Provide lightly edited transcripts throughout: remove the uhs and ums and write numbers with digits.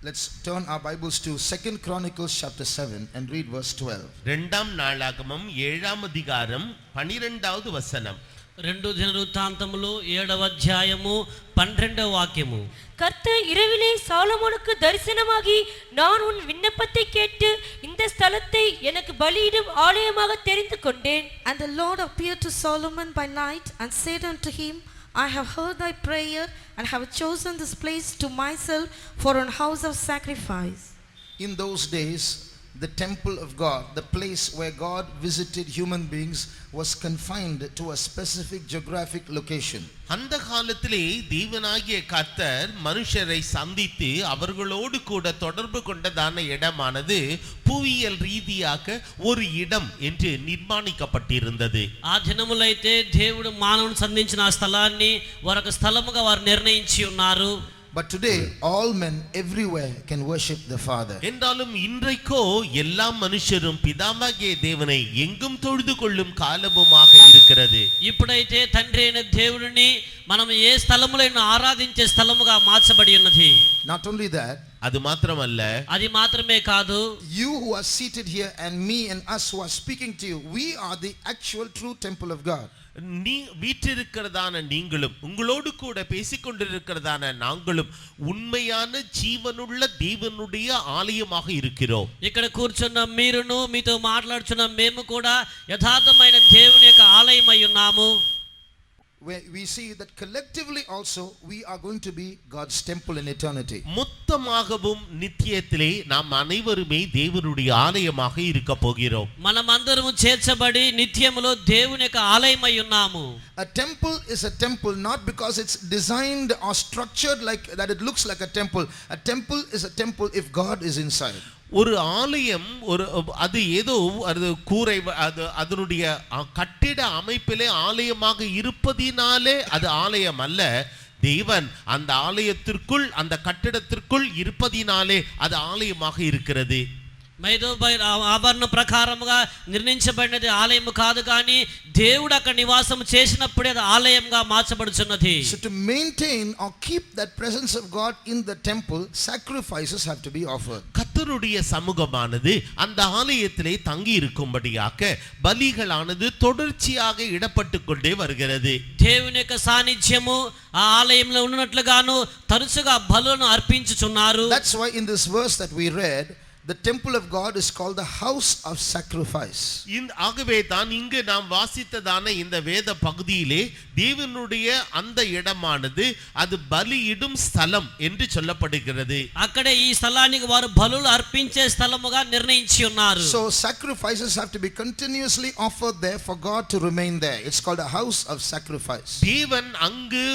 Let's turn our Bibles to 2 Chronicles chapter 7 and read verse 12. இரண்டாம் நாளாகமம் 7ஆம் அதிகாரம் 12வது வசனம். 2 దినవృత్తాంతములు 7వ అధ్యాయము 12వ వాక్యము. கர்த்தர் இரவிலே சாலமோனுக்கு தரிசனமாகி, நான் உன் விண்ணப்பத்தை கேட்டு இந்த ஸ்தலத்தை எனக்கு பலியிடும் ஆலயமாக தெரிந்து கொண்டேன். And the Lord appeared to Solomon by night and said unto him, I have heard thy prayer and have chosen this place to myself for an house of sacrifice. In those days, the temple of God, the place where God visited human beings, was confined to a specific geographic location. அந்த காலத்திலே தேவனாகிய கர்த்தர் மனுஷரை சந்தித்து அவர்களோடு கூட தொடர்பு கொண்டதான இடமானது புவியியல் ரீதியாக ஒரு இடம் என்று நிர்மாணிக்கப்பட்டிருந்தது. ఆ దినములైతే దేవుడు మానవుని సంధించిన ఆ స్థలాన్ని వారొక స్థలముగా వారు నిర్ణయించి ఉన్నారు. But today all men everywhere can worship the Father. என்றாலும் இன்றைக்கோ எல்லா மனுஷரும் பிதாவாகிய தேவனை எங்கும் தொழுது கொள்ளும் காலமுமாக இருக்கிறது. ఇప్పుడైతే తండ్రి అయిన దేవుడిని మనం ఏ స్థలములైనా ఆరాధించే స్థలముగా మార్చబడి ఉన్నది. Not only that, அது மாத்திரமல்ல, అది మాత్రమే కాదు, you who are seated here and me and us who are speaking to you, we are the actual true temple of God. நீ வீற்றிருக்கிறதான நீங்களும் உங்களோடு கூட பேசிக்கொண்டிருக்கிறதான நாங்களும் உண்மையான ஜீவனுள்ள தேவனுடைய ஆலயமாக இருக்கிறோம். ఇక్కడ కూర్చున్న మీరును మీతో మాట్లాడుచున్న మేము కూడా యథార్థమైన దేవుని యొక్క ఆలయమై ఉన్నాము. We see that collectively also we are going to be God's temple in eternity. மொத்தமாகவும் நித்தியத்திலே நாம் அனைவருமே தேவனுடைய ஆலயமாக இருக்க போகிறோம். మనమందరము చేర్చబడి నిత్యములో దేవుని యొక్క ఆలయమై ఉన్నాము. A temple is a temple not because it's designed or structured like that it looks like a temple. A temple is a temple if God is inside. ஒரு ஆலயம் அது ஏதோ அது கூரை அது அதனுடைய கட்டிட அமைப்பிலே ஆலயமாக இருப்பதினாலே அது ஆலயம் அல்ல. தேவன் அந்த ஆலயத்திற்குள் அந்த கட்டிடத்திற்குள் இருப்பதினாலே அது ஆலயமாக இருக்கிறது. మైదో ఆభరణ ప్రకారముగా నిర్ణయించబడినది ఆలయము కాదు, కానీ దేవుడు అక్కడ నివాసం చేసినప్పుడే అది ఆలయంగా మార్చబడుచున్నది. So to maintain or keep that presence of God in the temple, sacrifices have to be offered. கர்த்தருடைய சமூகமானது அந்த ஆலயத்திலே தங்கி இருக்கும்படியாக பலிகளானது தொடர்ச்சியாக இடப்பட்டு கொண்டே வருகிறது. దేవుని యొక్క సాన్నిధ్యము ఆ ఆలయంలో ఉన్నట్లుగాను తరచుగా బలులను అర్పించుచున్నారు. That's why in this verse that we read, the temple of God is called the house of sacrifice. ஆகவே தான் இங்கு நாம் வாசித்ததான இந்த வேத பகுதியிலே தேவனுடைய அந்த இடமானது அது பலியிடும் ஸ்தலம் என்று சொல்லப்படுகிறது. అక్కడే ఈ స్థలానికి వారు బలులు అర్పించే స్థలముగా నిర్ణయించి ఉన్నారు. So sacrifices have to be continuously offered there for God to remain there. It's called a house of sacrifice. தேவன் அங்கு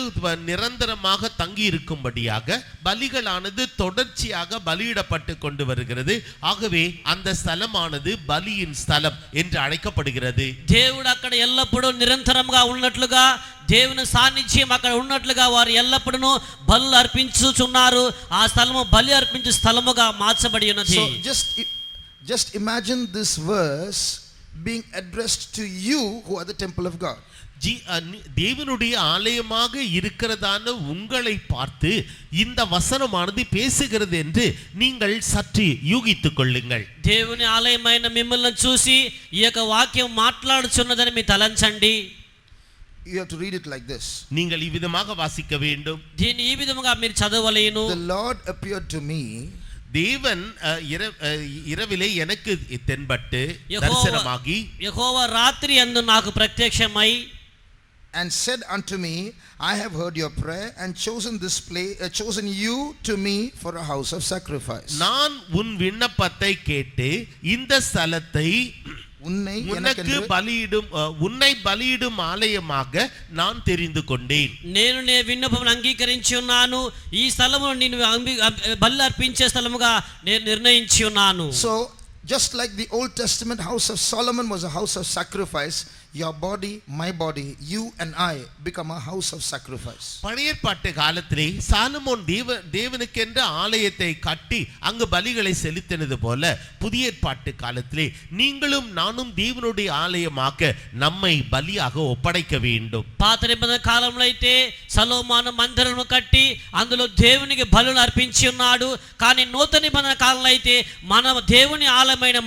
நிரந்தரமாக தங்கி இருக்கும்படியாக பலிகளானது தொடர்ச்சியாக பலியிடப்பட்டு கொண்டு வருகிறது. ஆகவே அந்த ஸ்தலமானது பலியின் ஸ்தலம் என்று அழைக்கப்படுகிறது. దేవుడు అక్కడ ఎల్లప్పుడూ నిరంతరంగా ఉన్నట్లుగా, దేవుని సాన్నిధ్యం అక్కడ ఉన్నట్లుగా వారు ఎల్లప్పుడూ బలులు అర్పించుచున్నారు. ఆ స్థలము బలి అర్పించే స్థలముగా మార్చబడి ఉన్నది. So just imagine this verse being addressed to you who are the temple of God. தேவனுடைய ஆலயமாக இருக்கிறதான உங்களை பார்த்து இந்த வசனமானது பேசுகிறது என்று நீங்கள் சற்று யூகித்துக் கொள்ளுங்கள். దేవుని ఆలయమైన మిమ్మల్ని చూసి ఈ యొక్క వాక్యం మాట్లాడుచున్నదని మీ తలంచండి. You have to read it like this. நீங்கள் இவ்விதமாக வாசிக்க வேண்டும். దీన్ని ఈ విధముగా మీరు చదవలేను. The Lord appeared to me. தேவன் இரவிலே எனக்கு தென்பட்டு தரிசனமாகி, యెహోవా రాత్రి యందు నాకు ప్రత్యక్షమై, and said unto me, I have heard your prayer and chosen you to me for a house of sacrifice. நான் உன் விண்ணப்பத்தை கேட்டு இந்த ஸ்தலத்தை உனக்கு உன்னை பலியிடும் ஆலயமாக நான் தெரிந்து கொண்டேன். నేను నీ విన్నపమును అంగీకరించి ఉన్నాను. ఈ స్థలమును నేను బలి అర్పించే స్థలముగా నేను నిర్ణయించి ఉన్నాను. So just like the Old Testament house of Solomon was a house of sacrifice, your body, my body, you and I become a house of sacrifice. பழைய ஏற்பாட்டு காலத்திலே சாலமோன் தேவனுக்கென்ற ஆலயத்தை கட்டி அங்கு பலிகளை செலுத்தினது போல புதிய ஏற்பாட்டு காலத்திலே நீங்களும் நானும் தேவனுடைய ஆலயமாக நம்மை பலியாக ஒப்படைக்க வேண்டும். పాత నిబంధన కాలంలో అయితే సొలొమోను మందిరమును కట్టి అందులో దేవునికి బలులు అర్పించి ఉన్నాడు. కానీ నూతన నిబంధన కాలంలో అయితే మన దేవుని ఆలయమైన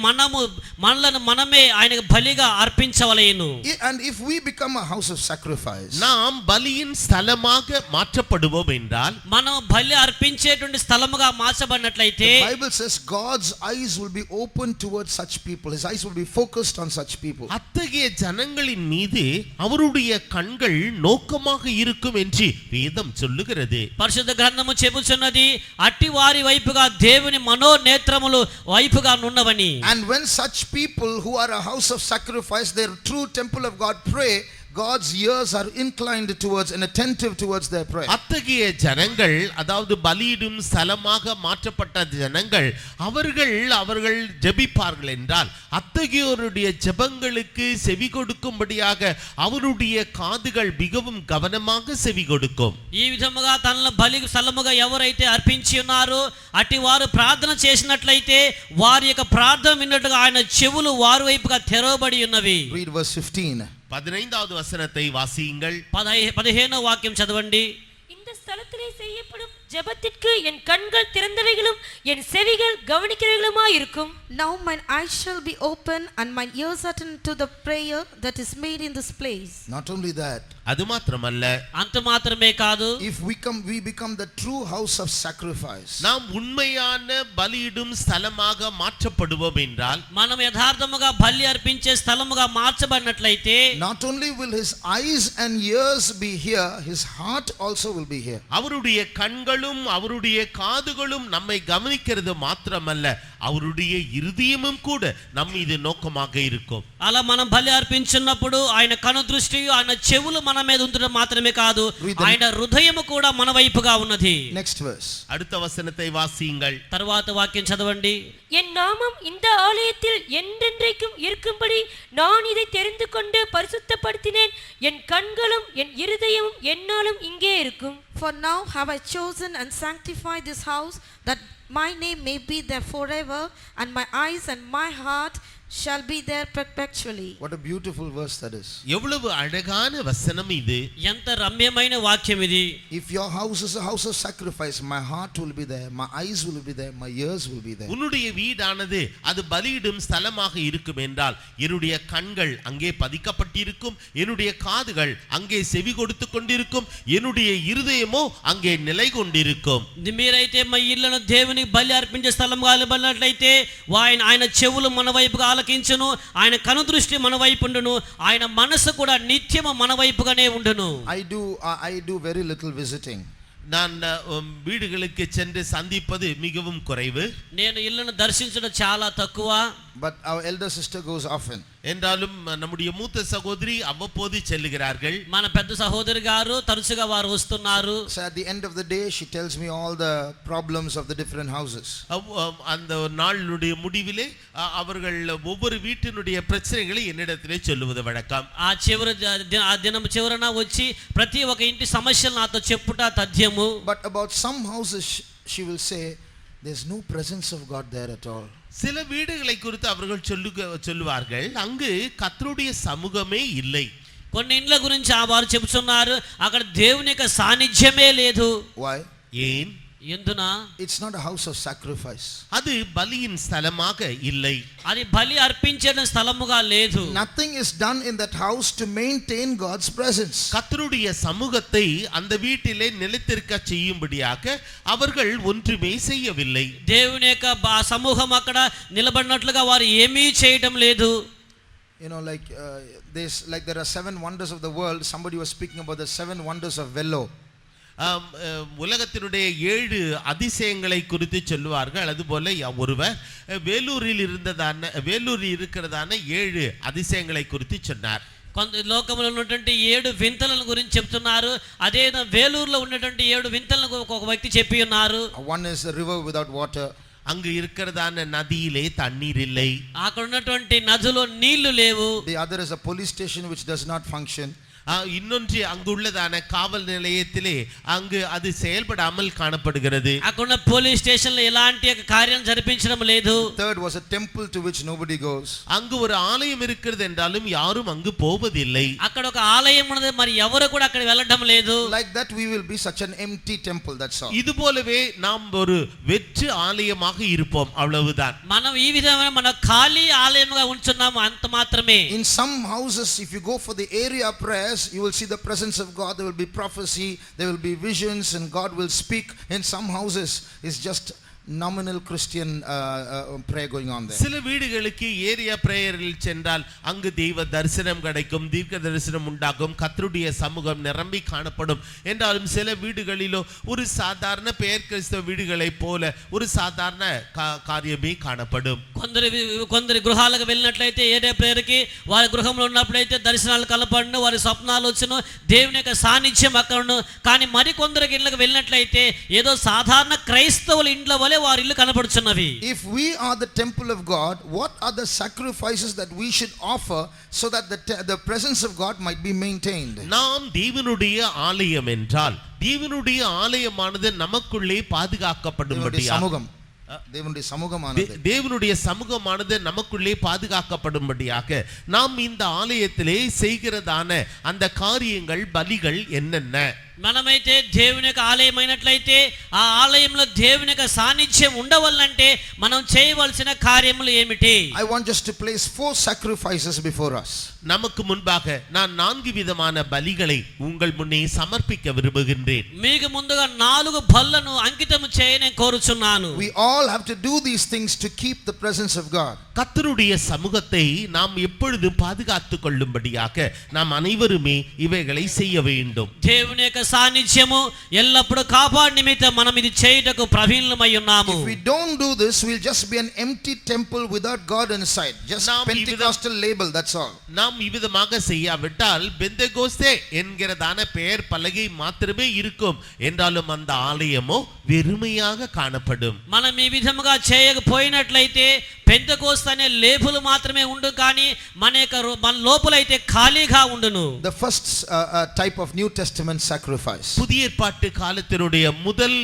మనలను మనమే ఆయనకు బలిగా అర్పించవలెను. And if we become a house of sacrifice, நாம் பலியின் ஸ்தலமாக மாற்றப்படுவோம் என்றால், మనం బలి అర్పించేటువంటి స్థలముగా మార్చబడినట్లయితే, the Bible says God's eyes will be open towards such people. His eyes will be focused on such people. அத்தகைய ஜனங்களின் மீது அவருடைய கண்கள் நோக்கமாக இருக்கும் என்று வேதம் சொல்லுகிறது. పరిశుద్ధ గ్రంథము చెబుచున్నది అట్టి వారి వైపుగా దేవుని మనోనేత్రములు వైపుగా నున్నవని. And when such people who are a house of sacrifice, their true temple of God, pray, God's ears are inclined towards and attentive towards their prayer. அத்தகைய ஜனங்கள், அதாவது பலியிடும் ஸ்தலமாக மாற்றப்பட்ட ஜனங்கள், அவர்கள் ஜெபிப்பார்கள் என்றால் அத்தகையோருடைய ஜெபங்களுக்கு செவி கொடுக்கும்படியாக அவருடைய காதுகள் மிகவும் கவனமாக செவி கொடுக்கும். ఈ విధముగా తనను బలి స్థలముగా ఎవరైతే అర్పించి ఉన్నారో అట్టి వారు ప్రార్థన చేసినట్లయితే వారి యొక్క ప్రార్థన విన్నట్టుగా ఆయన చెవులు వారి వైపుగా తెరవబడి ఉన్నవి. Read verse 15. 15வது வசனத்தை வாசியுங்கள். 15వ వాక్యం చదవండి. இந்த ஸ்தலத்திலே செய்யப்படும் ஜெபத்திற்கு என் கண்கள் திறந்தவைகளும் என் செவிகள் கவனிக்கிறவைகளுமாய் இருக்கும். Now mine eyes shall be open and mine ears attend to the prayer that is made in this place. Not only that, அது மாத்திரமல்ல, అంత మాత్రమే కాదు, if we become the true house of sacrifice, நாம் உண்மையான பலியிடும் ஸ்தலமாக மாற்றப்படுவோம் என்றால், మనం యథార్థముగా బలి అర్పించే స్థలముగా మార్చబడినట్లయితే, not only will his eyes and ears be here, his heart also will be here. அவருடைய கண்களும் அவருடைய காதுகளும் நம்மை கவனிக்கிறது மாத்திரமல்ல, அவருடைய இருதயமும் கூட நம் மீது நோக்கமாக இருக்கும். అలా మనం బలి అర్పించున్నప్పుడు ఆయన కను దృష్టి, ఆయన చెవులు మన మీద ఉండడం మాత్రమే కాదు, ఆయన హృదయము కూడా మన వైపుగా ఉన్నది. Next verse. அடுத்த வசனத்தை வாசியுங்கள். తరువాత వాక్యం చదవండి. என் நாமம் இந்த ஆலயத்தில் என்றென்றைக்கும் இருக்கும்படி நான் இதை தெரிந்து கொண்டு பரிசுத்தப்படுத்தினேன். என் கண்களும் என் இருதயமும் என்னாலும் இங்கே இருக்கும். For now have I chosen and sanctified this house, that my name may be there forever, and my eyes and my heart shall be there perpetually. What a beautiful verse that is. எவ்வளவு அழகான வசனம் இது. ఎంత రమ్యమైన వాక్యం ఇది. If your house is a house of sacrifice, my heart will be there, my eyes will be there, my ears will be there. உன்னுடைய வீடானது அது பலியிடும் ஸ்தலமாக இருக்கும் என்றால் என்னுடைய கண்கள் அங்கே பதிக்கப்பட்டிருக்கும், என்னுடைய காதுகள் அங்கே செவி கொடுத்து கொண்டிருக்கும், என்னுடைய இருதயமோ அங்கே நிலை கொண்டிருக்கும். మీరైతే మా ఇళ్లను దేవునికి బలి అర్పించే స్థలంగా నిలబడినట్లయితే ఆయన చెవులు మన వైపుగా ఆలకించును, ఆయన కను దృష్టి మన వైపు ఉండును, ఆయన మనసు కూడా నిత్యము మన వైపుగానే ఉండును. I do very little visiting. நான் வீடுகளுக்கு சென்று சந்திப்பது மிகவும் குறைவு. నేను ఇళ్లను దర్శించడం చాలా తక్కువ. But our elder sister goes often. என்றாலும் நம்முடைய மூத்த சகோதரி அவ்வப்போது செல்லுகிறார்கள். మన పెద్ద సహోదరి గారు తరచుగా వారు వస్తున్నారు. So at the end of the day she tells me all the problems of the different houses. அந்த நாளுடைய முடிவிலே அவர்கள் ஒவ்வொரு வீட்டினுடைய பிரச்சனைகளை என்னிடத்திலே சொல்லுவது வழக்கம். ఆ దినం చివరన వచ్చి ప్రతి ఒక్క ఇంటి సమస్యలు నాతో చెప్పుట తథ్యము. But about some houses she will say there's no presence of God there at all. சில வீடுகளை குறித்து அவர்கள் சொல்லுவார்கள், அங்கு கர்த்தருடைய சமூகமே இல்லை. కొన్ని ఇండ్ల గురించి వారు చెబుతున్నారు, అక్కడ దేవుని యొక్క సాన్నిధ్యమే లేదు. Why? ஏன்? ఎందున? It's not a house of sacrifice. அது பலியின் ஸ்தலமாக இல்லை. అది బలి అర్పించే స్థలముగా లేదు. Nothing is done in that house to maintain God's presence. கர்த்தருடைய சமூகத்தை அந்த வீட்டிலே நிலைத்திருக்க செய்யும்படியாக அவர்கள் ஒன்றுமே செய்யவில்லை. దేవుని యొక్క సమూహం అక్కడ నిలబడినట్లుగా వారు ఏమీ చేయటం లేదు. You know, like there are 7 wonders of the world. Somebody was speaking about the 7 wonders of Vellore. உலகத்தினுடைய 7 அதிசயங்களை குறித்து சொல்லுவார்கள். அதுபோல ஒருவர் வேலூரில் இருக்கிறதான 7 அதிசயங்களை குறித்து சொன்னார். కొంత లోకంలో ఉన్నటువంటి 7 వింతలను గురించి చెప్తున్నారు. అదే వేలూరులో ఉన్నటువంటి 7 వింతలను ఒక వ్యక్తి చెప్పి ఉన్నారు. One is a river without water. அங்கு இருக்கிறதான நதியிலே தண்ணீர் இல்லை. అక్కడ ఉన్నటువంటి నదిలో నీళ్లు లేవు. The other is a police station which does not function. இன்னொன்று அங்கு உள்ளதான காவல் நிலையத்திலே அங்கு அது செயல்படாமல் காணப்படுகிறது. అక్కడ పోలీస్ స్టేషన్ లో ఎలాంటి కార్యం జరిపించడం లేదు. Third was a temple to which nobody goes. அங்கு ஒரு ஆலயம் இருக்கிறது என்றாலும் யாரும் அங்கு போவதில்லை. అక్కడ ఒక ఆలయం ఉన్నది, మరి ఎవరు కూడా అక్కడ వెళ్ళడం లేదు. Like that we will be such an empty temple, that's all. இது போலவே நாம் ஒரு வெற்று ஆலயமாக இருப்போம், அவ்வளவுதான். మనం ఈ విధమైన మన ఖాళీ ఆలయముగా ఉంచున్నాము, అంత మాత్రమే. In some houses, if you go for the area prayers, you will see the presence of God. There will be prophecy, there will be visions, and God will speak. In some houses it's just nominal Christian prayer going on there. சில வீடுகளுக்கு area பிரேயரில் சென்றால் அங்கு தெய்வ தரிசனம் கிடைக்கும், தீர்க்க தரிசனம் உண்டாகும், கர்த்தருடைய சமூகம் நிரம்பி காணப்படும். என்றாலும் சில வீடுகளிலோ ஒரு சாதாரண பெயர் கிறிஸ்தவ வீடுகளைப் போல ஒரு சாதாரண காரியமே காணப்படும். కొందరి గృహాలకు వెళ్ళినట్లయితే ఏరియా ప్రేయర్కి వారి గృహంలో ఉన్నప్పుడైతే దర్శనాలు కలపడను, వారి స్వప్నాలు వచ్చును, దేవుని యొక్క సాన్నిధ్యం అక్కడను. కానీ మరి కొందరికి ఇళ్ళకి వెళ్ళినట్లయితే ఏదో సాధారణ క్రైస్తవుల ఇంట్లో వలె వారి ఇల్లు కనపడుచున్నవి. If we are the temple of God, what are the sacrifices that we should offer so that the presence of God might be maintained? நாம் தேவனுடைய ஆலயம் என்றால் தேவனுடைய ஆலயமானது நமக்குள்ளே பாதுகாக்கப்படும்படியாக, தேவனுடைய சமூகமானது நமக்குள்ளே பாதுகாக்கப்படும்படியாக நாம் இந்த ஆலயத்திலே செய்கிறதான அந்த காரியங்கள், பலிகள் என்னென்ன? మనమైతే దేవుని యొక్క ఆలయం అయినట్లయితే ఆ ఆలయంలో దేవుని యొక్క సాన్నిధ్యం ఉండవల్లంటే మనం చేయవలసిన కార్యములు ఏమిటి? I want just to place 4 sacrifices before us. நமக்கு முன்பாக நான் 4 விதமான பலிகளை உங்கள் முன்னே சமர்ப்பிக்க விரும்புகின்றேன். మీకు ముందుగా 4 బలులను అంకితము చేయనే కోరుచున్నాను. We all have to do these things to keep the presence of God. கர்த்தருடைய சமூகத்தை நாம் எப்பொழுதும் பாதுகாத்துக் கொள்ளும்படியாக நாம் அனைவருமே இவைகளை செய்ய வேண்டும். దేవుని యొక్క సాన్నిధ్యము ఎల్లప్పుడూ కాపాడు నిమిత్తం మనం ఇది చేయుటకు ప్రవీణులమై ఉన్నాము. If we don't do this, we'll just be an empty temple without God inside. Just Pentecostal label, that's all. நாம் இவ்விதமாக செய்யாவிட்டால் பெந்தெகோஸ்தே என்கிறதான பெயர் பலகை மாத்திரமே இருக்கும், என்றாலும் அந்த ஆலயமோ வெறுமையாக காணப்படும். మనం ఈ విధముగా చేయకపోయినట్లయితే పెంతెకోస్తు అనే లేబుల్ మాత్రమే ఉండు, కానీ మన లోపలైతే ఖాళీగా ఉండును. The first type of New Testament sacrifice. புதிய ஏற்பாட்டு காலத்தினுடைய முதல்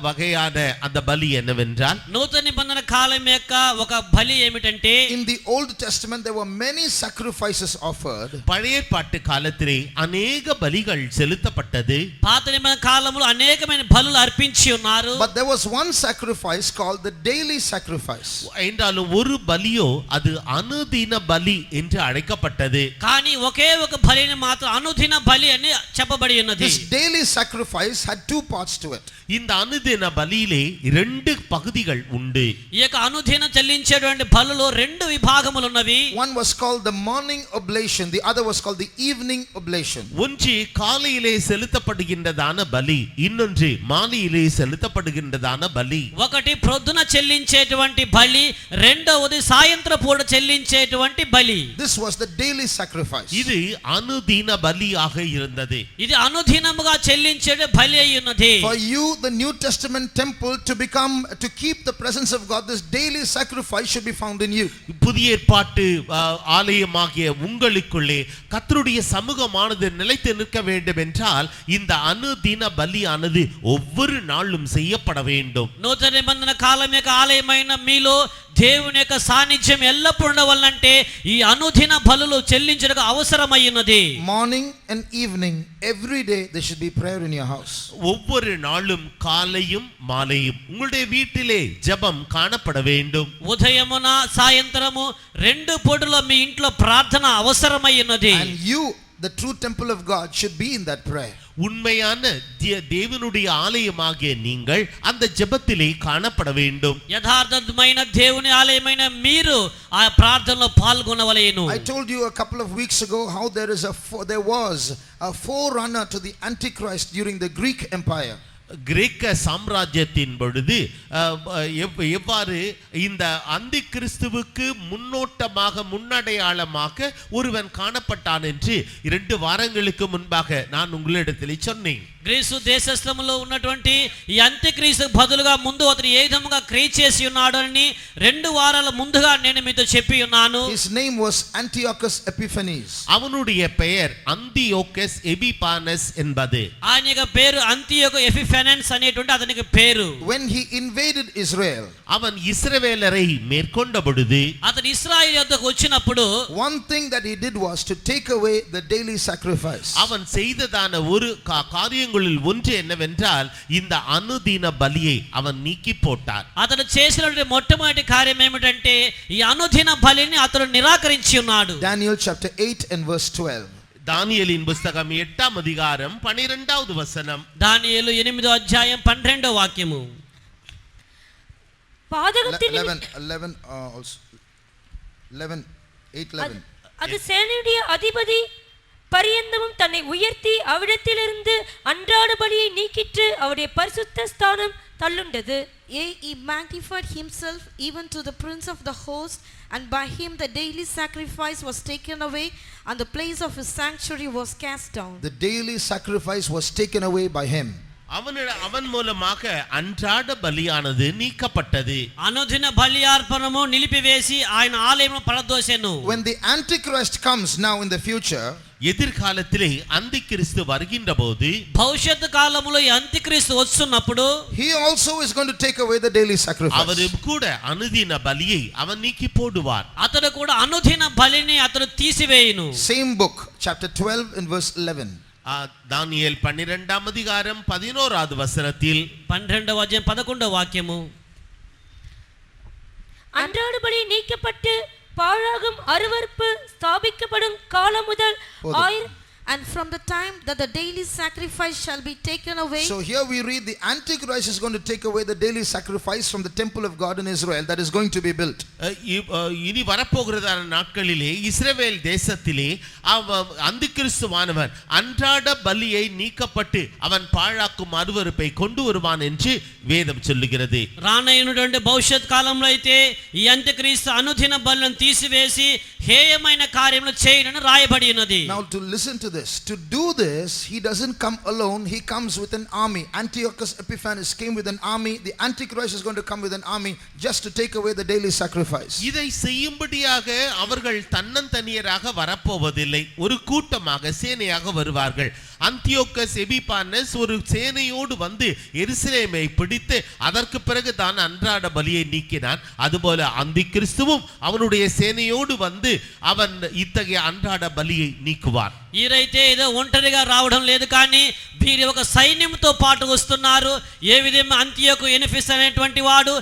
வகையான அந்த பலி என்னவென்றால், నూతన నిబంధన కాలం యొక్క ఒక బలి ఏమిటంటే, in the Old Testament there were many sacrifices offered. பழைய ஏற்பாட்டு காலத்திலே அநேக பலிகள் செலுத்தப்பட்டது. పాత నిబంధన కాలంలో అనేకమైన బలులు అర్పించి ఉన్నారు. But there was one sacrifice called the daily sacrifice. என்றாலும் ஒரு பலியோ அது அனுதின பலி என்று அழைக்கப்பட்டது. కానీ ఒకే ఒక బలిని మాత్రం అనుదిన బలి అని చెప్పబడి ఉన్నది. This daily sacrifice had 2 parts to it. இந்த அனுதின பலியிலே 2 பகுதிகள் உண்டு. ఈ యొక్క అనుదిన చెల్లించేటువంటి బలులో 2 విభాగములు ఉన్నవి. One was called the morning oblation, the other was called the evening oblation. ஒன்று காலையிலே செலுத்தப்படுகின்றதான பலி, இன்னொன்று மாலையிலே செலுத்தப்படுகின்றதான பலி. ఒకటి ప్రొద్దున చెల్లించేటువంటి బలి, రెండవది సాయంత్రం పూట చెల్లించేటువంటి బలి. This was the daily sacrifice. இது அனுதின பலியாக இருந்தது. ఇది అనుదినముగా చెల్లించే బలి అయి ఉన్నది. For you, the New Testament temple, to keep the presence of God, this daily sacrifice should be found in you. புதிய ஏற்பாட்டு ஆலயமாகிய உங்களுக்குள்ளே கர்த்தருடைய சமூகமானது நிலைத்து நிற்க வேண்டும் என்றால் இந்த அனுதின பலியானது ஒவ்வொரு நாளும் செய்யப்பட வேண்டும். నూతన నిబంధన కాలం యొక్క ఆలయమైన మీలో దేవుని యొక్క సాన్నిధ్యం ఎల్లప్పుడూ ఉండవాలంటే ఈ అనుదిన బలులు చెల్లించడానికి అవసరమైనది. Morning and evening, every day there should be prayer in your house. ஒவ்வொரு நாளும் காலையும் மாலையும் உங்களுடைய வீட்டிலே ஜெபம் காணப்பட வேண்டும். ఉదయమున సాయంత్రము 2 పూటల మీ ఇంట్లో ప్రార్థన అవసరమైనది. And you, the true temple of God, should be in that prayer. உண்மையான தேவனுடைய ஆலயமாகிய நீங்கள் அந்த ஜெபத்திலே காணப்பட வேண்டும். యథార్థమైన దేవుని ఆలయమైన మీరు ఆ ప్రార్థనలో పాల్గొనవలెను. I told you a couple of weeks ago how there was a forerunner to the Antichrist during the Greek Empire. கிரேக்க சாம்ராஜ்யத்தின் பொழுது எவ்வாறு இந்த அந்தி கிறிஸ்துவுக்கு முன்னோட்டமாக முன்னடையாளமாக ஒருவன் காணப்பட்டான் என்று 2 வாரங்களுக்கு முன்பாக நான் உங்களிடத்தில் சொன்னேன். గ్రీసు దేశస్థములో ఉన్నటువంటి ఈ అంత్యక్రీస్తు బదులుగా ముందు అతను ఏ విధముగా క్రియ చేసి ఉన్నాడు అని 2 వారాల ముందుగా నేను మీతో చెప్పి ఉన్నాను. His name was Antiochus Epiphanes. அவனுடைய பெயர் அந்தியோகஸ் எபிபானஸ் என்பது. ఆయన యొక్క పేరు అంతియోకు ఎపిఫెనెన్స్ అనేటువంటి అతనికి పేరు. When he invaded Israel, அவன் இஸ்ரவேலரை மேற்கொண்ட பொழுது అతను ఇశ్రాయేలు యొద్దకు వచ్చినప్పుడు one thing that he did was to take away the daily sacrifice. அவன் செய்ததான ஒரு காரியங்களில் ஒன்று என்னவென்றால் இந்த அனுதின பலியை அவன் நீக்கி போட்டான். అతను చేసినటువంటి మొట్టమొదటి కార్యం ఏమిటంటే ఈ అనుదిన బలిని అతను నిరాకరించి ఉన్నాడు. Daniel chapter 8 and verse 12. தானியேலின் புத்தகம் 8ஆம் அதிகாரம் 12வது வசனம். దానియేలు 8వ అధ్యాయం 12వ వాక్యము. பாதகத்தின் 11 also 11 8:11. அது சேனையுடைய அதிபதி பரியந்தமும் தன்னை உயர்த்தி அவ்விடத்திலிருந்து அன்றாட பலியை நீக்கிற்று அவருடைய பரிசுத்த ஸ்தானம் தள்ளுண்டது. Yea, he magnified himself even to the prince of the host, and by him the daily sacrifice was taken away, and the place of his sanctuary was cast down. The daily sacrifice was taken away by him. அவன் மூலமாக அன்றாட பலியானது நீக்கப்பட்டது. అనుదిన బలి అర్పణము నిలిపివేసి ఆయన ఆలయమును పడదోసెను. When the Antichrist comes now in the future, எதிர்காலத்திலே அந்திக்கிறிஸ்து வருகின்ற போது భవిష్యత్తు కాలములో ఈ అంత్యక్రీస్తు వస్తున్నప్పుడు he also is going to take away the daily sacrifice. அவரும் கூட அனுதின பலியை அவன் நீக்கி போடுவார். అతడు కూడా అనుదిన బలిని అతడు తీసివేయును. Same book, chapter 12 and verse 11. தானியேல் 12ஆம் அதிகாரம் 11வது வசனத்தில் 12వ అధ్యాయం 11వ వాక్యము. அன்றாட பலி நீக்கப்பட்டு பாழாகும் அருவருப்பு ஸ்தாபிக்கப்படும் காலம் முதல் And from the time that the daily sacrifice shall be taken away. So here we read the Antichrist is going to take away the daily sacrifice from the temple of God in Israel that is going to be built. இனி வரப்போகிறதான நாட்களிலே இஸ்ரவேல் தேசத்திலே அந்திக்கிறிஸ்துவானவன் அன்றாட பலியை நீக்கப்பட்டு அவன் பாழாக்கும் அருவருப்பை கொண்டு வருவான் என்று வேதம் சொல்லுகிறது. రానయ్యునటువంటి భవిష్యత్ కాలంలో అయితే ఈ అంత్యక్రీస్తు అనుదిన బలులను తీసివేసి హేయమైన కార్యములు చేయనని రాయబడి ఉన్నది. Now to listen to this, to do this, he doesn't come alone, he comes with an army. Antiochus Epiphanes came with an army. The Antichrist is going to come with an army just to take away the daily sacrifice. இதை செய்யும்படியாக அவர்கள் தன்னந்தனியராக வரப்போவதில்லை, ஒரு கூட்டமாக சேனையாக வருவார்கள். Antiochus எபிபானஸ் ஒரு சேனையோடு வந்து எருசலேமை பிடித்து அதற்கு பிறகு தான் அன்றாட பலியை நீக்கினான். அதுபோல அந்திக்கிறிஸ்துவும் அவனுடைய சேனையோடு வந்து அவன் இத்தகைய அன்றாட பலியை நீக்குவார். ఈరైతే ఏదో ఒంటరిగా రావడం లేదు, కానీ వీరి ఒక సైన్యంతో పాటు వస్తున్నారు. ఏ విధంగా అంతియోకు ఎనిఫిస్ అనేటువంటి వాడు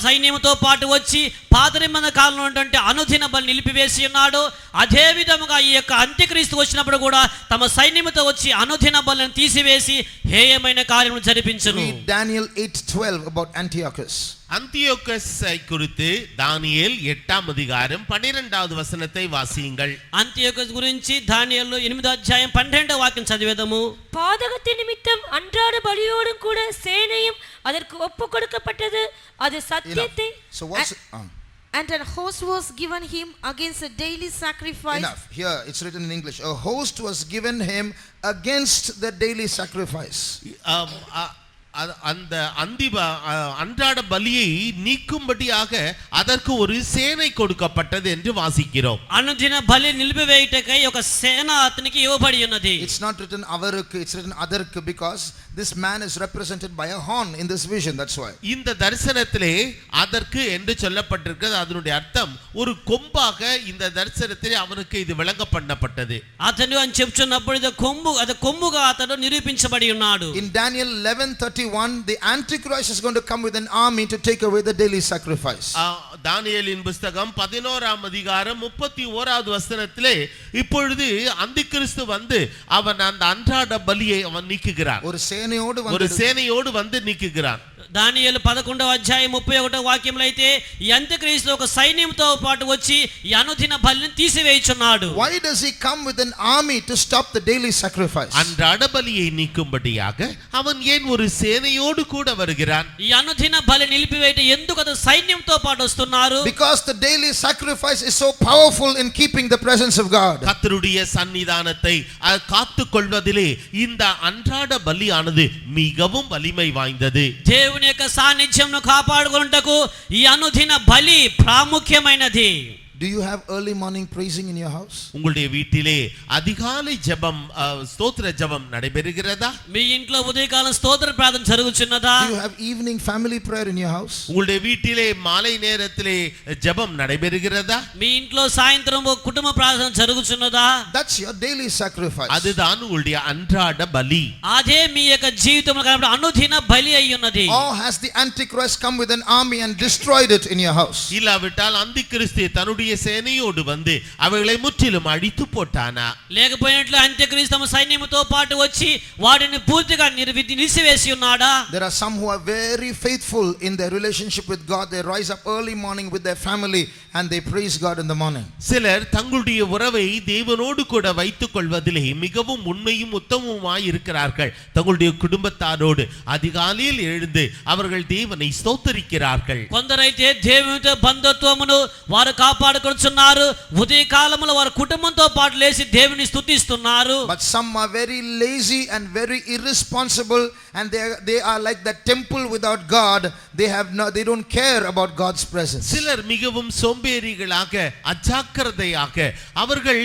సైన్యంతో పాటు వచ్చి పాత నిబంధన కాలంలో ఉన్నటువంటి అనుదిన బలి నిలిపివేసి ఉన్నాడు. అదే విధముగా ఈ యొక్క అంత్యక్రీస్తు వచ్చినప్పుడు కూడా తమ సైన్యంతో వచ్చి అనుదిన బలిని తీసివేసి హేయమైన కార్యములు జరిపించును. Read Daniel 8:12 about Antiochus. அந்தியோகஸை குறித்து தானியேல் 8ஆம் அதிகாரம் 12வது வசனத்தை வாசியுங்கள். అంత్యోకస్ గురించి దానియేలు 8వ అధ్యాయం 12వ వాక్యం చదివేదము. பாதகத்தின் நிமித்தம் அன்றாட பலியோடும் கூட சேனையும் அதற்கு ஒப்பு கொடுக்கப்பட்டது. அது சத்தியத்தை. So what's And an host was given him against a daily sacrifice. enough. Here it's written in English. A host was given him against the daily sacrifice. அந்த அன்றாட பலியை நீக்கும்படியாக அதற்கு ஒரு சேனை கொடுக்கப்பட்டது என்று வாசிக்கிறோம். అనుదిన బలి నిలిపివేయుటకై ఒక సేన అతనికి ఇవ్వబడి ఉన్నది. It's not written avarukku, it's written adarku, because this man is represented by a horn in this vision. That's why இந்த தரிசனத்திலே அதற்கு என்று சொல்லப்பட்டிருக்கிறது. அதனுடைய அர்த்தம் ஒரு கொம்பாக இந்த தரிசனத்திலே அவனுக்கு இது விளங்க பண்ணப்பட்டது. అతను అని చెప్తున్నప్పుడు ఇది కొమ్ముగా అతడు నిరూపించబడి ఉన్నాడు. in Daniel 11:31 the Antichrist is going to come with an army to take away the daily sacrifice. தானியேலின் புத்தகம் 11ஆம் அதிகாரம் 31வது வசனத்திலே இப்பொழுது அந்திக்கிறிஸ்து வந்து அவன் அந்த அன்றாட பலியை அவன் நீக்குகிறான். ஒரு சேனையோடு வந்து நீக்குகிறான். దానియేలు 11వ అధ్యాయం 31వ వాక్యంలో అయితే ఈ అంత్యక్రీస్తు ఒక సైన్యంతో పాటు వచ్చి ఈ అనుదిన బలిని తీసివేయుచున్నాడు. Why does he come with an army to stop the daily sacrifice? அன்றாட பலியை நீக்கும்படியாக அவன் ஏன் ஒரு சேனையோடு கூட வருகிறான்? ఈ అనుదిన బలి నిలిపివేయట ఎందుకు అతను సైన్యంతో పాటు వస్తున్నారు? Because the daily sacrifice is so powerful in keeping the presence of God. கர்த்தருடைய சன்னிதானத்தை காத்துக் கொள்வதிலே இந்த அன்றாட பலியானது மிகவும் வலிமை வாய்ந்தது. దేవుని యొక్క సాన్నిధ్యంను కాపాడుకొనుటకు ఈ అనుదిన బలి ప్రాముఖ్యమైనది. Do you have early morning praising in your house? உங்களுடைய வீட்டிலே அதிகாலை ஜெபம் ஸ்தோத்திர ஜெபம் நடைபெறுகிறதா? మీ ఇంట్లో ఉదయకాలం స్తోత్ర ప్రార్థన జరుగుచున్నదా? Do you have evening family prayer in your house? உங்களுடைய வீட்டிலே மாலை நேரத்திலே ஜெபம் நடைபெறுகிறதா? మీ ఇంట్లో సాయంత్రం కుటుంబ ప్రార్థన జరుగుచున్నదా? That's your daily sacrifice. அதுதான் உங்களுடைய அன்றாட பலி. అదే మీ యొక్క జీవితంలో కనబడే అనుదిన బలి అయ్యున్నది. Or has the Antichrist come with an army and destroyed it in your house? இல்லாவிட்டால் அந்திக்கிறிஸ்து தன்னுடைய சேனையோடு வந்து அவைகளை முற்றிலும் அழித்து போட்டானா? లేకపోయినట్లు అంత్యక్రీస్తు తమ సైన్యముతో పాటు వచ్చి వాడిని పూర్తిగా నిలిసివేసి ఉన్నాడా? There are some who are very faithful in their relationship with God. They rise up early morning with their family and they praise God in the morning. சிலர் தங்களுடைய உறவை தேவனோடு கூட வைத்துக் கொள்வதிலே மிகவும் உண்மையும் உத்தமமாய் இருக்கிறார்கள். தங்களுடைய குடும்பத்தாரோடு அதிகாலையில் எழுந்து அவர்கள் தேவனை ஸ்தோத்திரிக்கிறார்கள். కొందరైతే దేవునితో బంధుత్వమును వారు కాపాడుకొనుచున్నారు. ఉదయ కాలములో వారి కుటుంబంతో పాటు లేచి దేవుని స్తుతిస్తున్నారు. But some are very lazy and very irresponsible and they are like that temple without God. They don't care about God's presence. சிலர் மிகவும் சோம்பேறிகளாக அஜாக்கிரதையாக அவர்கள்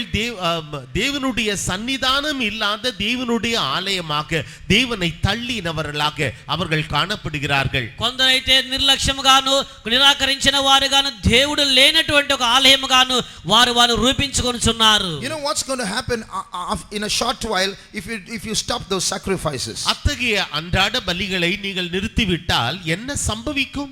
தேவனுடைய சன்னிதானம் இல்லாத தேவனுடைய ஆலயமாக தேவனை தள்ளினவர்களாக அவர்கள் காணப்படுகிறார்கள். కొందరైతే నిర్లక్ష్యముగాను నిరాకరించిన వారుగాను దేవుడు లేనటువంటి ఒక ఆలయముగాను వారు రూపించుకొనుచున్నారు. You know what's going to happen in a short while if you stop those sacrifices? அத்தகைய அன்றாட பலிகளை நீங்கள் நிறுத்திவிட்டால் என்ன சம்பவிக்கும்?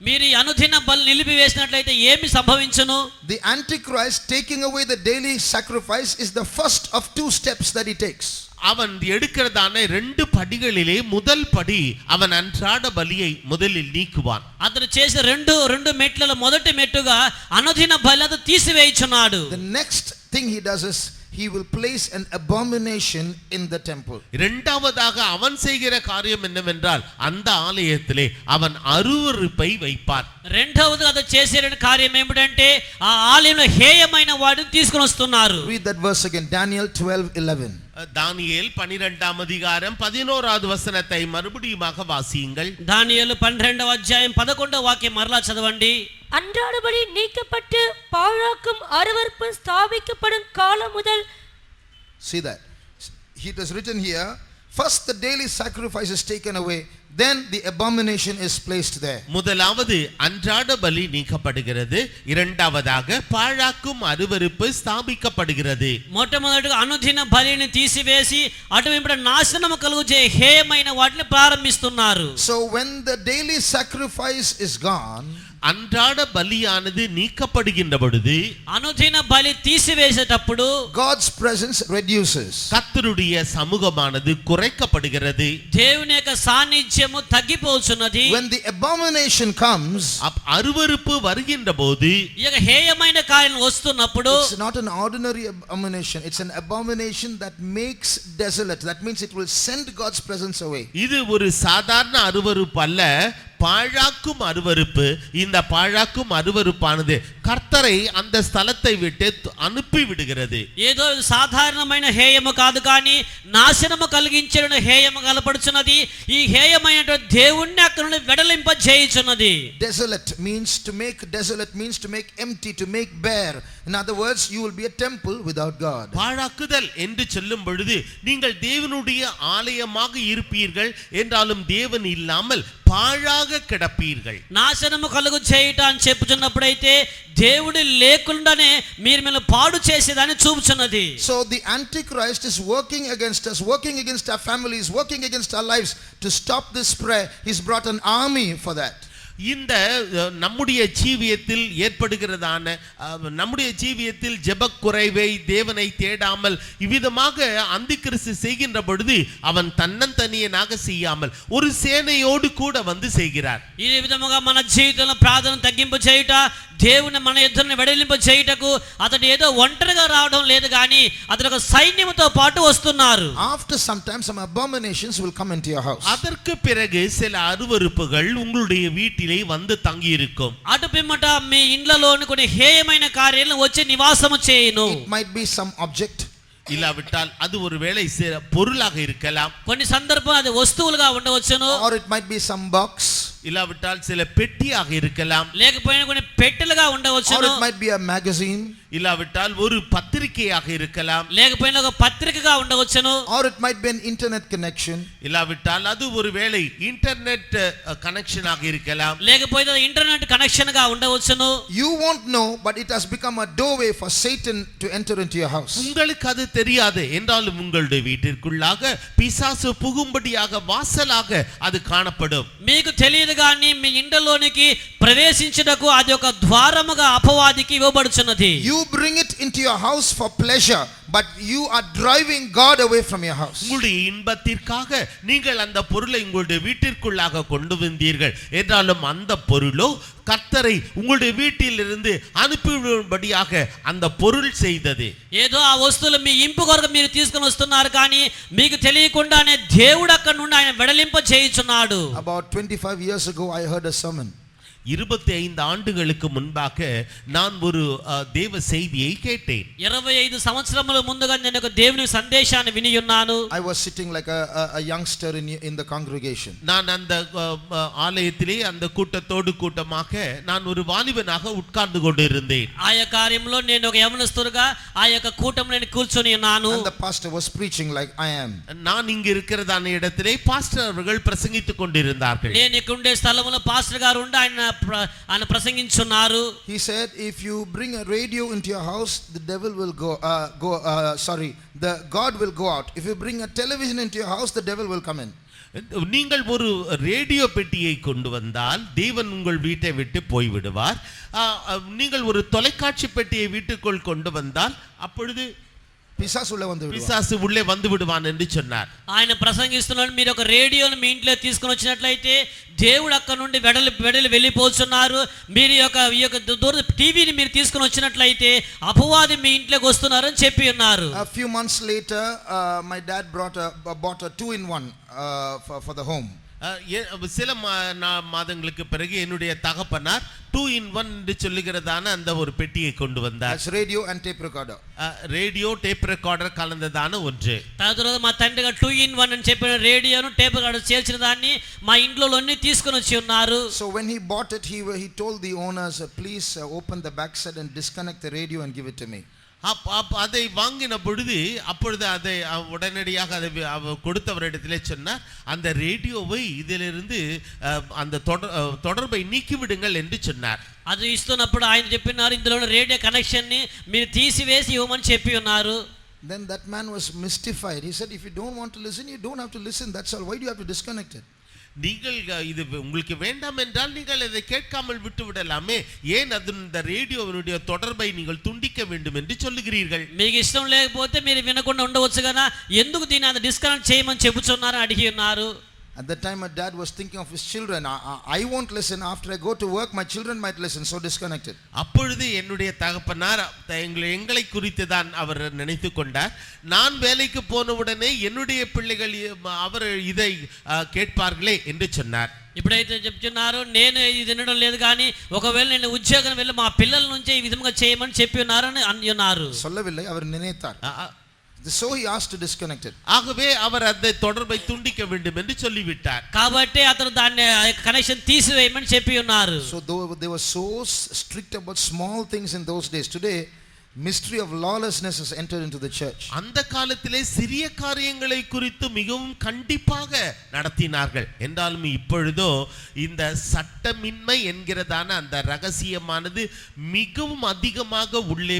మీరు అనుదిన బలి నిలిపివేసినట్లయితే ఏమి సంభవించును? The Antichrist taking away the daily sacrifice is the first of two steps that he takes. அவன் எடுக்கிறதான 2 படிகளிலே முதல் படி அவன் அன்றாட பலியை முதலில் நீக்குவான். అతను చేసే రెండు మెట్లలో మొదటి మెట్టుగా అనుదిన బలి తీసివేయుచున్నాడు. The next thing he does is he will place an abomination in the temple. இரண்டாவதாக அவன் செய்கிற காரியம் என்னவென்றால் அந்த ஆலயத்திலே அவன் அருவருப்பை வைப்பான். రెండవది అతను చేసే కార్యం ఏమిటంటే ఆ ఆలయంలో హేయమైన వాటిని తీసుకొని వస్తున్నారు. Read that verse again, Daniel 12:11. தானியேல் 12ஆம் அதிகாரம் 11வது வசனத்தை மறுபடியுமாக வாசியுங்கள். దానియేలు 12వ అధ్యాయం 11వ వాక్యం మరలా చదవండి. அன்றாடபடி நீக்கப்பட்டு பாழாக்கும் அருவருப்பு ஸ்தாபிக்கப்படும் காலம் முதல். See that it is written here, first the daily sacrifice is taken away, then the abomination is placed there. முதலாவது அன்றாட பலி நீக்கப்படுகிறது, இரண்டாவதாக பாழாக்கும் அருவருப்பு ஸ்தாபிக்கப்படுகிறது. మొట్టమొదటిగా అనుదిన బలిని తీసివేసి అటువైపు నాశనము కలుగుచే హేయమైన వాటిని ప్రారంభిస్తున్నారు. So when the daily sacrifice is gone, அன்றாட பலியானது நீக்கப்படுகின்ற பொழுது అనుదిన బలి తీసివేసేటప్పుడు God's presence reduces. கர்த்தருடைய சமூகமானது குறைக்கப்படுகிறது. దేవుని యొక్క సాన్నిధ్యము తగ్గిపోచున్నది. When the abomination comes, அருவருப்பு வருகின்ற போது ఈ యొక్క హేయమైన కార్యం వస్తున్నప్పుడు it's not an ordinary abomination, it's an abomination that makes desolate. That means it will send God's presence away. இது ஒரு சாதாரண அருவருப்பு அல்ல, பாழாக்கும் அருவருப்பு. இந்த பாழாக்கும் அருவருப்பானது கர்த்தரை அந்த ஸ்தலத்தை விட்டு அனுப்பி விடுகிறது. ఏదో సాధారణమైన హేయము కాదు కానీ నాశనము కలిగించే హేయము కలపడుచున్నది. ఈ హేయమైన దేవుణ్ణి అక్కడ నుండి వెడలింప చేయుచున్నది. Desolate means to make empty, to make bare. In other words, you will be a temple without God. பாழாக்குதல் என்று சொல்லும் பொழுது நீங்கள் தேவனுடைய ஆலயமாக இருப்பீர்கள் என்றாலும் தேவன் இல்லாமல் பாழாக கிடப்பீர்கள். నాశనము కలుగు చేయుట అని చెప్పుచున్నప్పుడైతే దేవుడు లేకుండానే మీరు మిమ్మల్ని పాడు చేసేదాన్ని చూపుచున్నది. So the Antichrist is working against us, working against our families, working against our lives to stop this prayer. He's brought an army for that. இந்த நம்முடைய ஜீவியத்தில் ஏற்படுகிறதான நம்முடைய ஜீவியத்தில் ஜெபக்குறைவை தேவனை தேடாமல் இவ்விதமாக அந்திக்கிறிஸ்து செய்கின்ற பொழுது அவன் தன்னந்தனியனாக செய்யாமல் ஒரு சேனையோடு கூட வந்து செய்கிறார். ఈ విధముగా మన జీవితంలో ప్రార్థన తగ్గింపు చేయుట దేవుని మన యుద్ధాన్ని వెడలింపు చేయుటకు అతడు ఏదో ఒంటరిగా రావడం లేదు కానీ అతడు ఒక సైన్యముతో పాటు వస్తున్నారు. After some time some abominations will come into your house. அதற்கு பிறகு சில அருவருப்புகள் உங்களுடைய வீட்டிலே வந்து தங்கி இருக்கும். అటు పిమ్మట మీ ఇండ్లలోని కొన్ని హేయమైన కార్యాలను వచ్చి నివాసము చేయును. It might be some object. இல்லாவிட்டால் அது ஒருவேளை பொருளாக இருக்கலாம். కొన్ని సందర్భం అది వస్తువులుగా ఉండవచ్చును. Or it might be some box. இல்லாவிட்டால் சில பெட்டியாக இருக்கலாம். లేకపోయినా కొన్ని పెట్టెలుగా ఉండవచ్చును. Or it might be a magazine. இல்லாவிட்டால் ஒரு பத்திரிகையாக இருக்கலாம். లేకపోయినా ఒక పత్రికగా ఉండవచ్చును. Or it might be an internet connection. இல்லாவிட்டால் அது ஒருவேளை இன்டர்நெட் கனெக்ஷனாக இருக்கலாம். లేకపోయినా ఇంటర్నెట్ కనెక్షన్ గా ఉండవచ్చును. You won't know, but it has become a doorway for Satan to enter into your house. உங்களுக்கு அது தெரியாது என்றாலும் உங்களுடைய வீட்டிற்குள்ளாக பிசாசு புகும்படியாக வாசலாக அது காணப்படும். మీకు తెలియదు కానీ మీ ఇంటిలోనికి ప్రవేశించుటకు అది ఒక ద్వారముగా అపవాదికి ఇవ్వబడుచున్నది. You bring it into your house for pleasure, but you are driving God away from your house. உங்களுடைய இன்பத்திற்காக நீங்கள் அந்த பொருளை உங்களுடைய வீட்டிற்குள்ளாக கொண்டு வந்தீர்கள் என்றாலும் அந்த பொருளோ கர்த்தரை உங்களுடைய வீட்டிலிருந்து அனுப்பிவிடும்படியாக அந்த பொருள் செய்தது. ఏదో ఆ వస్తువులు మీ ఇంపు కొరకు మీరు తీసుకొని వస్తున్నారు కానీ మీకు తెలియకుండానే దేవుడు అక్కడ నుండి ఆయన వెడలింప చేయుచున్నాడు. About 25 years ago I heard a sermon. 25 ஆண்டுகளுக்கு முன்பாக நான் ஒரு தேவ செய்தியை கேட்டேன். 25 సంవత్సరముల ముందుగా నేను ఒక దేవుని సందేశాన్ని విని ఉన్నాను. I was sitting like a youngster in the congregation. நான் அந்த ஆலயத்திலே அந்த கூட்டத்தோடு கூட்டமாக நான் ஒரு வாலிபனாக உட்கார்ந்து கொண்டிருந்தேன். ఆయా కార్యంలో నేను ఒక యవనస్తుడుగా ఆ యొక్క కూటంలో నేను కూర్చొని ఉన్నాను. And the pastor was preaching like I am. நான் இங்க இருக்கிறதான இடத்திலே பாஸ்டர் அவர்கள் பிரசங்கித்துக் கொண்டிருந்தார்கள். నేను ఇక్కడ ఉండే స్థలములో పాస్టర్ గారు ఉండి ఆయన ప్రసంగించున్నారు. He said if you bring a radio into your house the devil will the God will go out. If you bring a television into your house the devil will come in. நீங்கள் ஒரு radio பெட்டியை கொண்டு வந்தால் தேவன் உங்கள் வீட்டை விட்டு போய்விடுவார். நீங்கள் ஒரு தொலைக்காட்சி பெட்டியை வீட்டுக்குள் கொண்டு வந்தால் அப்பொழுது பிசாசு உள்ளே வந்து விடுவான் என்று சொன்னார். ఆయన ప్రసంగిస్తున్నాడు మీరు ఒక రేడియోను మీ ఇంట్లో తీసుకొని వచ్చినట్లయితే దేవుడు అక్కడ నుండి వెడలి వెళ్ళిపోతున్నారు. మీరు ఈ యొక్క దూర టీవీని మీరు తీసుకొని వచ్చినట్లయితే అపవాది మీ ఇంట్లోకి వస్తున్నారు అని చెప్పి ఉన్నారు. A few months later my dad bought a 2-in-1 for the home. சில மாதங்களுக்கு பிறகு என்னுடைய தகப்பனார் 2-in-1 என்று சொல்லுகிறதான அந்த ஒரு பெட்டியை கொண்டு வந்தார். Radio and tape recorder. Radio tape recorder కలந்ததான ஒன்று. తర్వాత మా తండ్రి 2-in-1 అని చెప్పిన రేడియోను టేప్ రికార్డర్ చేర్చిన దాన్ని మా ఇంట్లోనే తీసుకొని వచ్చి ఉన్నారు. So when he bought it he told the owners please open the back side and disconnect the radio and give it to me. அதை வாங்கின பொழுது அப்பொழுது அதை உடனடியாக அதை கொடுத்தவரிடத்திலே சொன்னார் அந்த ரேடியோவை இதிலிருந்து அந்த தொடர்பை நீக்கிவிடுங்கள் என்று சொன்னார். అది ఇస్తున్నప్పుడు ఆయన చెప్పినారు ఇందులో రేడియో కనెక్షన్ ని మీరు తీసివేసి ఇవ్వమని చెప్పి ఉన్నారు. Then that man was mystified. He said if you don't want to listen you don't have to listen, that's all. Why do you have to disconnect it? நீங்கள் இது உங்களுக்கு வேண்டாம் என்றால் நீங்கள் அதை கேட்காமல் விட்டு விடலாமே, ஏன் அந்த ரேடியோவினுடைய தொடர்பை நீங்கள் துண்டிக்க வேண்டும் என்று சொல்லுகிறீர்கள்? మీకు ఇష్టం లేకపోతే మీరు వినకుండా ఉండవచ్చు కదా, ఎందుకు దీన్ని డిస్కనెక్ట్ చేయమని చెబుతున్నారు అడిగి ఉన్నారు. At that time my dad was thinking of his children. I won't listen. After I go to work my children might listen, so disconnected. அப்பொழுது என்னுடைய தகப்பனார் எங்களை குறித்து தான் அவர் நினைத்து கொண்டார். நான் வேலைக்கு போன உடனே என்னுடைய பிள்ளைகள் அவர் இதை கேட்பார்களே என்று சொன்னார். ఇప్పుడైతే చెప్తున్నారు నేను ఇది వినడం లేదు కానీ ఒకవేళ నేను ఉద్యోగం వెళ్ళి మా పిల్లల నుంచి ఈ విధంగా చేయమని చెప్పి ఉన్నారని అన్నారు. சொல்லவில்லை, அவர் நினைத்தார். So he asked to disconnect it. ஆகவே அவர் அந்த தொடர்பை துண்டிக்க வேண்டும் என்று சொல்லிவிட்டார். కాబట్టి అతను దాన్ని కనెక్షన్ తీసివేయమని చెప్పి ఉన్నారు. So they were so strict about small things in those days. Today mystery of lawlessness has entered into the church. அந்த காலத்திலே சிறிய காரியங்களை குறித்து மிகவும் கண்டிப்பாக நடத்தினார்கள். என்றாலும் இப்பொழுதோ இந்த சட்டமின்மை என்கிறதான அந்த ரகசியமானது மிகவும் அதிகமாக உள்ளே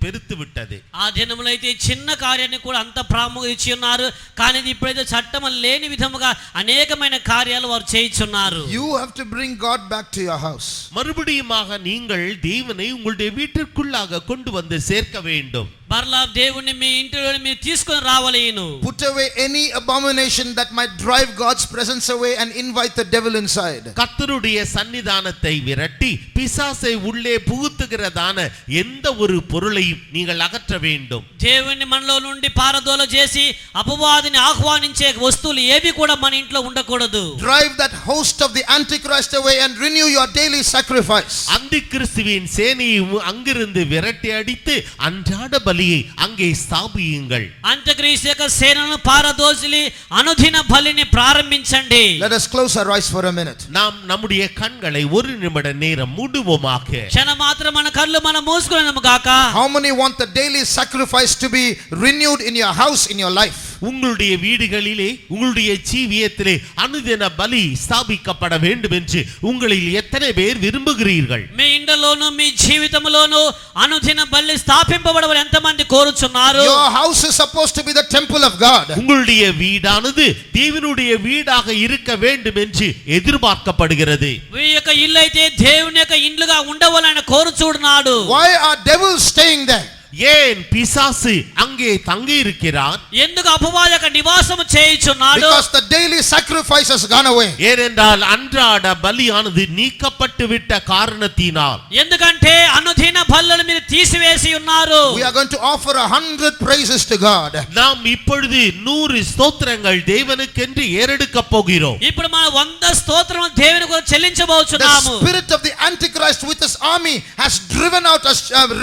பெருத்து விட்டது. ఆ దినములో అయితే చిన్న కార్యాన్ని కూడా అంత ప్రాముఖ్యత ఇచ్చి ఉన్నారు. కానీ ఇప్పుడైతే చట్టం లేని విధముగా అనేకమైన కార్యాలు వారు చేయించున్నారు. You have to bring God back to your house. மறுபடியுமாக நீங்கள் தேவனை உங்களுடைய வீட்டிற்குள்ளாக கொண்டு வந்து சேர்க்க வேண்டும். మరలా దేవుణ్ణి మీ ఇంటిలో మీరు తీసుకొని రావాలిను. Put away any abomination that might drive God's presence away and invite the devil inside. கர்த்தருடைய சன்னிதானத்தை விரட்டி பிசாசை உள்ளே புகுத்துகிறதான எந்த ஒரு பொருளையும் நீங்கள் அகற்ற வேண்டும். దేవుని మనలో నుండి పారదోల చేసి అపవాదిని ఆహ్వానించే వస్తువులు ఏవి కూడా మన ఇంట్లో ఉండకూడదు. Drive that host of the Antichrist away and renew your daily sacrifice. அந்திகிறிஸ்துவின் சேனையை அங்கிருந்து விரட்டி அடித்து அன்றாட பலியை அங்கே ஸ்தாபியுங்கள். అంత్యక్రీస్తు యొక్క సేనను పారదోసి అనుదిన బలిని ప్రారంభించండి. Let us close our eyes for a minute. நாம் நம்முடைய கண்களை ஒரு நிமிட நேரம் மூடுவோமாக. క్షణ మాత్రం మన కళ్ళు మనం మూసుకునేము గాక. How many want the daily sacrifice to be renewed in your house, in your life? உங்களுடைய வீடுகளிலே உங்களுடைய ஜீவியத்திலே அனுதின பலி ஸ்தாபிக்கப்பட வேண்டும் என்று உங்களில் எத்தனை பேர் விரும்புகிறீர்கள்? మీ ఇంటిలోను మీ జీవితంలోను అనుదిన బలి స్థాపింపబడవని ఎంతమంది కోరుచున్నారు? Your house is supposed to be the temple of God. உங்களுடைய வீடானது தேவனுடைய வீடாக இருக்க வேண்டும் என்று எதிர்பார்க்கப்படுகிறது. మీ యొక్క ఇల్లు అయితే దేవుని యొక్క ఇండ్లుగా ఉండవాలని కోరుచున్నాడు. Why are devils staying there? ஏன் பிசாசு அங்கே தங்கி இருக்கிறார்? ఎందుకు అపవాది యొక్క నివాసము చేయుచున్నాడు? Because the daily sacrifice has gone away. ஏனென்றால் அன்றாட பலியானது நீக்கப்பட்டு விட்ட காரணத்தினால். ఎందుకంటే అనుదిన బలులను మీరు తీసివేసి ఉన్నారు. We are going to offer 100 praises to God. நாம் இப்பொழுது 100 ஸ்தோத்திரங்கள் தேவனுக்கென்று ஏறெடுக்க போகிறோம். ఇప్పుడు మనం 100 స్తోత్రములు దేవుని కొరకు The చెల్లించబోచున్నాము. spirit of the Antichrist with his army has driven out,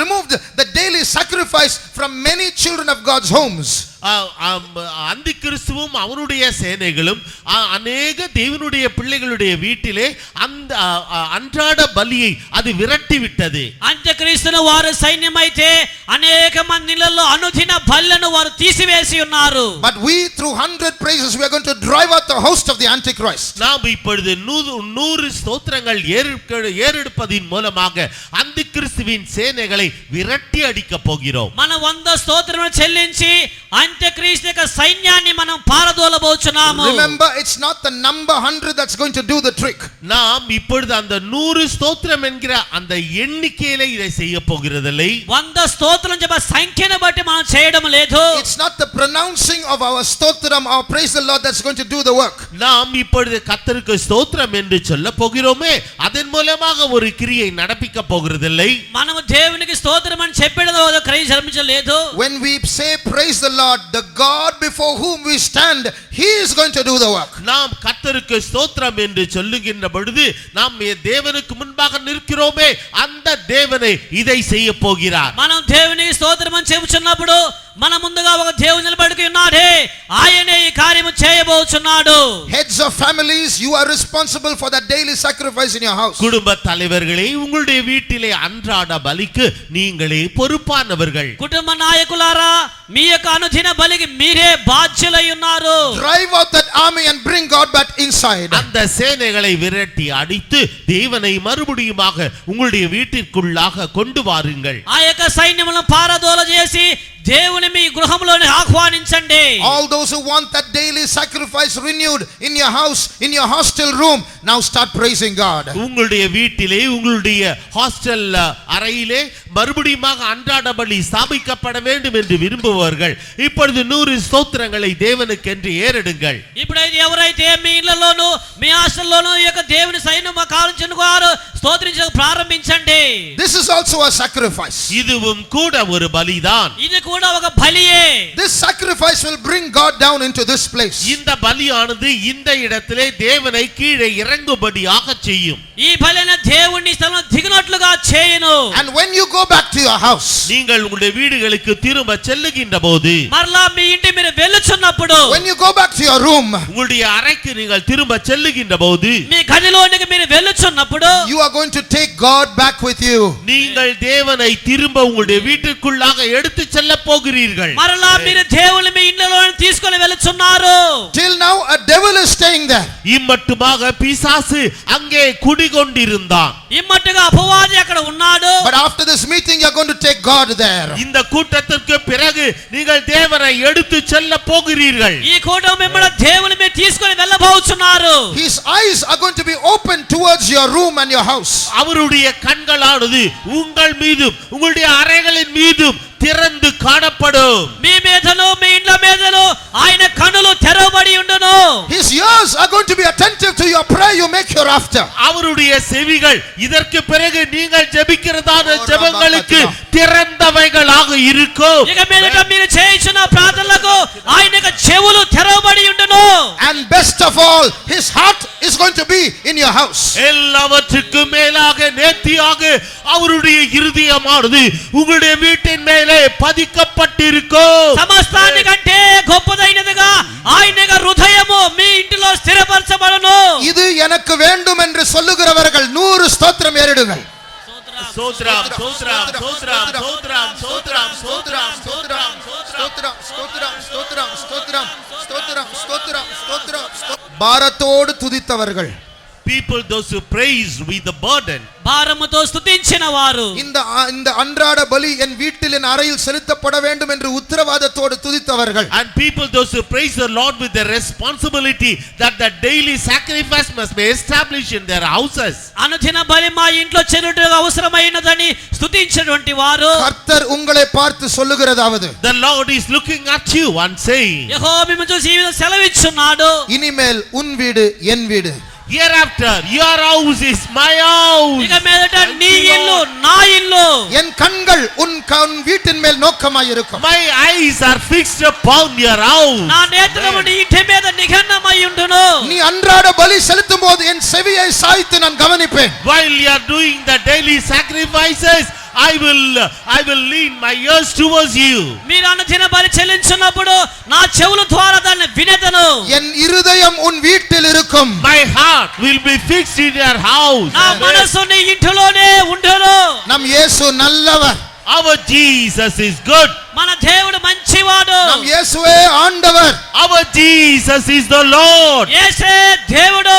removed the daily sacrifice from many children of God's homes. அந்திகிறிஸ்துவும் அவனுடைய சேனைகளும் அநேக தேவனுடைய பிள்ளைகளுடைய வீட்டிலே அந்த அன்றாட பலியை அது விரட்டி விட்டது. అంత్యక్రీస్తును వారు సైన్యమైతే అనేక మందిలలో అనుదిన బలులను వారు తీసివేసి ఉన్నారు. But we through 100 praises we are going to drive out the host of the Antichrist. நாம் இப்பொழுது 100 ஸ்தோத்திரங்கள் ஏறெடுப்பதின் மூலமாக அந்திகிறிஸ்துவின் சேனைகளை விரட்டி அடிக்க போகிறோம். మన 100 స్తోత్రములు చెల్లించి అంత్యక్రీస్తు యొక్క సైన్యాన్ని మనం పారదోలబోచున్నాము. Remember, it's not the number 100 that's going to do the trick. நாம் இப்பொழுது அந்த 100 ஸ்தோத்திரம் என்கிற அந்த எண்ணிக்கையிலே இதை செய்ய போகிறதில்லை. 100 స్తోత్రం చెప్ప సంఖ్యను బట్టి మనం చేయడం లేదు. It's not the pronouncing of our stotram or praise the Lord that's going to do the work. நாம் இப்பொழுது கர்த்தருக்கு ஸ்தோத்திரம் என்று சொல்ல போகிறோமே அதன் மூலமாக ஒரு கிரியை நடப்பிக்க போகிறதில்லை. మనము దేవునికి స్తోత్రం అని చెప్పేదో క్రియ జరిపించలేదు. When we say praise the Lord, the God before whom we stand, he is going to do the work. நாம் கர்த்தருக்கு ஸ்தோத்திரம் என்று சொல்லுகின்ற பொழுது நாம் தேவனுக்கு முன்பாக நிற்கிறோமே அந்த தேவனை இதை செய்ய போகிறார். మనం దేవునికి స్తోత్రం అని చెప్పుచున్నప్పుడు మన ముందుగా ఒక దేవుడు నిలబడి ఉన్నాడే ఆయనే ఈ కార్యము చేయబోచున్నాడు. Heads of families, you are responsible for that daily sacrifice in your house. குடும்ப தலைவர்களே உங்களுடைய வீட்டிலே அன்றாட பலிக்கு நீங்களே பொறுப்பானவர்கள். కుటుంబ నాయకులారా మీ యొక్క అనుదిన బలికి మీరే బాధ్యులై ఉన్నారు. Drive out that army and bring God back inside. அந்த சேனைகளை விரட்டி அடித்து தேவனை மறுபடியுமாக உங்களுடைய வீட்டிற்குள்ளாக கொண்டு வாருங்கள். ఆ యొక్క సైన్యములను పారదోల చేసి దేవుని మీ గృహంలోని ఆహ్వానించండి. All those who want that daily sacrifice renewed in your house, in your hostel room, now start praising God. உங்களுடைய வீட்டிலே உங்களுடைய ஹாஸ்டல் அறையிலே மறுபடியுமாக அன்றாட பலி ஸ்தாபிக்கப்பட வேண்டும் என்று விரும்புபவர்கள் இப்பொழுது 100 ஸ்தோத்திரங்களை தேவனுக்கென்று ஏறெடுங்கள். ఇప్పుడైతే ఎవరైతే మీ ఇళ్ళలోను మీ హాస్టల్లోను ఈ యొక్క దేవుని సైన్యము కాల్చుకువారు స్తోత్రించక ప్రారంభించండి. This is also a sacrifice. இதுவும் கூட ஒரு பலிதான். ఇది కూడా ఒక బలియే. This sacrifice will bring God down into this place. இந்த பலியானது இந்த இடத்திலே தேவனை கீழே இறங்கும்படியாக செய்யும். ఈ బలిన దేవుని స్థలం దిగినట్లుగా చేయును. And when you go back to your house, நீங்கள் உங்களுடைய வீடுகளுக்கு திரும்ப செல்லுகின்ற போது మరలా మీ ఇంటి మీరు వెళ్ళుచున్నప్పుడు when you go back to your room, உங்களுடைய அறைக்கு நீங்கள் திரும்ப செல்லுகின்ற போது మీ గదిలోనికి మీరు వెళ్ళుచున్నప్పుడు you are going to take God back with you. நீங்கள் தேவனை திரும்ப உங்களுடைய வீட்டுக்குள்ளாக எடுத்து செல்ல போகிறீர்கள். మరలా మీరు దేవుని మీ ఇంట్లోకి తీసుకొని వెళ్తున్నారు. Till now a devil is staying there. இம்மட்டுமாக பிசாசு அங்கே குடிகொண்டிருந்தான். ఇమ్మట్టుగా అపవాది అక్కడ ఉన్నాడు. But after this meeting you are going to take God there. இந்த கூட்டத்திற்கு பிறகு நீங்கள் தேவனை எடுத்து செல்ல போகிறீர்கள். ఈ కూటమి మిమ్మల్ని దేవుని మీద తీసుకొని వెళ్ళబోతున్నారు. His eyes are going to be open towards your room and your house. அவருடைய கண்களானது உங்கள் மீதும் உங்களுடைய அறைகளின் மீதும் திறந்து காணப்படும். మీ మీదను మీ ఇండ్ల మీదను ఆయన కన్నులు తెరవబడి ఉండును. His ears are going to be attentive to your prayer you make hereafter. அவருடைய செவிகள் இதற்கு பிறகு நீங்கள் ஜெபிக்கிறதான ஜெபங்களுக்கு திறந்தவைகளாக இருக்கும். ఇక మీదట మీరు చేయించిన ప్రార్థనలకు ఆయన చెవులు తెరవబడి ఉండును. And best of all, his heart is going to be in your house. எல்லாவற்றுக்கும் மேலாக நேர்த்தியாக அவருடைய இருதயமானது உங்களுடைய வீட்டின் மேலே பதிக்கப்பட்டிருக்கும். సమస్తానికంటే గొప్పదైనదిగా ఆయన హృదయము మీ ఇంటిలో స్థిరపరచబడును. இது எனக்கு வேண்டும் என்று சொல்லுகிறவர்கள் 100 ஸ்தோத்திரம் ஏறிடுங்கள். ஸ்தோத்திரம் ஸ்தோத்திரம் ஸ்தோத்திரம் ஸ்தோத்திரம் ஸ்தோத்திரம் ஸ்தோத்திரம் ஸ்தோத்திரம் ஸ்தோத்திரம் ஸ்தோத்திரம் ஸ்தோத்திரம் ஸ்தோத்திரம் ஸ்தோத்திரம் ஸ்தோத்திரம் ஸ்தோத்திரம் பாரத்தோடு துதித்தவர்கள், people those who praise with the burden, భారముతో స్తుతించిన వారు, இந்த அன்றாட பலி என் வீட்டில் என் அறையில் செலுத்தப்பட வேண்டும் என்று உத்தரவாதத்தோடு துதித்தவர்கள், and people those who praise the Lord with the responsibility that the daily sacrifice must be established in their houses. అనుదిన బలి మా ఇంట్లో చెల్లుటకు అవసరమైనదని స్తుతించినటువంటి వారు, கர்த்தர் உங்களை பார்த்து சொல்லுகிறதாவது, the Lord is looking at you and saying, యెహోవా మిమ్మల్ని చూసి ఈ విధంగా సెలవిస్తున్నాడు, இனிமேல் உன் வீடு என் வீடு, hereafter your house is my house. ఇక మీదట నీ ఇల్లు నా ఇల్లు, என் கண்கள் உன் வீட்டின் மேல் நோக்கமாய் இருக்கும். My eyes are fixed upon your house. నా నేత్రము నీ ఇంటి మీద నిఘన్నమై ఉండును. நீ அன்றாட பலி செலுத்தும் போது என் செவியை சாய்த்து நான் கவனிப்பேன். While you are doing the daily sacrifices, I will lean my ears towards you. మీరు అనుదిన బలి చెల్లించినప్పుడు నా చెవుల ద్వారా దాన్ని వినెదను. என் இருதயம் உன் வீட்டில் இருக்கும். My heart will be fixed in your house. నా మనసు నీ ఇంటిలోనే ఉండును. நம் இயேசு நல்லவர். Our Jesus is good. మన దేవుడు మంచివాడు. நம் இயேசுவே ஆண்டவர். Our Jesus is the Lord. యేసే దేవుడు.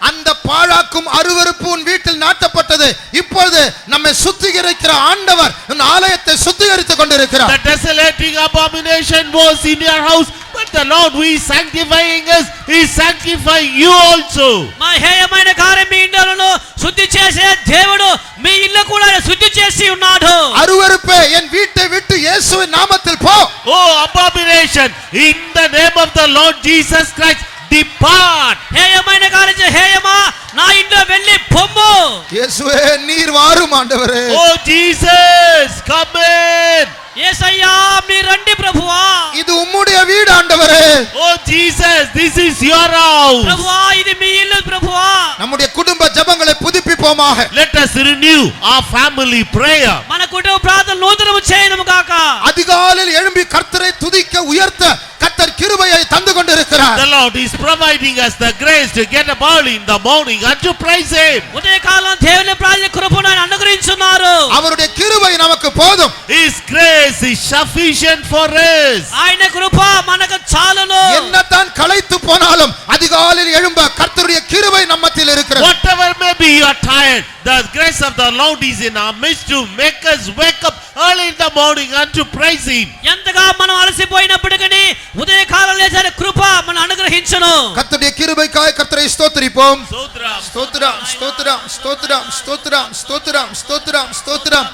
அந்த பாழாக்கும் அருவருப்பு உன் வீட்டில் நாட்டப்பட்டது. இப்பொழுது நம்மை சுத்திகரிக்கிற ஆண்டவர் உன் ஆலயத்தை சுத்திகரித்துக் கொண்டிருக்கிறார். The desolating abomination was in your house, but the Lord who is sanctifying us is sanctifying you also. మా హేయమైన కార్యం మీ ఇంటిలో శుద్ధి చేసే దేవుడు మీ ఇల్లు కూడా శుద్ధి చేసి ఉన్నాడు. அருவருப்பே என் வீட்டை விட்டு இயேசுவின் நாமத்தில் போ. Oh abomination, in the name of the Lord Jesus Christ, depart. హేయమైన కార్యం హేయమా నా ఇంట్లో వెళ్ళి పొమ్ము. இயேசுவே நீர் வாரும் ஆண்டவரே. Oh Jesus, come in. యేసయ్యా మీరు రండి ప్రభువా. இது உம்முடைய வீடு ஆண்டவரே. Oh Jesus, this is your house. ప్రభువా ఇది మీ ఇల్లు ప్రభువా. நம்முடைய குடும்ப ஜெபங்களை புதுப்பிப்போமாக. Let us renew our family prayer. మన కుటుంబ ప్రార్థన నూతనము చేయనము గాక. அதிகாலையில் எழும்பி கர்த்தரை துதிக்க உயர்த்த கர்த்தர் கிருபையை தந்து கொண்டிருக்கிறார். The Lord is providing us the grace to get up early in the morning and to praise Him. ఉదయకాలం దేవుని ప్రార్థన కృపను ఆయన అనుగ్రహించున్నారు. அவருடைய கிருபை நமக்கு போதும். His grace is sufficient for us. ఆయన కృప మనకు చాలును. என்னதான் களைத்து போனாலும் அதிகாலையில் எழும்ப கர்த்தருடைய கிருபை நம்மத்தில் இருக்கிறது. Whatever may be you are tired, the grace of the Lord is in our midst to make us wake up early in the morning and to praise Him. ఎంతగా మనం అలసిపోయినప్పటికీ ఉదయకాలం లేచిన కృప మనం అనుగ్రహించును. கர்த்தருடைய கிருபைக்காய் கர்த்தரை ஸ்தோத்திரிப்போம். Stotram. ஸ்தோத்திரம் ஸ்தோத்திரம் ஸ்தோத்திரம் ஸ்தோத்திரம் ஸ்தோத்திரம் ஸ்தோத்திரம் ஸ்தோத்திரம்.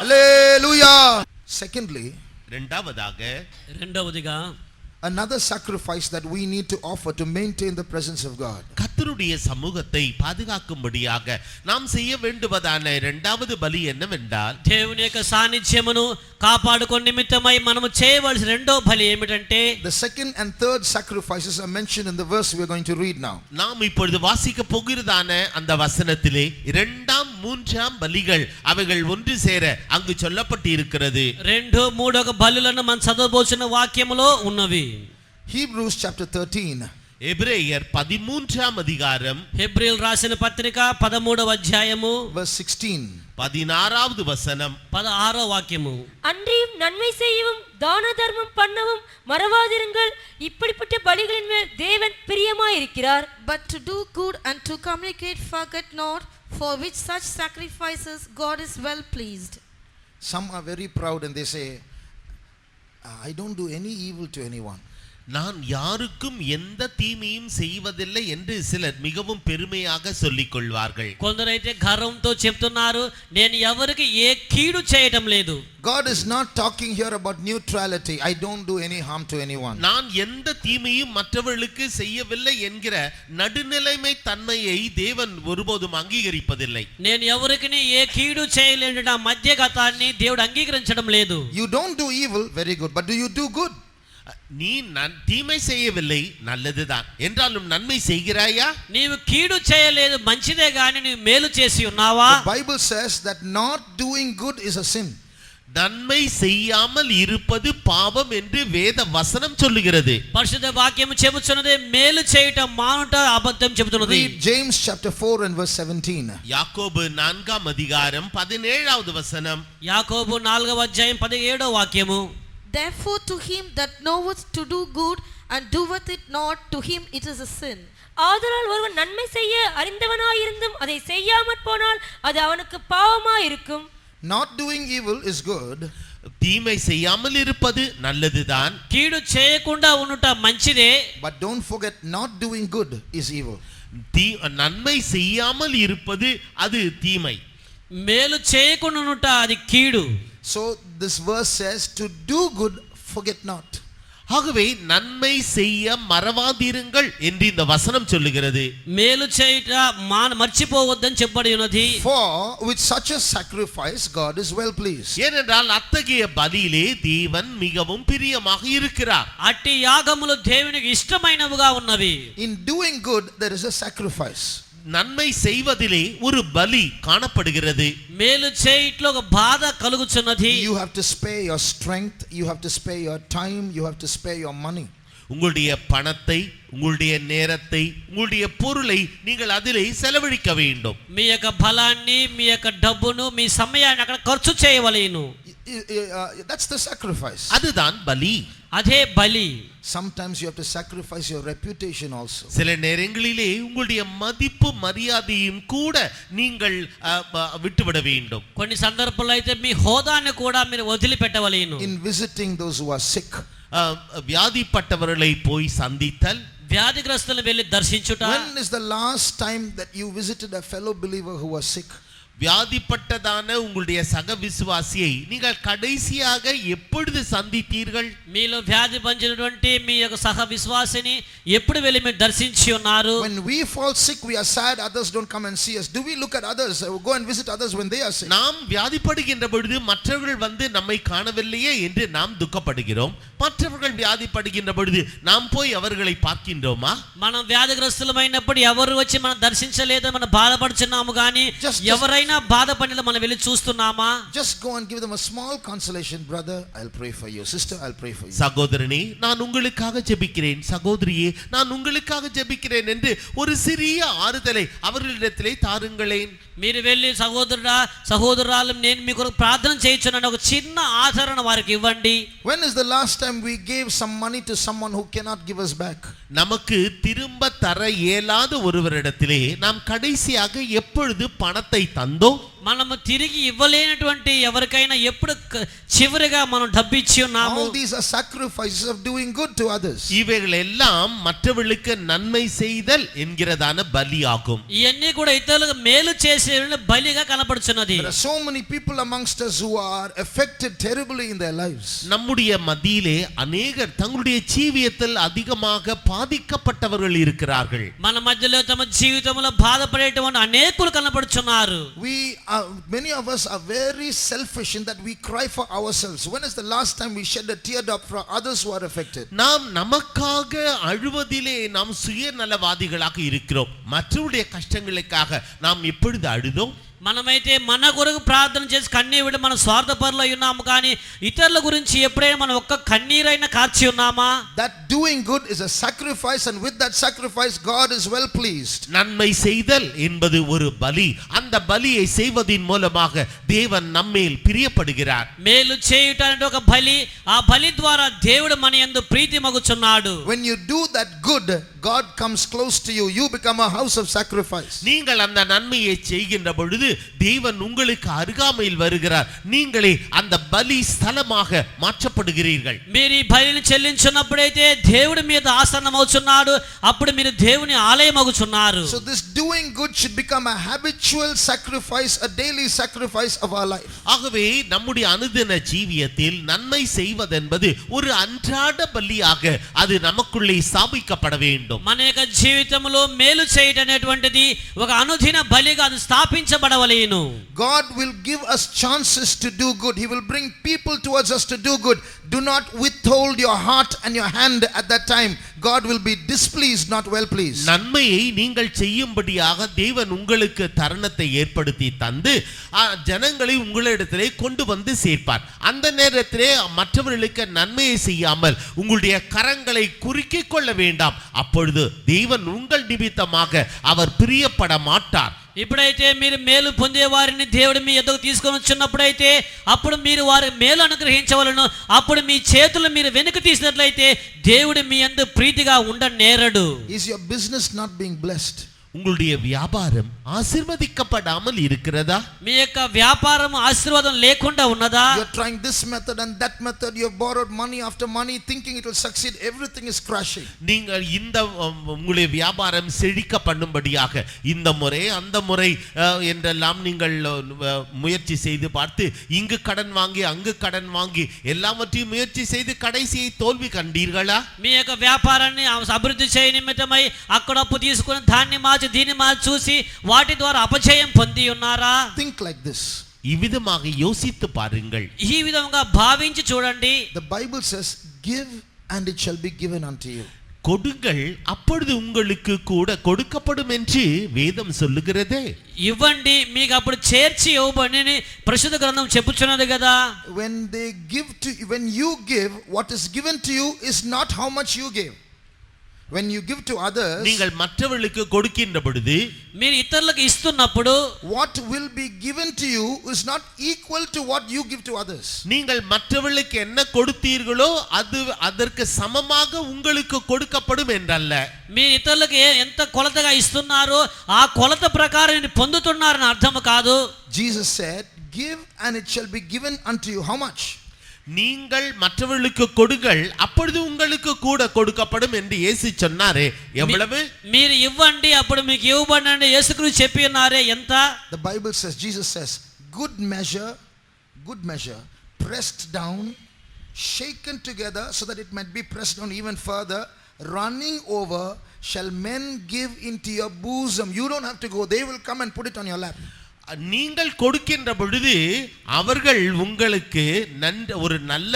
ஹalleluya. Secondly, రెండవదిగా another sacrifice that we need to offer to maintain the presence of God. கர்த்தருடைய சமூகத்தை பாதுகாக்கும்படியாக நாம் செய்ய வேண்டுவதான இரண்டாவது பலி என்னவென்றால் దేవుని యొక్క సాన్నిధ్యమును కాపాడుకొని నిమిత్తమై మనము చేయవలసిన రెండో బలి ఏమిటంటే The second and third sacrifices are mentioned in the verse we are going to read now. நாம் இப்பொழுது வாசிக்க போகிறதான அந்த வசனத்திலே இரண்டாம் மூன்றாம் பலிகள் அவைகள் ஒன்று சேர அங்கு சொல்லப்பட்டு இருக்கிறது. 2, 3 బలులను మనం చదవబోతున్న వాక్యములో ఉన్నవి. Hebrews chapter 13. எபிரேயர் 13ஆம் அதிகாரம் హెబ్రీయులు రాసిన పత్రిక 13వ అధ్యాయము verse 16. 16வது வசனம் 16వ వాక్యము. அன்றியும் நன்மை செய்யவும் தான தர்மம் பண்ணவும் மறவாதிருங்கள், இப்படிப்பட்ட பலிகளின் மேல் தேவன் பிரியமாயிருக்கிறார். But to do good and to communicate forget not, for which such sacrifices God is well pleased. Some are very proud and they say, I don't do any evil to anyone. நான் யாருக்கும் எந்த தீமையும் செய்வதில்லை என்று சிலர் மிகவும் பெருமையாக சொல்லிக் கொள்வார்கள். కొందరైతే గర్వంతో చెప్తున్నారు, నేను ఎవరికి ఏ కీడు చేయటం లేదు. God is not talking here about neutrality. I don't do any harm to anyone. நான் எந்த தீமையும் மற்றவர்களுக்கு செய்யவில்லை என்கிற நடுநிலைமை தன்மையை தேவன் ஒருபோதும் அங்கீகரிப்பதில்லை. నేను ఎవరికి ఏ కీడు చేయలేని నా మధ్యగతాన్ని దేవుడు అంగీకరించడం లేదు. You don't do evil, very good. But do you do good? நீ தீமை செய்யவில்லை, நல்லதுதான். என்றாலும் நன்மை செய்கிறாயா? నీవు కీడు చేయలేదు, మంచిదే గాని నీవు మేలు చేసి ఉన్నావా? The Bible says that not doing good is a sin. நன்மை செய்யாமல் இருப்பது பாவம் என்று வேத வசனம் சொல்லுகிறது. పరిశుద్ధ వాక్యము చెబుతున్నది మేలు చేయటం మానుట అబద్ధం చెబుతున్నది. Read James chapter 4 and verse 17. யாக்கோபு 4ஆம் அதிகாரம் 17வது வசனம். యాకోబు 4వ అధ్యాయం 17వ వాక్యము. Therefore to him that knoweth to do good and doeth it not, to him it is a sin. ஆதலால் ஒருவன் நன்மை செய்ய அறிந்தவனாயிருந்தும் அதை செய்யாமற் போனால் அது அவனுக்கு பாவமாயிருக்கும். Not doing evil is good. தீமை செய்யாமல் இருப்பது நல்லதுதான். కీడు చేయకుండా ఉండుట మంచిదే. But don't forget, not doing good is evil. நன்மை செய்யாமல் இருப்பது அது தீமை. మేలు చేయకుండా ఉండుట అది కీడు. So this verse says to do good, forget not. ஆகவே நன்மை செய்ய மறவாதிருங்கள் என்று இந்த வசனம் சொல்லுகிறது. మేలు చేయుట మర్చిపోవద్దని చెప్పబడి ఉన్నది. For with such a sacrifice God is well pleased. ஏனென்றால் அத்தகைய பலியிலே தேவன் மிகவும் பிரியமாக இருக்கிறார். అట్టి యాగములు దేవునికి ఇష్టమైనవిగా ఉన్నవి. In doing good there is a sacrifice. நன்மை செய்வதிலே ஒரு பலி காணப்படுகிறது. మేలు చేయుటలో ఒక బాధ కలుగుచున్నది. You have to spare your strength, you have to spare your time, you have to spare your money. உங்களுடைய பணத்தை, உங்களுடைய நேரத்தை, உங்களுடைய பொருளை நீங்கள் அதிலே செலவழிக்க வேண்டும். మీ యొక్క బలాన్ని, మీ యొక్క డబ్బును, మీ సమయాన్ని అక్కడ ఖర్చు చేయవలెను. That's the sacrifice. அதுதான் பலி. అదే బలి. Sometimes you have to sacrifice your reputation also. சில நேரங்களிலே உங்களுடைய மதிப்பு மரியாதையும் கூட நீங்கள் விட்டுவிட வேண்டும். కొన్ని సందర్భాల్లో అయితే మీ హోదాను కూడా మీరు వదిలిపెట్టవలెను. In visiting those who are sick. வியாதிப்பட்டவர்களை போய் சந்தித்தல், వ్యాధిగ్రస్తులను వెళ్ళి దర్శించుట. When is the last time that you visited a fellow believer who was sick? வியாதிப்பட்டதான உங்களுடைய சக விசுவாசியை நீங்கள் கடைசியாக எப்பொழுது சந்தித்தீர்கள்? మీలో వ్యాధి పొందినటువంటి మీ యొక్క సహ విశ్వాసిని ఎప్పుడు వెళ్ళి మీరు దర్శించి ఉన్నారు? When we fall sick, we are sad, others don't come and see us. Do we look at others, go and visit others when they are sick? நாம் வியாதிப்படுகின்ற பொழுது மற்றவர்கள் வந்து நம்மை காணவில்லையே என்று நாம் துக்கப்படுகிறோம். மற்றவர்கள் வியாதிப்படுகின்ற பொழுது நாம் போய் அவர்களை பார்க்கின்றோமா? మనం వ్యాధిగ్రస్తులమైనప్పుడు ఎవరు వచ్చి మనం దర్శించలేదు, మనం బాధపడుచున్నాము కానీ ఎవరైనా బాధపడిన మనం వెళ్ళి చూస్తున్నామా? Just go and give them a small consolation. Brother, I'll pray for you. Sister, I'll pray for you. சகோதரனே, நான் உங்களுக்காக ஜெபிக்கிறேன். சகோதரியே, நான் உங்களுக்காக ஜெபிக்கிறேன் என்று ஒரு சிறிய ஆறுதலை அவர்களிடத்திலே தாருங்களேன். మీరు వెళ్ళి సహోదరుడా, సహోదరురాలు, నేను మీ కొరకు ప్రార్థన చేయించున్నాను, ఒక చిన్న ఆదరణ వారికి ఇవ్వండి. When is the last time we gave some money to someone who cannot give us back? நமக்கு திரும்ப தர இயலாத ஒருவரிடத்திலே நாம் கடைசியாக எப்பொழுது பணத்தை தந்தோம்? మనము తిరిగి ఇవ్వలేనటువంటి ఎవరికైనా ఎప్పుడు చివరిగా మనం డబ్బు ఇచ్చి ఉన్నాము? All these are sacrifices of doing good to others. இவைகள் எல்லாம் மற்றவர்களுக்கு நன்மை செய்தல் என்கிறதான பலியாகும். ఇవన్నీ కూడా ఇతరులకు మేలు చేసే బలిగా కనపడుచున్నది. There are so many people amongst us who are affected terribly in their lives. நம்முடைய மத்தியிலே அநேகர் தங்களுடைய ஜீவியத்தில் அதிகமாக பாதிக்கப்பட்டவர்கள் இருக்கிறார்கள். మన మధ్యలో తమ జీవితంలో బాధపడేటువంటి అనేకులు కనపడుచున్నారు. Many of us are very selfish in that we cry for ourselves. When is the last time we shed a teardrop for others who are affected? நாம் நமக்காக அழுவதிலே நாம் சுயநலவாதிகளாக இருக்கிறோம். மற்றவருடைய கஷ்டங்களுக்காக நாம் எப்பொழுது அழுதோம்? మనమైతే మన కొరకు ప్రార్థన చేసి కన్నీరు మన స్వార్థపరులై ఉన్నాము, కానీ ఇతరుల గురించి ఎప్పుడైనా మనం ఒక్క కన్నీరైనా కార్చి ఉన్నామా? That doing good is a sacrifice, and with that sacrifice God is well pleased. நன்மை செய்தல் என்பது ஒரு பலி. அந்த பலியை செய்வதின் மூலமாக தேவன் நம்மேல் பிரியப்படுகிறார். మేలు చేయుట అంటే ఒక బలి, ఆ బలి ద్వారా దేవుడు మన యందు ప్రీతి మగుచున్నాడు. When you do that good, God comes close to you. You become a house of sacrifice. நீங்கள் அந்த நன்மையை செய்கின்ற பொழுது தேவன் உங்களுக்கு அருகாமையில் வருகிறார். நீங்களே அந்த பலி ஸ்தலமாக மாற்றப்படுகிறீர்கள். మీరు ఈ బలిని చెల్లించినప్పుడైతే దేవుడి మీద ఆసన్నమవుచున్నాడు, అప్పుడు మీరు దేవుని ఆలయమగుచున్నారు. So this doing good should become a habitual sacrifice, a daily sacrifice of our life. ஆகவே நம்முடைய அனுதின ஜீவியத்தில் நன்மை செய்வதென்பது ஒரு அன்றாட பலியாக அது நமக்குள்ளே ஸ்தாபிக்கப்பட வேண்டும். మన యొక్క జీవితంలో మేలు చేయడం అనేటువంటిది ఒక అనుదిన బలిగా అది స్థాపించబడవలెను. God will give us chances to do good. He will bring people towards us to do good. Do not withhold your heart and your hand at that time. God will be displeased, not well pleased. நன்மையை நீங்கள் செய்யும்படியாக தேவன் உங்களுக்கு தருணத்தை ஏற்படுத்தி தந்து ஜனங்களை உங்களிடத்திலே கொண்டு வந்து சேர்ப்பார். அந்த நேரத்திலே மற்றவர்களுக்கு நன்மையை செய்யாமல் உங்களுடைய கரங்களை குறுக்கிக் கொள்ள வேண்டாம். அப்பொழுது தேவன் உங்கள் நிமித்தமாக அவர் பிரியப்பட மாட்டார். ఇప్పుడైతే మీరు మేలు పొందే వారిని దేవుడు మీ ఎదుగు తీసుకొని వచ్చినప్పుడైతే అప్పుడు మీరు వారి మేలు అనుగ్రహించవలను. అప్పుడు మీ చేతులు మీరు వెనుక తీసినట్లయితే దేవుడు మీ యందు ప్రీతిగా ఉండనేరడు. Is your business not being blessed? உங்களுடைய வியாபாரம் ஆசீர்வதிக்கப்படாமல் இருக்கிறதா? మీ యొక్క వ్యాపారం ఆశీర్వాదం లేకుండా ఉన్నదా? You are trying this method and that method. You have borrowed money after money thinking it will succeed. Everything is crashing. நீங்கள் இந்த உங்களுடைய வியாபாரம் செழிக்க பண்ணும்படியாக இந்த முறை அந்த முறை என்றெல்லாம் நீங்கள் முயற்சி செய்து பார்த்து இங்கு கடன் வாங்கி அங்கு கடன் வாங்கி எல்லாவற்றையும் முயற்சி செய்து கடைசியை தோல்வி கண்டீர்களா? మీ యొక్క వ్యాపారాన్ని అభివృద్ధి చేయ నిమిత్తమై అక్కడ అప్పు తీసుకుని దాన్ని దీని మా చూసి వాటి ద్వారా అపజయం పొంది ఉన్నారా? Think like this. இவ்விதமாக யோசித்து பாருங்கள். ఈ విధంగా భావించి చూడండి. The Bible says, give and it shall be given unto you. கொடுங்கள் அப்பொழுது உங்களுக்கு கூட கொடுக்கப்படும் என்று வேதம் சொல்லுகிறதே. ఇవ్వండి మీకు అప్పుడు చేర్చి ఇవ్వబడునని పరిశుద్ధ గ్రంథం చెప్పుచున్నది కదా. When you give, what is given to you is not how much you give. When you give to others, நீங்கள் மற்றவர்களுக்கு கொடுக்கின்ற பொழுது, మీరు ఇతరులకు ఇస్తున్నప్పుడు, what will be given to you is not equal to what you give to others. நீங்கள் மற்றவர்களுக்கு என்ன கொடுத்தீர்களோ அது அதற்கு சமமாக உங்களுக்கு கொடுக்கப்படும் என்றல்ல. మీరు ఇతరులకు ఎంత కొలతగా ఇస్తున్నారో ఆ కొలత ప్రకారం మీరు పొందుతున్నారని అర్థం కాదు. Jesus said, give and it shall be given unto you. How much? நீங்கள் மற்றவர்களுக்கு கொடுங்கள் அப்பொழுது உங்களுக்கு கூட கொடுக்கப்படும் என்று இயேசு சொன்னாரே. எவ்வளவு? మీరు ఇవ్వండి అప్పుడు మీకు ఇవ్వబడునని యేసుక్రీస్తు చెప్పి ఉన్నారే. ఎంత? The Bible says, Jesus says, good measure, pressed down, shaken together so that it might be pressed down even further, running over, shall men give into your bosom. You don't have to go. They will come and put it on your lap. நீங்கள் கொடுக்கின்ற பொழுது அவர்கள் உங்களுக்கு ஒரு நல்ல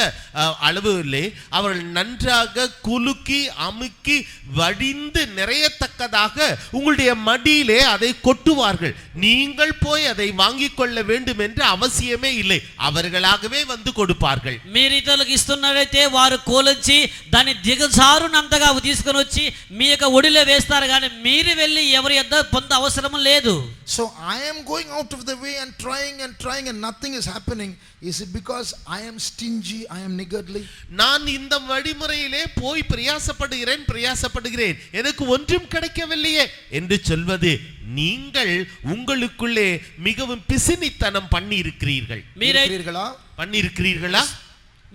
அளவிலே அவர்கள் நன்றாக குலுக்கி அமுக்கி வடிந்து நிறையத்தக்கதாக உங்களுடைய மடியிலே அதை கொட்டுவார்கள். நீங்கள் போய் அதை வாங்கிக் கொள்ள வேண்டும் என்று அவசியமே இல்லை. அவர்களாகவே வந்து கொடுப்பார்கள். మీరు ఇతరులకు ఇస్తున్నట్లయితే వారు కోలొచ్చి దాన్ని దిగజారునంతగా తీసుకొని వచ్చి మీ యొక్క ఒడిలో వేస్తారు, కానీ మీరు వెళ్ళి ఎవరి యొద్ద పొంద అవసరం లేదు. So I am going out of the way and trying and nothing is happening. Is it because I am stingy, I am niggardly? நான் இந்த வழிமுறையிலே போய் பிரயாசப்படுகிறேன் எனக்கு ஒன்றும் கிடைக்கவில்லையே என்று சொல்வது நீங்கள் உங்களுக்குள்ளே மிகவும் பிசினித்தனம் பண்ணி இருக்கிறீர்களா?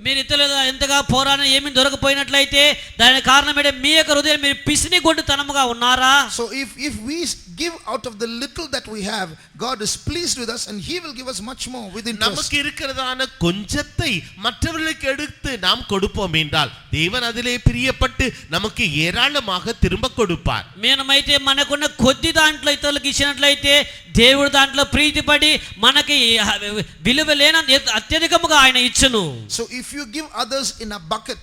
మీరు ఇతరులు ఎంతగా పోరాడినా ఏమీ దొరకపోయినట్లయితే దానికి కారణం ఏంటంటే మీ యొక్క హృదయం మీరు పిసినిగొడ్డుతనముగా ఉన్నారా? So if we give out of the little that we have, God is pleased with us and he will give us much more with interest. நமக்கு இருக்கிறதான கொஞ்சத்தை மற்றவர்களுக்கு எடுத்து நாம் கொடுப்போம் என்றால் தேவன் அதிலே பிரியப்பட்டு நமக்கு ஏராளமாக திரும்ப கொடுப்பார். మనమైతే మనకున్న కొద్ది దాంట్లో ఇతరులకు ఇచ్చినట్లయితే దేవుడు దాంట్లో ప్రీతిపడి మనకి విలువ లేని అత్యధికముగా ఆయన ఇచ్చును. So if you give others in a bucket,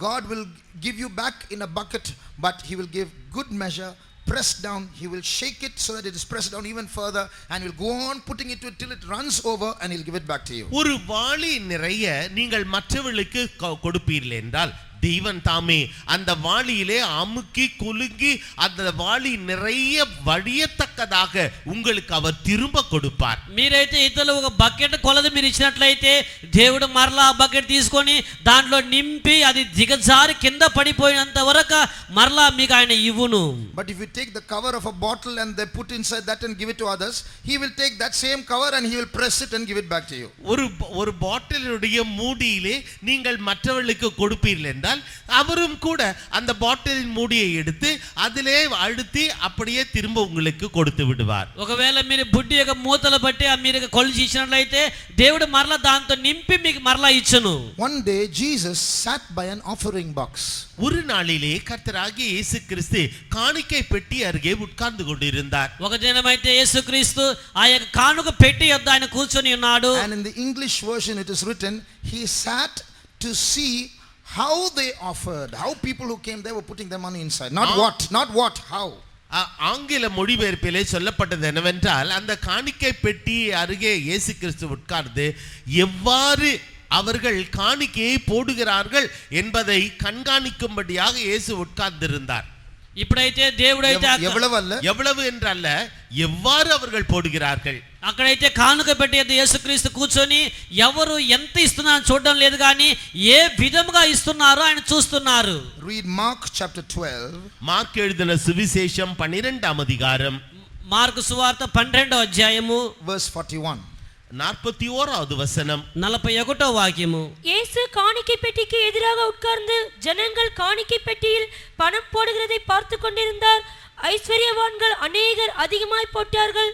God will give you back in a bucket, but he will give good measure, pressed down, he will shake it so that it is pressed down even further, and he'll go on putting it to it till it runs over, and he'll give it back to you. ஒரு வாளி நிறைய நீங்கள் மற்றவர்களுக்கு கொடுப்பீர்கள் என்றால் தேவன் தாமே அந்த வாளியிலே அமுக்கி குலுங்கி அந்த வாளி நிறைய வழியத்தக்கதாக உங்களுக்கு அவர் திரும்ப கொடுப்பார். మీరైతే ఇతరులకు ఒక బకెట్ కొలది మీరు ఇచ్చినట్లయితే దేవుడు మరలా ఆ బకెట్ తీసుకొని దాంట్లో నింపి అది దిగజారి కింద పడిపోయినంత వరకు మరలా మీకు ఆయన ఇవ్వును. But if you take the cover of a bottle and they put inside that and give it to others, he will take that same cover and he will press it and give it back to you. ஒரு பாட்டிலுடைய மூடியிலே நீங்கள் மற்றவர்களுக்கு கொடுப்பீர்கள் என்றால் அவரும் கூட அந்த பாட்டிலின் மூடியை எடுத்து அதிலே அழுத்தி அப்படியே திரும்ப உங்களுக்கு கொடுத்து விடுவார். ఒకవేళ మీరు బుడ్డి యొక్క మూతలు బట్టి మీరు కొలిచి ఇచ్చినట్లయితే దేవుడు మరలా దాంతో నింపి మీకు మరలా ఇచ్చును. One day Jesus sat by an offering box. ஒரு நாளிலே கர்த்தராகிய இயேசு கிறிஸ்து காணிக்கை பெட்டி அருகே உட்கார்ந்து கொண்டிருந்தார். ఒక దినమైతే యేసుక్రీస్తు ఆ యొక్క కానుక పెట్టి యొద్ద ఆయన కూర్చొని ఉన్నాడు. And in the English version it is written, he sat to see how they offered, how people who came there were putting their money inside. Not what, how. ஆங்கில மொழிபெயர்ப்பிலே சொல்லப்பட்டது என்னவென்றால் அந்த காணிக்கை பெட்டி அருகே இயேசு கிறிஸ்து உட்கார்ந்து எவ்வாறு அவர்கள் காணிக்கையை போடுகிறார்கள் என்பதை கண்காணிக்கும்படியாக இயேசு உட்கார்ந்திருந்தார். ఇప్పుడైతే దేవుడైతే ఎవ్వలవు என்றல்ல ఎవ్వారు அவர்கள் போடுகிறார்கள். అక్కడైతే కానుక పెట్టి యేసుక్రీస్తు కూర్చొని ఎవరు ఎంత ఇస్తున్నారో చూడడం లేదు కానీ ఏ విధముగా ఇస్తున్నారో ఆయన చూస్తున్నారు. Read Mark chapter 12. మార్క్ எழுதின సువిశేషం 12వ అధికారం. మార్కు సువార్త 12వ అధ్యాయము verse 41. 41வது வசனம் 41వ వాక్యము. இயேசு காணிக்கை பெட்டிக்கு எதிராக உட்கார்ந்து ஜனங்கள் காணிக்கை பெட்டியில் பணம் போடுகிறதை பார்த்து கொண்டிருந்தார். ஐஸ்வர்யவான்கள் அநேகர் அதிகமாய் போட்டார்கள்.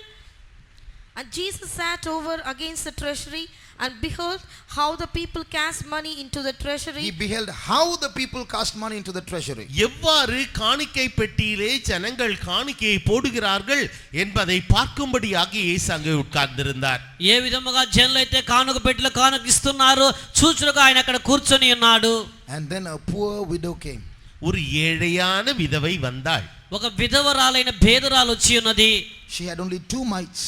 And Jesus sat over against the treasury and behold how the people cast money into the treasury. He beheld how the people cast money into the treasury. எவ்வாறு காணிக்கை பெட்டியிலே ஜனங்கள் காணிக்கையை போடுகிறார்கள் என்பதை பார்க்கும்படியாக இயேசு அங்கே உட்கார்ந்திருந்தார். ఏ విధముగా జనులైతే కానుక పెట్టిలో కానుక ఇస్తున్నారో చూచుటకు ఆయన అక్కడ కూర్చొని ఉన్నాడు. And then a poor widow came. ஒரு ஏழையான விதவை வந்தாள். ఒక విధవరాలైన భేదరాలు వచ్చి ఉన్నది. She had only 2 mites.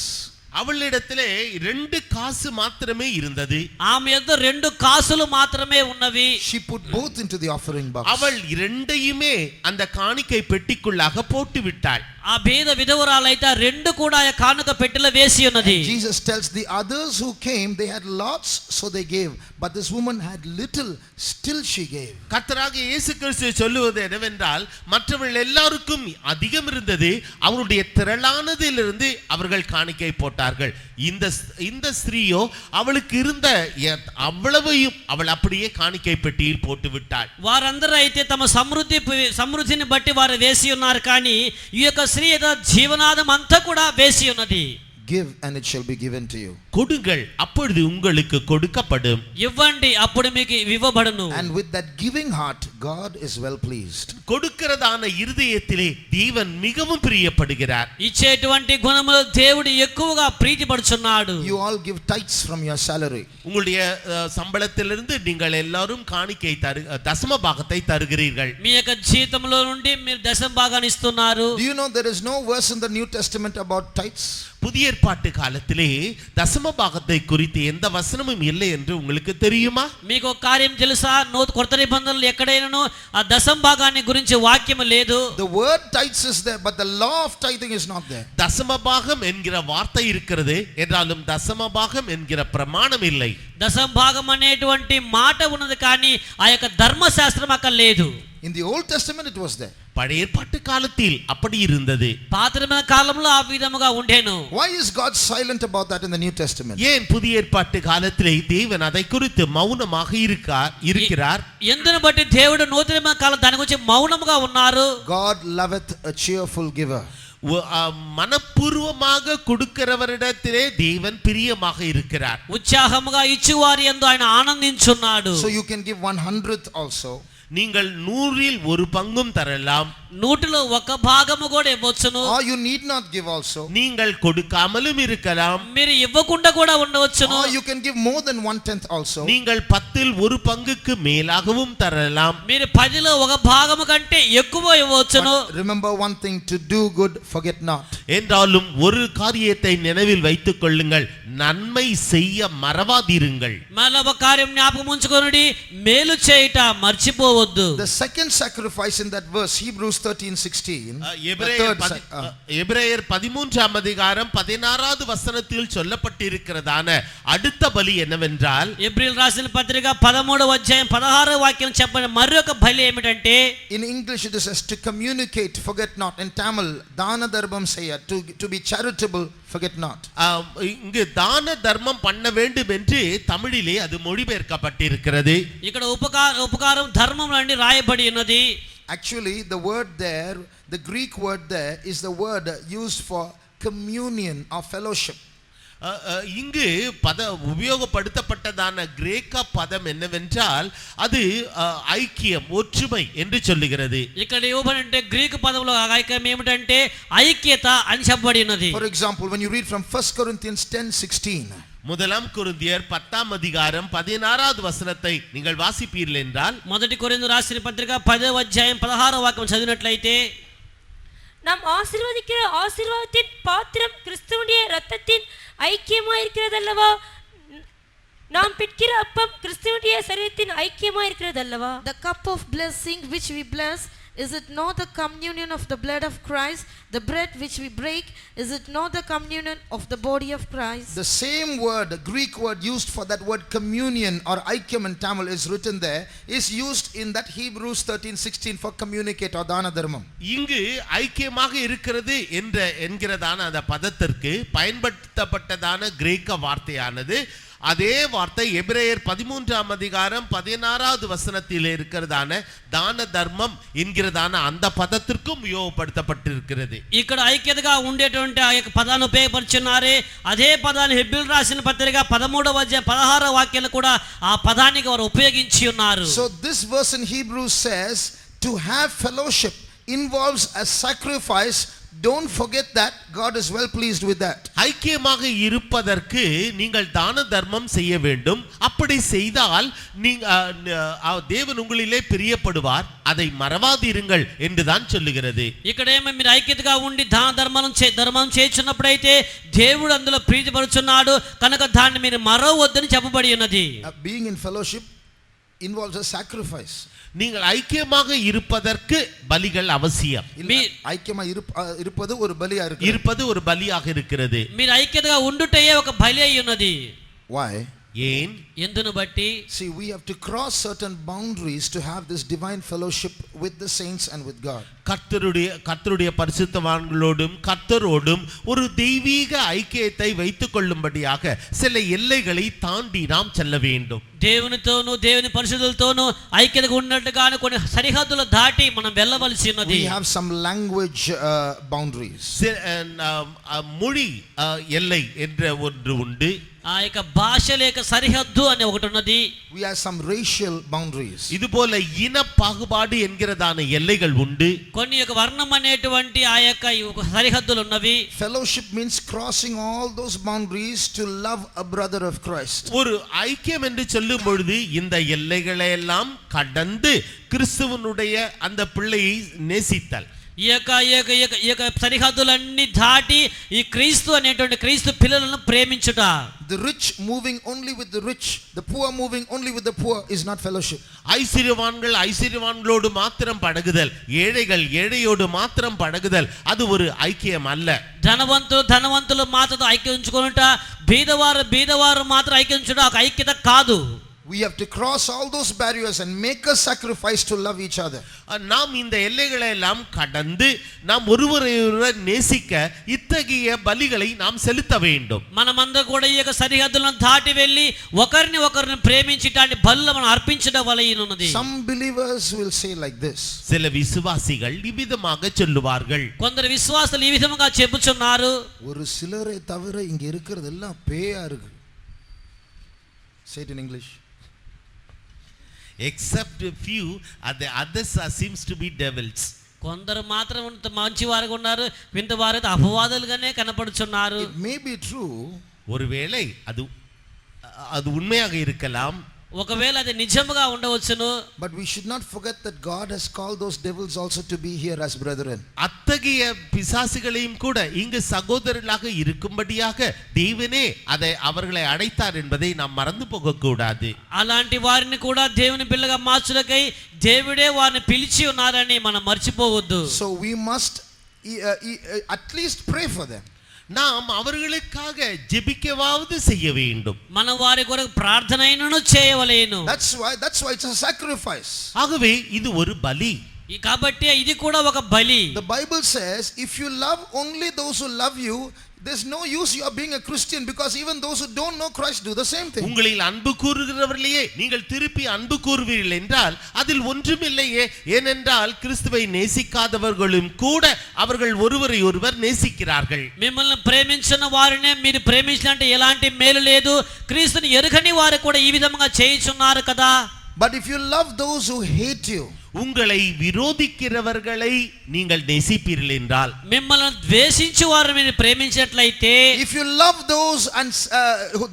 அவளிடத்திலே 2 காசு மாத்திரமே இருந்தது. ఆమె యొద్ద 2 కాసులు మాత్రమే ఉన్నవి. She put both into the offering box. அவள் 2யுமே அந்த காணிக்கை பெட்டிக்குள்ளாக போட்டு விட்டாள். ఆ భేద విధవరాలైతే 2 కూడా ఆ కానుక పెట్టెలో వేసి ఉన్నది. Jesus tells the others who came, they had lots, so they gave, but this woman had little, still she gave. கர்த்தராகிய இயேசு கிறிஸ்து சொல்லுவது என்னவென்றால் மற்றவர்கள் எல்லாருக்கும் அதிகம் இருந்தது, அவருடைய திரளானதிலிருந்து அவர்கள் காணிக்கை போட்டார்கள். இந்த ஸ்திரீயோ அவளுக்கு இருந்த அவ்வளவையும் அவள் அப்படியே காணிக்கை பெட்டியில் போட்டு விட்டாள். వారందరూ అయితే తమ సమృద్ధిని బట్టి వారు వేసి ఉన్నారు కానీ ఈ యొక్క స్త్రీ జీవనాధం అంతా కూడా వేసి ఉన్నది. Give and it shall be given to you. கொடுங்கள் அப்பொழுது உங்களுக்கு கொடுக்கப்படும். ఇవ్వండి అప్పుడు మీకు ఇవ్వబడును. And with that giving heart God is well pleased. கொடுக்கிறதான இருதயத்திலே தேவன் மிகவும் பிரியப்படுகிறார். ఇచ్చేటువంటి గుణములో దేవుడు ఎక్కువగా ప్రీతిపడుచున్నాడు. You all give tithes from your salary. உங்களுடைய சம்பளத்திலிருந்து நீங்கள் எல்லாரும் காணிக்கை தசம பாகத்தை தருகிறீர்கள். మీ యొక్క జీతంలో నుండి మీరు దశమ భాగాన్ని ఇస్తున్నారు. Do you know there is no verse in the New Testament about tithes? புதிய ஏற்பாட்டு காலத்திலே தசம பாகத்தை குறித்து எந்த வசனமும் இல்லை என்று உங்களுக்கு தெரியுமா? మీకు ఒక కార్యం తెలుసా? కొత్త నిబంధనలు ఎక్కడైనాను ఆ దశమ భాగాన్ని గురించి వాక్యం లేదు. The word tithes is there, but the law of tithing is not there. தசம பாகம் என்கிற வார்த்தை இருக்கிறது என்றாலும் தசம பாகம் என்கிற பிரமாணம் இல்லை. దశమ భాగం అనేటువంటి మాట ఉన్నది కానీ ఆ యొక్క ధర్మశాస్త్రం అక్కడ లేదు. In the Old Testament it was there. பழைய ஏற்பாட்டு காலத்தில் அப்படி இருந்தது. పాత కాలంలో ఆ విధముగా ఉండేను. Why is God silent about that in the New Testament? ஏன் புதிய ஏற்பாட்டு காலத்திலே தேவன் அதை குறித்து மௌனமாக இருக்கிறார்? ఎందును బట్టి దేవుడు నూతన కాలం దాని గురించి మౌనముగా ఉన్నారు. God loveth a cheerful giver. மனப்பூர்வமாக கொடுக்கிறவரிடத்திலே தேவன் பிரியமாக இருக்கிறார். ఉత్సాహముగా ఇచ్చువారి యందు ఆయన ఆనందించున్నాడు. So you can give 100th also. நீங்கள் 100ல் 1 பங்கும் தரலாம், 100లో 1 భాగము కూడా ఇవ్వొచ్చును. or you need not give also, நீங்கள் கொடுக்காமலும் இருக்கலாம், మీరు ఇవ్వకుండా కూడా ఉండవచ్చును. or you can give more than 1/10 also. நீங்கள் 10ல் 1 பங்குக்கு மேலாகவும் தரலாம். మీరు 10లో 1 భాగము కంటే ఎక్కువ ఇవ్వొచ్చును. But remember one thing, to do good forget not. என்றாலும் ஒரு காரியத்தை நினைவில் வைத்துக் கொள்ளுங்கள், நன்மை செய்ய மறவாதிருங்கள். మళ్ళీ ఒక కార్యం జ్ఞాపకం ఉంచుకొనుడి, మేలు చేయుట మర్చిపోవద్దు. The second sacrifice in that verse, Hebrews 13:16, எபிரேயர் 13ஆம் அதிகாரம் 16வது வசனத்தில் சொல்லப்பட்டிருக்கிறதான அடுத்த பலி என்னவென்றால், ఎబ్రీయులు రాసిన పత్రిక 13వ అధ్యాయం 16వ వాక్యం చెప్పిన మరొక బలి ఏమిటంటే, in English it says to communicate forget not. In Tamil dana dharmam seya, to be charitable forget not. இங்கு தான தர்மம் பண்ண வேண்டும் என்று தமிழிலே அது மொழிபெயர்க்கப்பட்டிருக்கிறது. ఇక్కడ ఉపకారం ధర్మం నుండి రాయబడి ఉన్నది. Actually the word there, the Greek word there is the word used for communion or fellowship. இங்கு உபயோகப்படுத்தப்பட்டதான கிரேக்க பதம் என்னவென்றால் அது ஐக்கியம், ஒற்றுமை என்று சொல்லுகிறது. ఇక్కడ ఇవ్వబడిన గ్రీకు పదంలో ఐక్యం ఏమిటంటే ఐక్యత అని చెప్పబడి ఉన్నది. For example, when you read from 1 Corinthians 10:16, முதலாம் கொரிந்தியர் 10ஆம் அதிகாரம் 16வது வசனத்தை நீங்கள் வாசிப்பீர்கள் என்றால், మొదటి కొరింథీ రాసిన పత్రిక 10వ అధ్యాయం 16వ వాక్యం చదివినట్లయితే, நாம் ஆசீர்வதிக்கிற ஆசீர்வாதத்தின் பாத்திரம் கிறிஸ்துவுடைய இரத்தத்தின் ஐக்கியமாய் இருக்கிறதல்லவா? நாம் பிட்கிற அப்பம் கிறிஸ்துவுடைய சரீரத்தின் ஐக்கியமாய் இருக்கிறதல்லவா? The cup of blessing which we bless, is it not the communion of the blood of Christ? The bread which we break, is it not the communion of the body of Christ? the same word, the Greek word used for that word communion or aikyam in Tamil is written there, is used in that Hebrews 13:16 for communicate or dana dharmam. இங்கு ஐக்கியமாக இருக்கிறது என்கிறதான அந்த பதத்திற்கு பயன்படுத்தப்பட்டதான கிரேக்க வார்த்தையானது அதே வார்த்தை எபிரேயர் 13ஆம் அதிகாரம் 16வது வசனத்தில் இருக்கிறதான தான தர்மம் என்கிறதான அந்த பதத்திற்கும் உபயோகப்படுத்தப்பட்டிருக்கிறது. ఇక్కడ ఐక్యతగా ఉండేటువంటి ఆ యొక్క పదాన్ని ఉపయోగపరుచున్నారే, అదే పదాన్ని హెబ్రీయులు రాసిన పత్రిక 13వ అధ్యాయం 16వ వాక్యాలు కూడా ఆ పదానికి వారు ఉపయోగించి ఉన్నారు. So this verse in Hebrews says to have fellowship involves a sacrifice. Don't forget that. God is well pleased with that. ஐக்கியமாக இருப்பதற்கு நீங்கள் தான தர்மம் செய்ய வேண்டும். அப்படி செய்தால் தேவன் உங்களிலே பிரியப்படுவார், அதை மறவாதிருங்கள் என்றுதான் சொல்லுகிறது. ఇక్కడేమో మీరు ఐక్యతగా ఉండి దాన ధర్మం చేస్తున్నప్పుడైతే దేవుడు అందులో ప్రీతిపరుచున్నాడు కనుక దాన్ని మీరు మరవద్దని చెప్పబడి ఉన్నది. Being in fellowship involves a sacrifice. நீங்கள் ஐக்கியமாக இருப்பதற்கு பலிகள் அவசியம். ஐக்கியமா இருப்பது ஒரு பலியா இருக்கு, இருப்பது ஒரு பலியாக இருக்கிறது. మీరు ఐక్యతగా ఉండుటయే ఒక బలి అయి ఉన్నది. Why? ஏன்? ఎందును బట్టి, see, we have to cross certain boundaries to have this divine fellowship with the saints and with God. கர்த்தருடைய பரிசுத்தவான்களோடும் கர்த்தரோடும் ஒரு தெய்வீக ஐக்கியத்தை வைத்துக் கொள்ளும்படியாக சில எல்லைகளை தாண்டி நாம் செல்ல வேண்டும். దేవునితోను దేవుని పరిశుద్ధులతోను ఐక్యతగా ఉన్నట్టుగానే కొన్ని సరిహద్దులు దాటి మనం వెళ్ళవలసి ఉన్నది. We have some language boundaries. மொழி எல்லை என்ற ஒன்று உண்டு. ఆ యొక్క భాష లేక సరిహద్దు అనే ఒకటి ఉన్నది. We have some racial boundaries. இதுபோல இன பாகுபாடு என்கிறதான எல்லைகள் உண்டு. కొన్ని యొక్క వర్ణం అనేటువంటి ఆ యొక్క సరిహద్దులు ఉన్నవి. Fellowship means crossing all those boundaries to love a brother of Christ. ஒரு ஐக்கியம் என்று சொல்லும் பொழுது இந்த எல்லைகளை எல்லாம் கடந்து கிறிஸ்துவனுடைய அந்த பிள்ளையை நேசித்தல். ఈ యొక్క సరిహద్దులన్నీ దాటి ఈ క్రీస్తు అనేటువంటి క్రీస్తు పిల్లలను ప్రేమించుట. The rich moving only with the rich, the poor moving only with the poor is not fellowship. ஐஸ்வர்யவான்களோடு மாத்திரம் பழகுதல், ஏழைகள் ஏழையோடு மாத்திரம் பழகுதல் அது ஒரு ஐக்கியம் அல்ல. ధనవంతులు మాత్రం ఐక్యించుకొనుట, బీదవారు మాత్రం ఐక్యించుట ఒక ఐక్యత కాదు. We have to cross all those barriers and make a sacrifice to love each other. நாம் இந்த எல்லைகளை எல்லாம் கடந்து நாம் ஒருவரை நேசிக்க இத்தகைய பலிகளை நாம் செலுத்த வேண்டும். మనమందరం కూడా ఈ యొక్క సరిహద్దులను దాటి వెళ్ళి ఒకరిని ప్రేమించటానికి బలులు మనం అర్పించడం వలెనున్నది. Some believers will say like this. சில விசுவாசிகள் இவ்விதமாக சொல்லுவார்கள். కొందరు విశ్వాసులు ఈ విధంగా చెప్పుచున్నారు, ஒரு சிலரை தவிர இங்க இருக்கிறது எல்லாம் பேயா இருக்கு. Say it in English. except a few, and the others seems to be devils. కొందరు మాత్రం మంచి వారుగా ఉన్నారు, వింత వారు అపవాదులుగానే కనపడుచున్నారు. It may be true, ஒருவேளை அது உண்மையாக இருக்கலாம், ఒకవేళ అది నిజముగా ఉండవచ్చును. but we should not forget that God has called those devils also to be here as brethren. அத்தகைய பிசாசுகளையும் கூட இங்கு சகோதரர்களாக இருக்கும்படியாக தேவனே அவர்களை அழைத்தார் என்பதை நாம் மறந்து போக கூடாது. అలాంటి వారిని కూడా దేవుని పిల్లగా మార్చుటకై దేవుడే వారిని పిలిచి ఉన్నారని మనం మర్చిపోవద్దు. So we must at least pray for them. நாம் அவர்களுக்காக ஜெபிக்கவாவது செய்ய வேண்டும். మన వారి కొరకు ప్రార్థనైనను చేయవలెను. That's why it's a sacrifice. ஆகவே இது ஒரு பலி. కాబట్టి ఇది కూడా ఒక బలి. The Bible says if you love only those who love you, there's no use you are being a Christian, because even those who don't know Christ do the same thing. உங்களில் அன்பு கூறுகிறவர்களையே நீங்கள் திருப்பி அன்பு கூறுவீர்கள் என்றால் அதில் ஒன்றுமில்லையே. ஏனென்றால் கிறிஸ்துவை நேசிக்காதவர்களும் கூட அவர்கள் ஒருவரை ஒருவர் நேசிக்கிறார்கள். మిమ్మల్ని ప్రేమించిన వారినే మీరు ప్రేమించినట్టు ఎలాంటి మేలు లేదు. క్రీస్తుని ఎరుగని వారు కూడా ఈ విధంగా చేయుచున్నారు కదా. But if you love those who hate you, உங்களை விரோதிக்கிறவர்களை நீங்கள் நேசிப்பீர்கள் என்றால், మిమ్మల్ని ద్వేషించు వారిని మీరు ప్రేమించినట్లయితే, if you love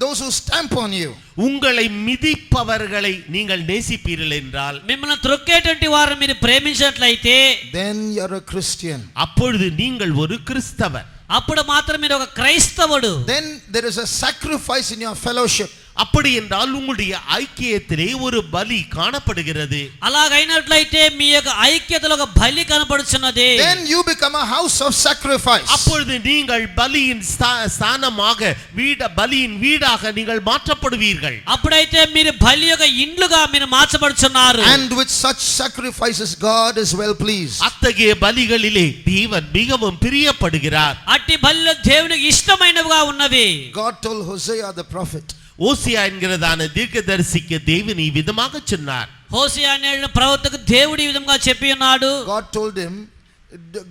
those who stamp on you, உங்களை மிதிப்பவர்களை நீங்கள் நேசிப்பீர்கள் என்றால், మిమ్మల్ని త్రొక్కేటువంటి వారిని మీరు ప్రేమించినట్లయితే, then you're a Christian. அப்பொழுது நீங்கள் ஒரு கிறிஸ்தவர். అప్పుడు మాత్రం మీరు ఒక క్రైస్తవుడు. Then there is a sacrifice in your fellowship. அப்படி என்றால் உங்களுடைய ஐக்கியத்திலே ஒரு பலி காணப்படுகிறது. అలాగైనట్లయితే మీ యొక్క ఐక్యతలో ఒక బలి కనపడుచున్నది. Then you become a house of sacrifice. அப்பொழுது நீங்கள் பலியின் ஸ்தானமாக பலியின் வீடாக நீங்கள் மாற்றப்படுவீர்கள். అప్పుడైతే మీరు బలి యొక్క ఇండ్లుగా మీరు మార్చబడుచున్నారు. And with such sacrifices God is well pleased. அத்தகைய பலிகளிலே தேவன் மிகவும் பிரியப்படுகிறார். అట్టి బలిలో దేవునికి ఇష్టమైనవిగా ఉన్నవి. God told Hosea the prophet, ஓசியா என்கிறதான தீர்க்கதரிசிக்கு தேவன் ఈ విధமாக சொன்னார். హోషేయ అనే ప్రవక్తకు దేవుడు ఈ విధంగా చెప్పి ఉన్నాడు. God told him,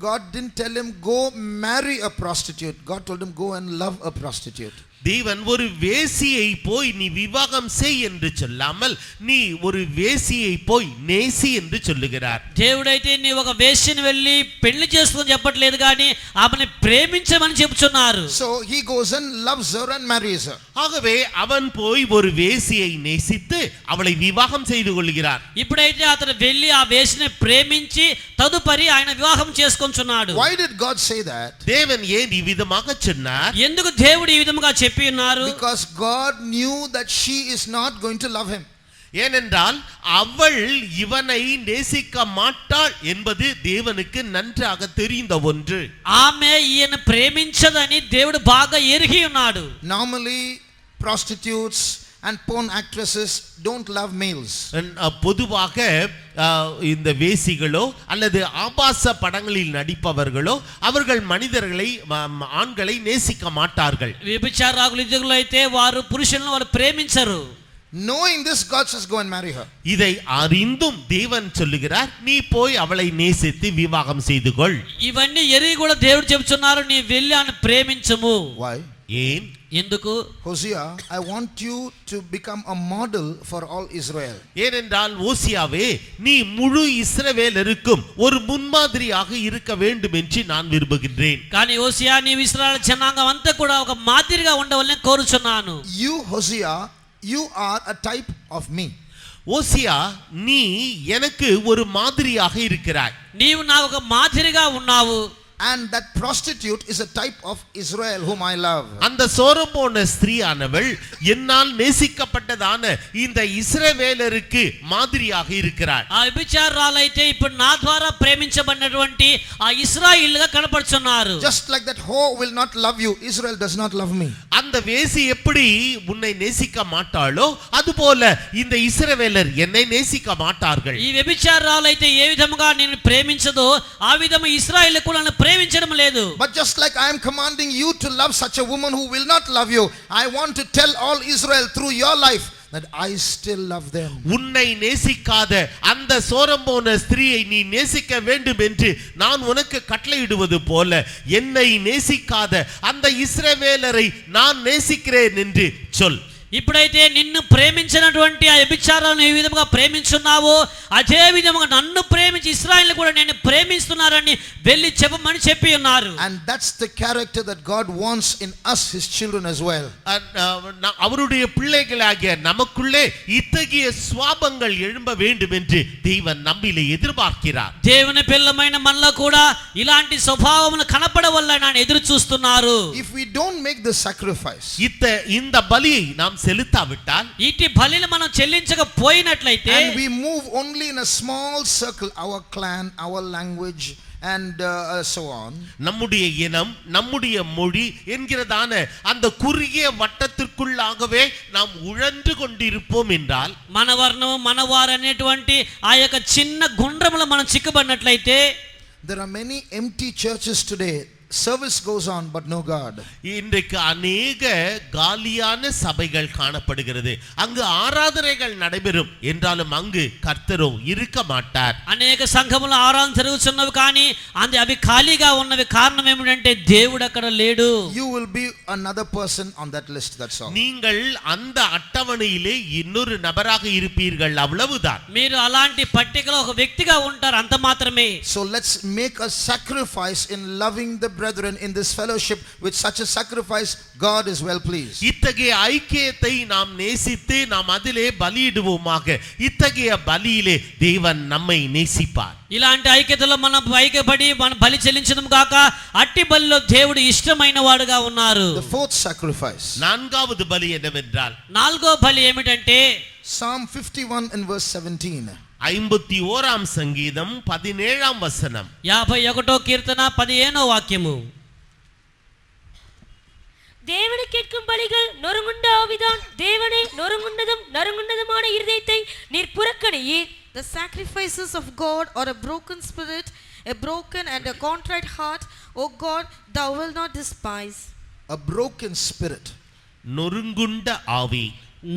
God didn't tell him go marry a prostitute. God told him go and love a prostitute. தேவன் ஒரு வேசியை போய் நீ விவாகம் செய் என்று சொல்லாமல் நீ ஒரு வேசியை போய் நேசி என்று சொல்லுகிறார். దేవుడైతే నీ ఒక వేశ్యని వెళ్ళి పెళ్లి చేసుకొని చెప్పట్లేదు కానీ ఆమెని ప్రేమించమని చెప్తున్నారు. So he goes and loves her and marries her. ஆகவே அவன் போய் ஒரு வேசியை நேசித்து அவளை விவாகம் செய்து கொள்கிறார். ఇప్పుడైతే అతను వెళ్ళి ఆ వేశ్యని ప్రేమించి తదుపరి ఆయన వివాహం చేసుకొంచున్నాడు. Why did God say that? தேவன் ஏன் ఈ విధமாக சொன்னார்? ఎందుకు దేవుడు ఈ విధంగా చెప్పి ఉన్నారు? Because God knew that she is not going to love him. ஏனென்றால் அவள் இவனை நேசிக்க மாட்டாள் என்பது தேவனுக்கு நன்றாக தெரிந்த ஒன்று. ఆమె ఈయన ప్రేమించదని దేవుడు బాగా ఎరిగి ఉన్నాడు. Normally prostitutes and porn actresses don't love males. பொதுவாக இந்த வேசிகளோ அல்லது ஆபாச படங்களில் நடிப்பவர்களோ அவர்கள் மனிதர்களை ஆண்களை நேசிக்க மாட்டார்கள். వ్యభిచారాలు ఇదుగులు అయితే వారు పురుషులను వారు ప్రేమించరు. Knowing this, God says go and marry her. இதை அறிந்தும் தேவன் சொல்லுகிறார் நீ போய் அவளை நேசித்து விவாகம் செய்து கொள். ఇవన్నీ ఎరిగి కూడా దేవుడు చెప్తున్నారు నీ వెళ్ళి ఆమెను ప్రేమించుము. Why? ஏன்? ఎందుకు? Hosea, I want you to become a model for all Israel. ஏனென்றால் ஓசியாவே நீ முழு இஸ்ரவேலருக்கும் ஒரு முன்மாதிரியாக இருக்க வேண்டும் என்று நான் விரும்புகின்றேன். కానీ హోషేయ నీ ఇశ్రాయేలు జనాంగం అంతా కూడా ఒక మాదిరిగా ఉండవాలని కోరుచున్నాను. You, Hosea, you are a type of me. ஓசியா நீ எனக்கு ஒரு மாதிரியாக இருக்கிறாய். నీవు నాకు ఒక మాదిరిగా ఉన్నావు. And that prostitute is a type of Israel whom I love. அந்த சோரமோன ஸ்திரீயானவள் என்னால் நேசிக்கப்பட்டதான இந்த இஸ்ரவேலருக்கு மாதிரியாக இருக்கிறார். ఆ వ్యభిచారాలైతే ఇప్పుడు నా ద్వారా ప్రేమించబడినటువంటి ఆ ఇశ్రాయేలుగా కనపడుచున్నారు. Just like that hoe will not love you, Israel does not love me. அந்த வேசி எப்படி உன்னை நேசிக்க மாட்டாளோ அதுபோல இந்த இஸ்ரவேலர் என்னை நேசிக்க மாட்டார்கள். ఈ వ్యభిచారాలైతే ఏ విధముగా నేను ప్రేమించదో ఆ విధము ఇశ్రాయేలు కూడా నన్ను ప్రేమించడం లేదు. But just like I am commanding you to love such a woman who will not love you, I want to tell all Israel through your life that I still love them. உன்னை நேசிக்காத அந்த சோரம்போன ஸ்திரீயை நீ நேசிக்க வேண்டும் என்று நான் உனக்கு கட்டளையிடுவது போல என்னை நேசிக்காத அந்த இஸ்ரவேலரை நான் நேசிக்கிறேன் என்று சொல். ఇప్పుడైతే నిన్ను ప్రేమించినటువంటి ఆ వ్యభిచారాలను ఏ విధముగా ప్రేమించున్నావో అదే విధముగా నన్ను ప్రేమించి ఇశ్రాయేలును కూడా నేను ప్రేమిస్తున్నారని వెళ్ళి చెప్పమని చెప్పి ఉన్నారు. And that's the character that God wants in us, his children as well. அவருடைய பிள்ளைகளாகிய நமக்குள்ளே இத்தகைய சுவாபங்கள் எழும்ப வேண்டும் என்று தேவன் நம்மிலே எதிர்பார்க்கிறார். దేవుని పిల్లమైన మనలో కూడా ఇలాంటి స్వభావములు కనపడవల్ల நான் ఎదురు చూస్తున్నారు. If we don't make the sacrifice, இந்த பலியை நாம் செலுத்தாவிட்டால், ఇట్టి బలిని మనం చెల్లించకపోయినట్లయితే, and we move only in a small circle, our clan, our language and so on, நம்முடைய இனம், நம்முடைய மொழி என்கிறதான அந்த குறுகிய வட்டத்திற்குள்ளாகவே நாம் உழன்று கொண்டிருப்போம் என்றால், మన వర్ణం మనవారు అనేటువంటి ఆ యొక్క చిన్న గుండ్రములో మనం చిక్కుబడినట్లయితే, there are many empty churches today. Service goes on but no God. இன்றைக்கு अनेक காலியான சபைகள் காணப்படுகிறது. அங்கு ஆராதனைகள் நடைபெறும் என்றாலும் அங்கு கர்த்தரோ இருக்க மாட்டார். అనేక సంఘములు ఆరాధన జరుగుతున్నవి కానీ అవి ఖాళీగా ఉన్నవి. కారణం ఏమిటంటే దేవుడు అక్కడ లేడు. You will be another person on that list, that's all. நீங்கள் அந்த அட்டவணையிலே இன்னொரு நபராக இருப்பீர்கள், அவ்வளவுதான். మీరు అలాంటి పట్టికలో ఒక వ్యక్తిగా ఉంటారు, అంత మాత్రమే. So let's make a sacrifice in loving the brethren in this fellowship. With such a sacrifice, God is well pleased. இத்தகைய ஐக்கியத்தை நாம் நேசித்து நாம் அதிலே பலியிடுவோமாக. இத்தகைய பலியிலே தேவன் நம்மை நேசிப்பார். ఇలాంటి ఐక్యతలో మనం ఐక్యపడి మనం బలి చెల్లించడం కాక అట్టి బలిలో దేవుడు ఇష్టమైన వాడుగా ఉన్నారు. The fourth sacrifice, நான்காவது பலி என்னவென்றால், నాలుగో బలి ఏమిటంటే Psalm 51 and verse 17. 51ஆம் சங்கீதம் 17ஆம் வசனம். 51వ కీర్తన 15వ వాక్యము. தேவனை கேட்கும் பலிகள் நொறுங்குண்ட ஆவிதான். தேவனை நொறுங்குண்டதுமான இருதயத்தை நீர் புறக்கணியீர். The sacrifices of God are a broken spirit, a broken and a contrite heart, O God, thou wilt not despise. A broken spirit, நொறுங்குண்ட ஆவி,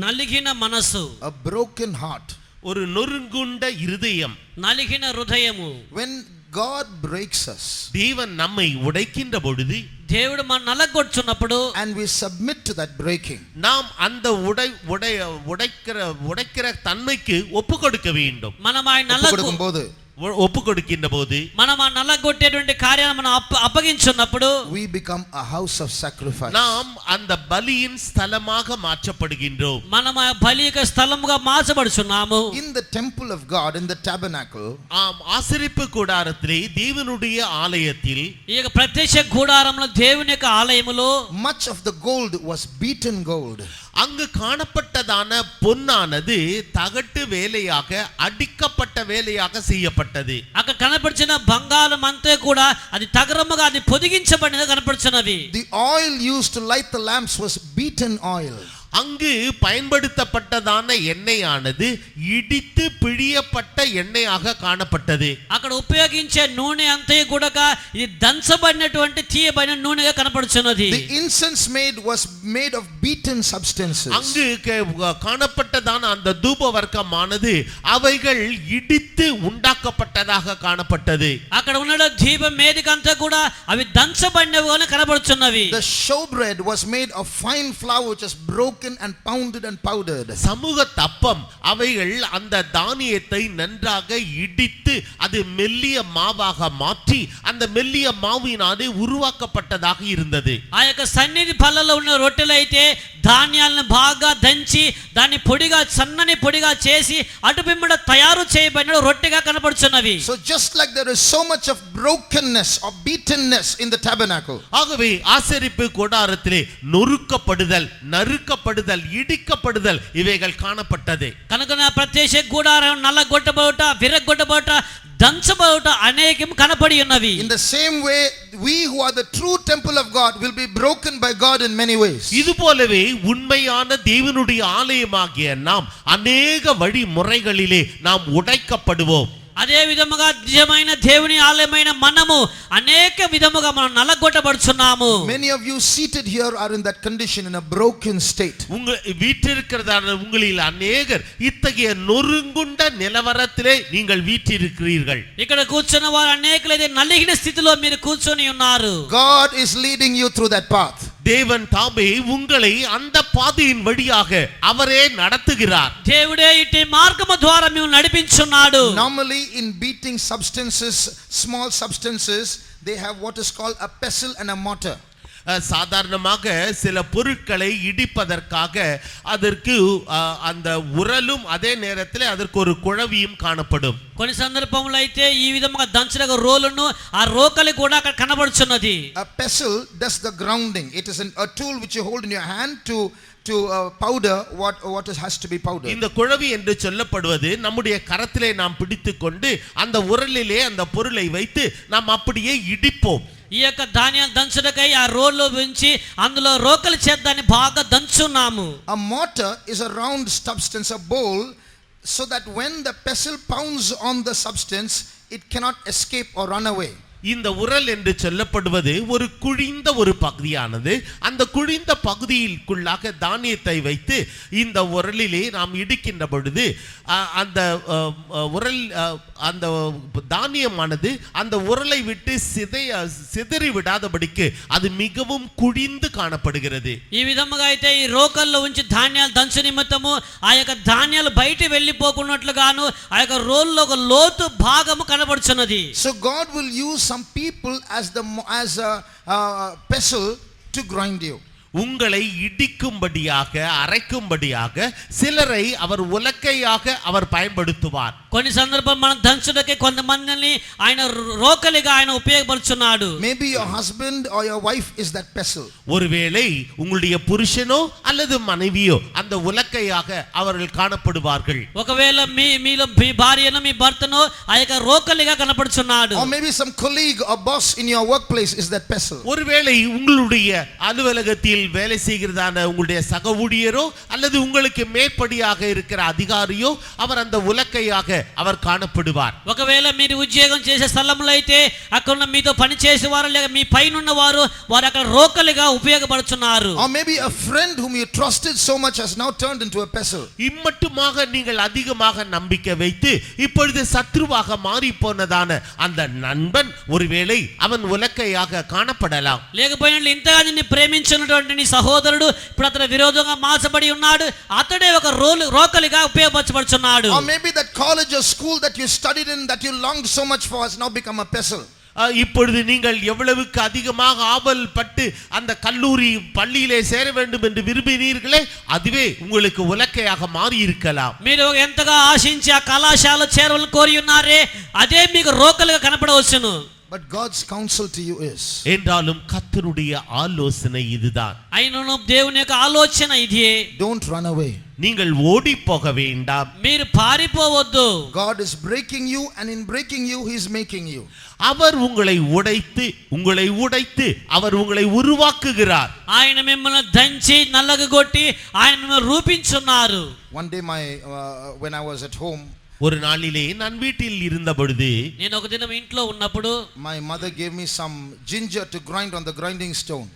నలిగిన మనసు, a broken heart, ஒரு நொறுங்குண்ட இருதயம், నలిగిన హృదయము. when God breaks us, தேவன் நம்மை உடைக்கின்ற பொழுது, దేవుడు మన నలగొట్టున్నప్పుడు, and we submit to that breaking, நாம் அந்த உடைக்கிற தன்மைக்கு ஒப்பு கொடுக்க வேண்டும். మనం ఆయన கொடுக்கும்போது, ஒப்பு கொடுக்கின்ற போது, మనం ఆ నలగొట్టేటువంటి కార్యాన్ని మనం అప్పగించున్నప్పుడు, we become a house of sacrifice. நாம் அந்த பலியின் ஸ்தலமாக மாற்றப்படுகின்றோம். మనం ఆ బలి యొక్క స్థలముగా మార్చబడుచున్నాము. In the temple of God, in the tabernacle, ஆம், ஆசரிப்பு கூடாரத்திலே தேவனுடைய ஆலயத்தில், ఈ యొక్క ప్రత్యక్ష గుడారంలో దేవుని యొక్క ఆలయములో much of the gold was beaten gold. அங்கு காணப்பட்டதான பொன்னானது தகட்டு வேலையாக, அடிக்கப்பட்ட வேலையாக செய்யப்பட்டது. అక్కడ కనపడిచిన బంగారం అంతా కూడా అది తగరముగా అది పొదిగించబడినది కనపడుచున్నది. The oil used to light the lamps was beaten oil. அங்கு பயன்படுத்தப்பட்டதான எண்ணெயானது இடித்து பிழியப்பட்ட எண்ணெயாக காணப்பட்டது. అక్కడ ఉపయోగించే నూనె అంతా కూడా ఇది దంచబడినటువంటి తీయబడిన నూనెగా కనపడుచున్నది. The incense was made of beaten substances. அங்கு காணப்பட்டதான அந்த தூப வர்க்கமானது அவைகள் இடித்து உண்டாக்கப்பட்டதாக காணப்பட்டது. అక్కడ ఉన్న దీపం మేదికంతా కూడా అవి దంచబడినవిగా కనపడుచున్నవి. The showbread was made of fine flour which is broken and pounded and powdered. சமூக தப்பம் அவைகள் அந்த தானியத்தை நன்றாக இடித்து அது மெல்லிய மாவாக மாற்றி அந்த மெல்லிய மாவினாலே உருவாக்கப்பட்டதாக இருந்தது. ఆ యొక్క సన్నిధి పళ్ళలో ఉన్న రొట్టెలు అయితే ధాన్యాలను బాగా దంచి దాన్ని పొడిగా సన్నని పొడిగా చేసి అటుపిమ్మడ తయారు చేయబడిన రొట్టెగా కనపడుచున్నవి. So just like there is so much of brokenness or beatenness in the tabernacle, ஆகவே ஆசரிப்பு கூடாரத்திலே நொறுக்கப்படுதல், நறுக்கப்படுதல், இடிக்கப்படுதல் இவைகள் காணப்பட்டது. కనుక ప్రత్యక్ష గుడారం నల్లగొట్టబడుట, విరగొట్టబడుట, దంచబడుట అనేకం కనపడి ఉన్నవి. in the same way we who are the true temple of God will be broken by God in many ways. இது போலவே உண்மையான தேவனுடைய ஆலயமாகிய நாம் அநேக வழிமுறைகளிலே நாம் உடைக்கப்படுவோம். అదే విధముగా నిజమైన దేవుని ఆలయమైన మనము అనేక విధముగా మనం నలగొట్టబడుచున్నాము. Many of you seated here are in that condition, in a broken state. உங்க வீற்றிருக்கிறதான உங்களில் அநேகர் இத்தகைய நொறுங்குண்ட நிலவரத்திலே நீங்கள் வீற்றிருக்கிறீர்கள். ఇక్కడ కూర్చున్న వారు అనేకులైతే నలిగిన స్థితిలో మీరు కూర్చొని ఉన్నారు. God is leading you through that path. தேவன் தாமே உங்களை அந்த பாதையின் வழியாக அவரே நடத்துகிறார். దేవుడే ఇట్టి మార్గము ద్వారా మిమ్మల్ని నడిపించున్నాడు. Normally in beating substances, small substances, they have what is called a pestle and a mortar. சாதாரணமாக சில பொருட்களை இடிப்பதற்காக அதற்கு அந்த உரலும் அதே நேரத்தில் அதற்கு ஒரு குழவியும் காணப்படும். కొన్ని సందర్భంలో అయితే ఈ విధంగా దంచడానికి రోలును ఆ రోకలి కూడా అక్కడ కనబడుచున్నది. A pestle does the grounding. It is a tool which you hold in your hand to powder what has to be powdered. இந்த குழவி என்று சொல்லப்படுவது நம்முடைய கரத்திலே நாம் பிடித்துக்கொண்டு அந்த உரலிலே அந்த பொருளை வைத்து நாம் அப்படியே இடிப்போம். ఈ యొక్క ధాన్యాలు దంచుటకై ఆ రోల్లో ఉంచి అందులో రోకలి చేద్దాన్ని బాగా దంచున్నాము. A mortar is a round substance, a bowl, so that when the pestle pounds on the substance, it cannot escape or run away. இந்த உரல் என்று சொல்லப்படுவது ஒரு குழிந்த ஒரு பகுதியானது. அந்த குழிந்த பகுதியிற்குள்ளாக தானியத்தை வைத்து இந்த உரலிலே நாம் இடிக்கின்ற பொழுது அந்த உரல் அந்த தானியமானது அந்த உரலை விட்டு சிதறி விடாதபடிக்கு அது மிகவும் குழிந்து காணப்படுகிறது. ఈ విధముగా అయితే ఈ రోకల్లో ఉంచి ధాన్యాలు దంచు నిమిత్తము ఆ యొక్క ధాన్యాలు బయట వెళ్ళిపోకున్నట్లుగాను ఆ యొక్క రోల్లో ఒక లోతు భాగము కనబడుచున్నది. So God will use some people as a pestle to grind you. உங்களை இடிக்கும்படியாக அரைக்கும்படியாக சிலரை அவர் உலக்கையாக அவர் பயன்படுத்துவார். కొన్ని సందర్భం మనం దంచుటకే కొంతమందిని ఆయన రోకలిగా ఆయన ఉపయోగపరుచున్నాడు. Maybe your husband or your wife is that pestle. ஒருவேளை உங்களுடைய புருஷனோ அல்லது மனைவியோ அந்த உலக்கையாக அவர்கள் காணப்படுவார்கள். ఒకవేళ మీలో మీ భార్యను మీ భర్తను ఆ యొక్క రోకలిగా కనపడుచున్నాడు. Or maybe some colleague or boss in your workplace is that pestle. ஒருவேளை உங்களுடைய அலுவலகத்தில் வேலை செய்கிறதான உங்களுடைய சக ஊழியரோ அல்லது உங்களுக்கு மேற்படியாக இருக்கிற அதிகாரியோ அவர் அந்த உலக்கையாக அவர் காணப்படுவார். ఒకవేళ మీరు ఉద్యోగం చేసే స్థలంలో అయితే అక్కడ మీతో పని చేసేవారు లేక మీ పైన ఉన్నవారు వారు అక్కడ రోకలిగా ఉపయోగపడుతున్నారు. Or maybe a friend whom you trusted so much has now turned into a pestle. இம்மட்டுமாக நீங்கள் அதிகமாக நம்பிக்கை வைத்து இப்பொழுது சத்ருவாக மாறி போனதான அந்த நண்பன் ஒருவேளை அவன் உலக்கையாக காணப்படலாம். లేకపోయినా ఇంతగా నిన్ను ప్రేమించినటువంటి నీ సహోదరుడు ఇప్పుడు అతని విరోధంగా మార్చబడి ఉన్నాడు. అతడే ఒక రోకలిగా ఉపయోగపరచబడుచున్నాడు. Or maybe that college or school that you studied in that you longed so much for has now become a pestle. இப்பொழுது நீங்கள் எவ்வளவுக்கு அதிகமாக ஆவல் பட்டு அந்த கல்லூரி பள்ளியிலே சேர வேண்டும் என்று விரும்பினீர்களே அதுவே உங்களுக்கு உலக்கையாக மாறி இருக்கலாம். మీరు ఎంతగా ఆశించి ఆ కళాశాల చేరవలని కోరి ఉన్నారే అదే మీకు రోకలిగా కనపడవచ్చును. But God's counsel to you is, என்றாலும் கர்த்தருடைய ஆலோசனை இதுதான். అయినను దేవుని యొక్క ఆలోచన ఇదే. don't run away. நீங்கள் ஓடி போக வேண்டாம். మీరు పారిపోవద్దు. God is breaking you, and in breaking you he is making you. அவர் உங்களை உடைத்து அவர் உங்களை உருவாக்குகிறார். ఆయన మిమ్మల్ని దంచి నల్లగొట్టి ఆయన మిమ్మల్ని రూపించున్నారు. One day when I was at home, ஒரு நாளிலே நான் வீட்டில் இருந்த பொழுது నేను ఒక దినం ఇంట్లో ఉన్నప్పుడు my mother gave me some ginger to grind on the grinding stone.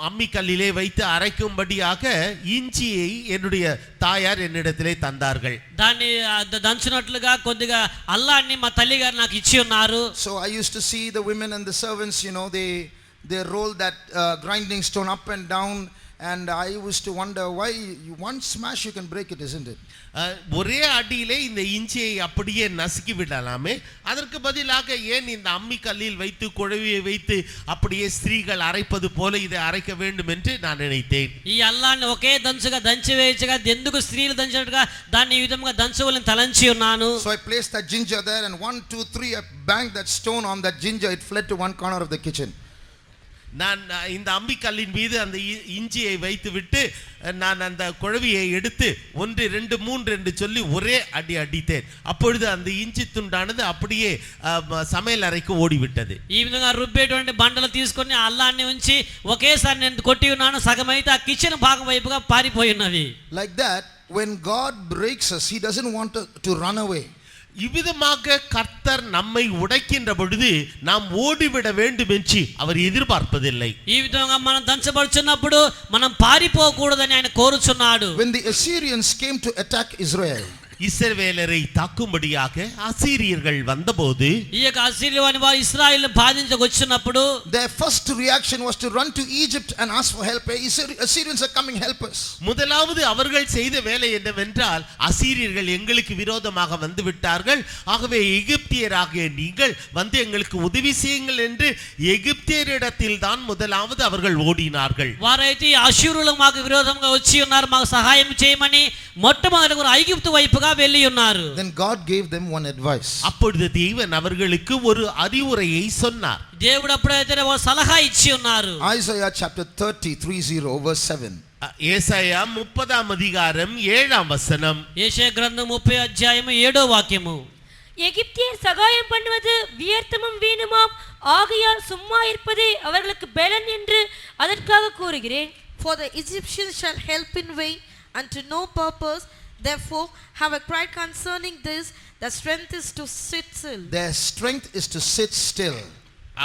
அம்மி கல்லிலே வைத்து அரைக்கும்படியாக இஞ்சியை என்னுடைய தாயார் என்னிடத்திலே தந்தார்கள். దాన్ని దంచినట్లుగా కొద్దిగా అల్లాన్ని మా తల్లి గారు నాకు ఇచ్చి ఉన్నారు. So I used to see the women and the servants, they roll that grinding stone up and down, and I used to wonder why one smash you can break it, isn't it? ஒரே அடியிலே இந்த இஞ்சியை அப்படியே நசுக்கி விடலாமே, அதற்கு பதிலாக ஏன் இந்த அம்மி கல்லில் வைத்து குழவியை வைத்து அப்படியே ஸ்திரீகள் அரைப்பது போல இதை அரைக்க வேண்டும் என்று நான் நினைத்தேன். ఈ అల్లాన్ని ఒకే దంచుగా దంచి వేయచగా ఎందుకు స్త్రీలు దంచినట్టుగా దాన్ని ఈ విధంగా దంచవలని తలంచి ఉన్నాను. So I placed that ginger there, and 1 2 3 I banged that stone on that ginger. It fled to one corner of the kitchen. நான் இந்த அம்பிக்கல்லின் மீது அந்த இஞ்சியை வைத்து விட்டு நான் அந்த குழவியை எடுத்து 1 2 3 என்று சொல்லி ஒரே அடி அடித்தேன். அப்பொழுது அந்த இஞ்சி துண்டானது அப்படியே சமையல் அறைக்கு ஓடிவிட்டது. ఈ విధంగా రుబ్బేటువంటి బండలు తీసుకొని అల్లాన్ని ఉంచి ఒకేసారి నేను కొట్టి ఉన్నాను. సగమైతే ఆ కిచెన్ భాగం వైపుగా పారిపోయి ఉన్నది. Like that, when God breaks us, he doesn't want to run away. இவ்விதமாக கர்த்தர் நம்மை உடைக்கின்ற பொழுது நாம் ஓடிவிட வேண்டும் என்று அவர் எதிர்பார்ப்பதில்லை. ఈ విధంగా మనం దంచబడుచున్నప్పుడు మనం పారిపోకూడదని ఆయన కోరుచున్నాడు. When the Assyrians came to attack Israel, இஸ்ரவேலரை தாக்கும்படியாக அசீரியர்கள் வந்தபோது ఈ యొక్క అసీరియా వారు ఇశ్రాయేలును బాధించకొచ్చినప్పుడు their first reaction was to run to Egypt and ask for help. Assyrians are coming, help us. முதலாவது அவர்கள் செய்த வேலை என்னவென்றால் அசீரியர்கள் எங்களுக்கு விரோதமாக வந்து விட்டார்கள், ஆகவே எகிப்தியராகிய நீங்கள் வந்து எங்களுக்கு உதவி செய்யுங்கள் என்று எகிப்தியரிடத்தில் தான் முதலாவது அவர்கள் ஓடினார்கள். వారైతే అష్షూరులు మాకు విరోధంగా వచ్చి ఉన్నారు, మాకు సహాయం చేయమని మొట్టమొదటి ఐగుప్తు వైపుగా వెళ్ళి ఉన్నారు. Then God gave them one advice. அப்பொழுது தேவன் அவர்களுக்கு ஒரு அறிவுரையை சொன்னார். దేవుడు అప్పుడైతే ఒక సలహా ఇచ్చి ఉన్నారు. Isaiah chapter 30 verse 7. ஏசாயா 30ஆம் அதிகாரம் 7ஆம் வசனம். యెషయా గ్రంథం 30 అధ్యాయం 7వ వాక్యము. எகிப்தியர் சகாயம் பண்ணுவது வியர்த்தமும் வீணுமாம், ஆகையால் சும்மா இருப்பதே அவர்களுக்கு பெலன் என்று அதற்காக கூறுகிறேன். For the Egyptians shall help in vain and to no purpose. Therefore have I cried concerning this, their strength is to sit still. Their strength is to sit still.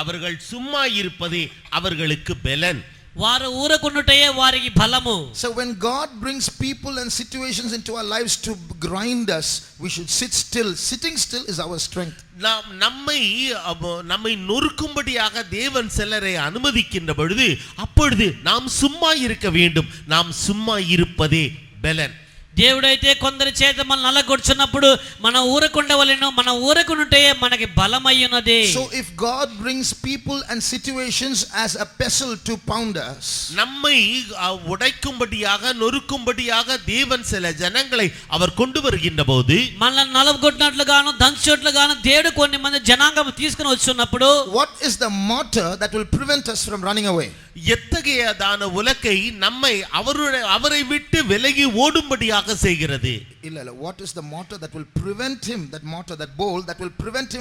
அவர்கள் சும்மா இருப்பதே அவர்களுக்கு பெலன். వారు ఊరకుండుటయే వారికి బలము. So when God brings people and situations into our lives to grind us, we should sit still. Sitting still is our strength. நம்மை நொறுக்கும்படியாக தேவன் சிலரை அனுமதிக்கின்ற பொழுது அப்பொழுது நாம் சும்மா இருக்க வேண்டும். நாம் சும்மா இருப்பதே பெலன். దేవుడైతే కొందరి చేత మనం నలగొడుచున్నప్పుడు మనం ఊరకుండవలెను, మనం ఊరకుంటే మనకి బలమయ్యున్నది. So if God brings people and situations as a pestle to pound us, நம்மை உடைக்கும்படியாக நொறுக்கும்படியாக தேவன் சில ஜனங்களை அவர் கொண்டு வருகின்ற போது, మనల్ని నలగొట్టినట్లుగాను దంచుట్లుగాను దేవుడు కొన్ని మంది జనాంగం తీసుకుని వచ్చున్నప్పుడు, what is the mortar that will prevent us from running away? எத்தகையதான உலக்கை நம்மை அவரை விட்டு விலகி ஓடும்படியாக செய்கிறது. இல்ல, what is the mortar that will prevent him, that mortar, that bowl that will prevent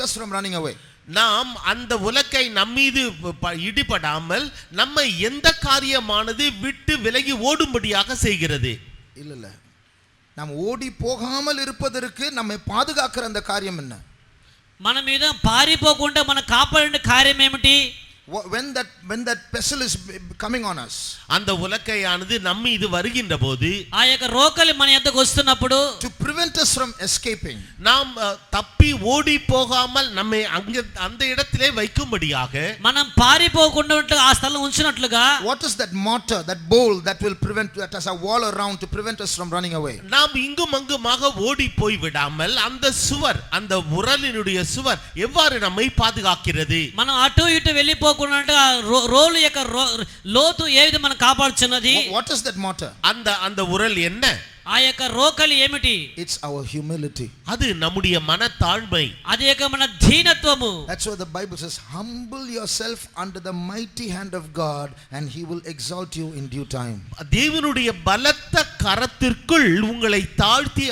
us from running away? நாம் அந்த உலக்கை நம்மீது இடிபடாமல் நம்மை எந்த காரியமானது விட்டு விலகி ஓடும்படியாக செய்கிறது? இல்ல, நாம் ஓடி போகாமல் இருப்பதற்கு நம்மை பாதுகாக்கிற அந்த காரியம் என்ன? మన మీద పారిపోకుండా మన కాపాడే కార్యం ఏమిటి? When that pestle is coming on us, அந்த உலக்கையானது நம்மீது வருகின்ற போது, ఆ యొక్క రోకలి మన యొద్దకు వస్తున్నప్పుడు, to prevent us from escaping, நாம் தப்பி ஓடி போகாமல் நம்மை அந்த இடத்திலே வைக்கும்படியாக, మనం పారిపోకుండా ఆ స్థలం ఉంచినట్లుగా, what is that mortar, that bowl that will prevent, that has a wall around to prevent us from running away? நாம் இங்கும் அங்குமாக ஓடி போய் விடாமல் அந்த சுவர், அந்த உரலினுடைய சுவர் எவ்வாறு நம்மை பாதுகாக்கிறது? మనం అటు ఇటు వెళ్ళిపోకుండా రోలు యొక్క లోతు ఏ విధంగా మనం కాపాడుచున్నది? What is that mortar? அந்த உரல் என்ன? ఆ యొక్క రోకలి ఏమిటి? It's our humility. அது நம்முடைய மனத்தாழ்மை. అది యొక్క మన దీనత్వము. That's why the Bible says, humble yourself under the mighty hand of God and he will exalt you in due time. தேவனுடைய பலத்த கரத்திற்குள் உங்களை தாழ்த்தி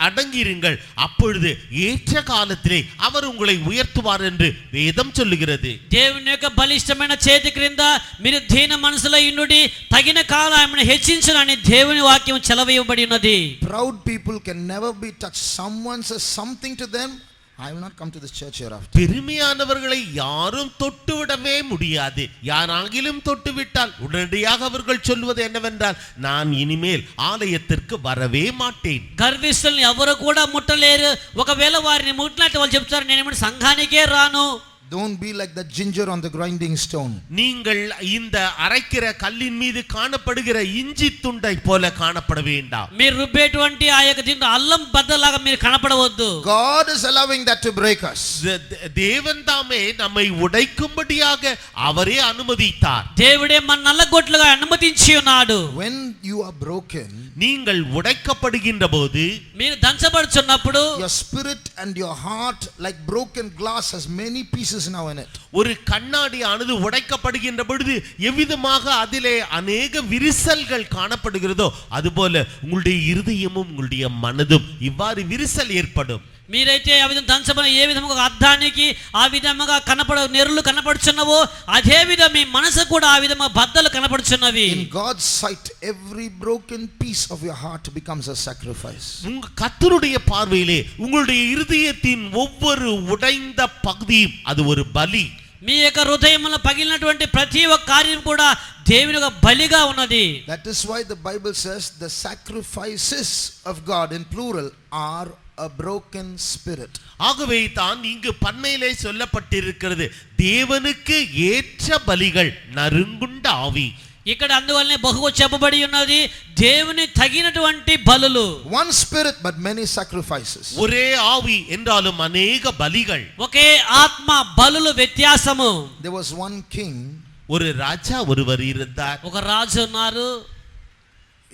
அடங்கிருங்கள், அப்பொழுது ஏற்ற காலத்திலே அவர் உங்களை உயர்த்துவார் என்று வேதம் சொல்லுகிறது. దేవుని యొక్క బలిష్టమైన చేతి క్రింద మీరు దీన మనసులో ఉండి తగిన కాలం ఆయనను హెచ్చించునని దేవుని వాక్యం చెలవేయబడి ఉన్నది. Proud people can never be touched. Someone says something to them, I will not come to this church hereafter. பெருமையானவர்களை யாரும் தொட்டுவிடவே முடியாது. யாராகிலும் தொட்டுவிட்டால் உடனடியாக அவர்கள் சொல்வது என்னவென்றால், நான் இனிமேல் ஆலயத்திற்கு வரவே மாட்டேன். గర్విష్ఠుల్ని ఎవరు కూడా ముట్టలేరు. ఒకవేళ వారిని ముట్టినట్టు వాళ్ళు చెప్తారు, నేను సంఘానికే రాను. Don't be like the ginger on the grinding stone. நீங்கள் இந்த அரைக்கிற கல்லின் மீது காணப்படுகிற இஞ்சி துண்டை போல காணப்பட வேண்டாம். మీరు రుబ్బేటువంటి ఆ యొక్క దీంట్లో అల్లం బద్దలాగా మీరు కనపడవద్దు. God is allowing that to break us. தேவன் தாமே நம்மை உடைக்கும்படியாக அவரே அனுமதித்தார். దేవుడే మన నల్లగొట్లుగా అనుమతించి ఉన్నాడు. When you are broken, நீங்கள் உடைக்கப்படுகின்ற போது, మీరు దంచబడుచున్నప్పుడు, your spirit and your heart like broken glass has many pieces now in it. ஒரு கண்ணாடியானது உடைக்கப்படுகின்ற பொழுது எவ்விதமாக அதிலே அநேக விரிசல்கள் காணப்படுகிறதோ அதுபோல உங்களுடைய இருதயமும் உங்களுடைய மனதும் இவ்வாறு விரிசல் ஏற்படும். మీరైతే ఆ విధంగా దంచబడిన ఏ విధముగా అద్దానికి ఆ విధముగా నెరులు కనపడుచున్నవో అదే విధంగా మీ మనసు కూడా ఆ విధంగా బద్దలు కనపడుచున్నవి. In God's sight, every broken piece of your heart becomes a sacrifice. கர்த்தருடைய பார்வையிலே உங்களுடைய இருதயத்தின் ஒவ்வொரு உடைந்த பகுதியும் அது ஒரு பலி. మీ యొక్క హృదయములో పగిలినటువంటి ప్రతి ఒక్క కార్యం కూడా దేవుని యొక్క బలిగా ఉన్నది. That is why the Bible says the sacrifices of God in plural are a broken spirit. ஆகவே தான் இங்கு பன்மையிலே சொல்லப்பட்டிருக்கிறது, தேவனுக்கு ஏற்ற பலிகள் நறுங்குண்ட ஆவி. ఇక్కడ అందువల్లనే బహుగా చెప్పబడి ఉన్నది, దేవుని తగినటువంటి బలులు. One spirit but many sacrifices. ஒரே ஆவி என்றாலும் அநேக பலிகள். ఒకే ఆత్మ, బలులు వ్యత్యాసము. There was one king. ஒரு ராஜா ஒருவர் இருந்தார். ఒక రాజు ఉన్నారు.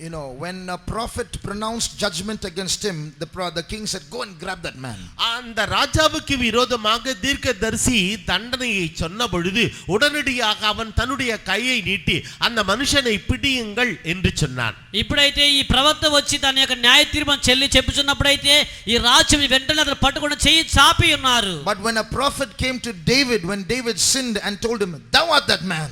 You know, when a prophet pronounced judgment against him, the king said, go and grab that man. அந்த ராஜாவுக்கு விரோதமாக தீர்க்கதரிசி தண்டனையை சொன்ன பொழுது உடனடியாக அவன் தன்னுடைய கையை நீட்டி அந்த மனுஷனை பிடியுங்கள் என்று சொன்னான். ఇప్పుడైతే ఈ ప్రవక్త వచ్చి తన యొక్క న్యాయ తీర్పును చెప్పుచున్నప్పుడైతే ఈ రాజు వెంటనే అతను పట్టుకొని చెయ్యి చాపి ఉన్నారు. But when a prophet came to David, when David sinned and told him, thou art that man.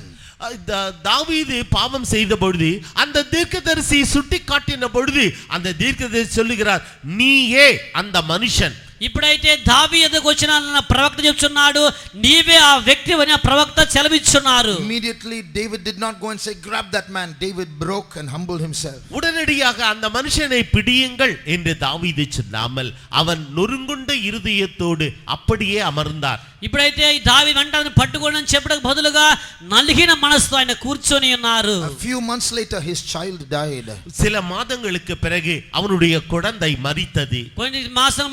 தாவீது பாவம் செய்த பொழுது அந்த தீர்க்கதரிசி சுட்டி காட்டின பொழுது அந்த தீர்க்கதரிசி சொல்லுகிறார், நீயே அந்த மனுஷன். ఇప్పుడైతే దావీదుకు వచ్చిన ప్రవక్త చెప్తున్నాడు, నీవే ఆ వ్యక్తి అని ఆ ప్రవక్త సెలవిస్తున్నారు. Immediately David did not go and say grab that man. David broke and humbled himself. உடனடியாக அந்த மனுஷனை பிடியுங்கள் என்று தாவீது சொல்லாமல் அவன் நொறுங்குண்ட இருதயத்தோடு அப்படியே அமர்ந்தார். ఇప్పుడైతే ఈ దావీదు వెంటనే పట్టుకోండి అని చెప్పడానికి బదులుగా నలిగిన మనసుతో ఆయన కూర్చొని ఉన్నారు. A few months later his child died. சில மாதங்களுக்கு பிறகு அவனுடைய குழந்தை மரித்தது. కొన్ని మాసం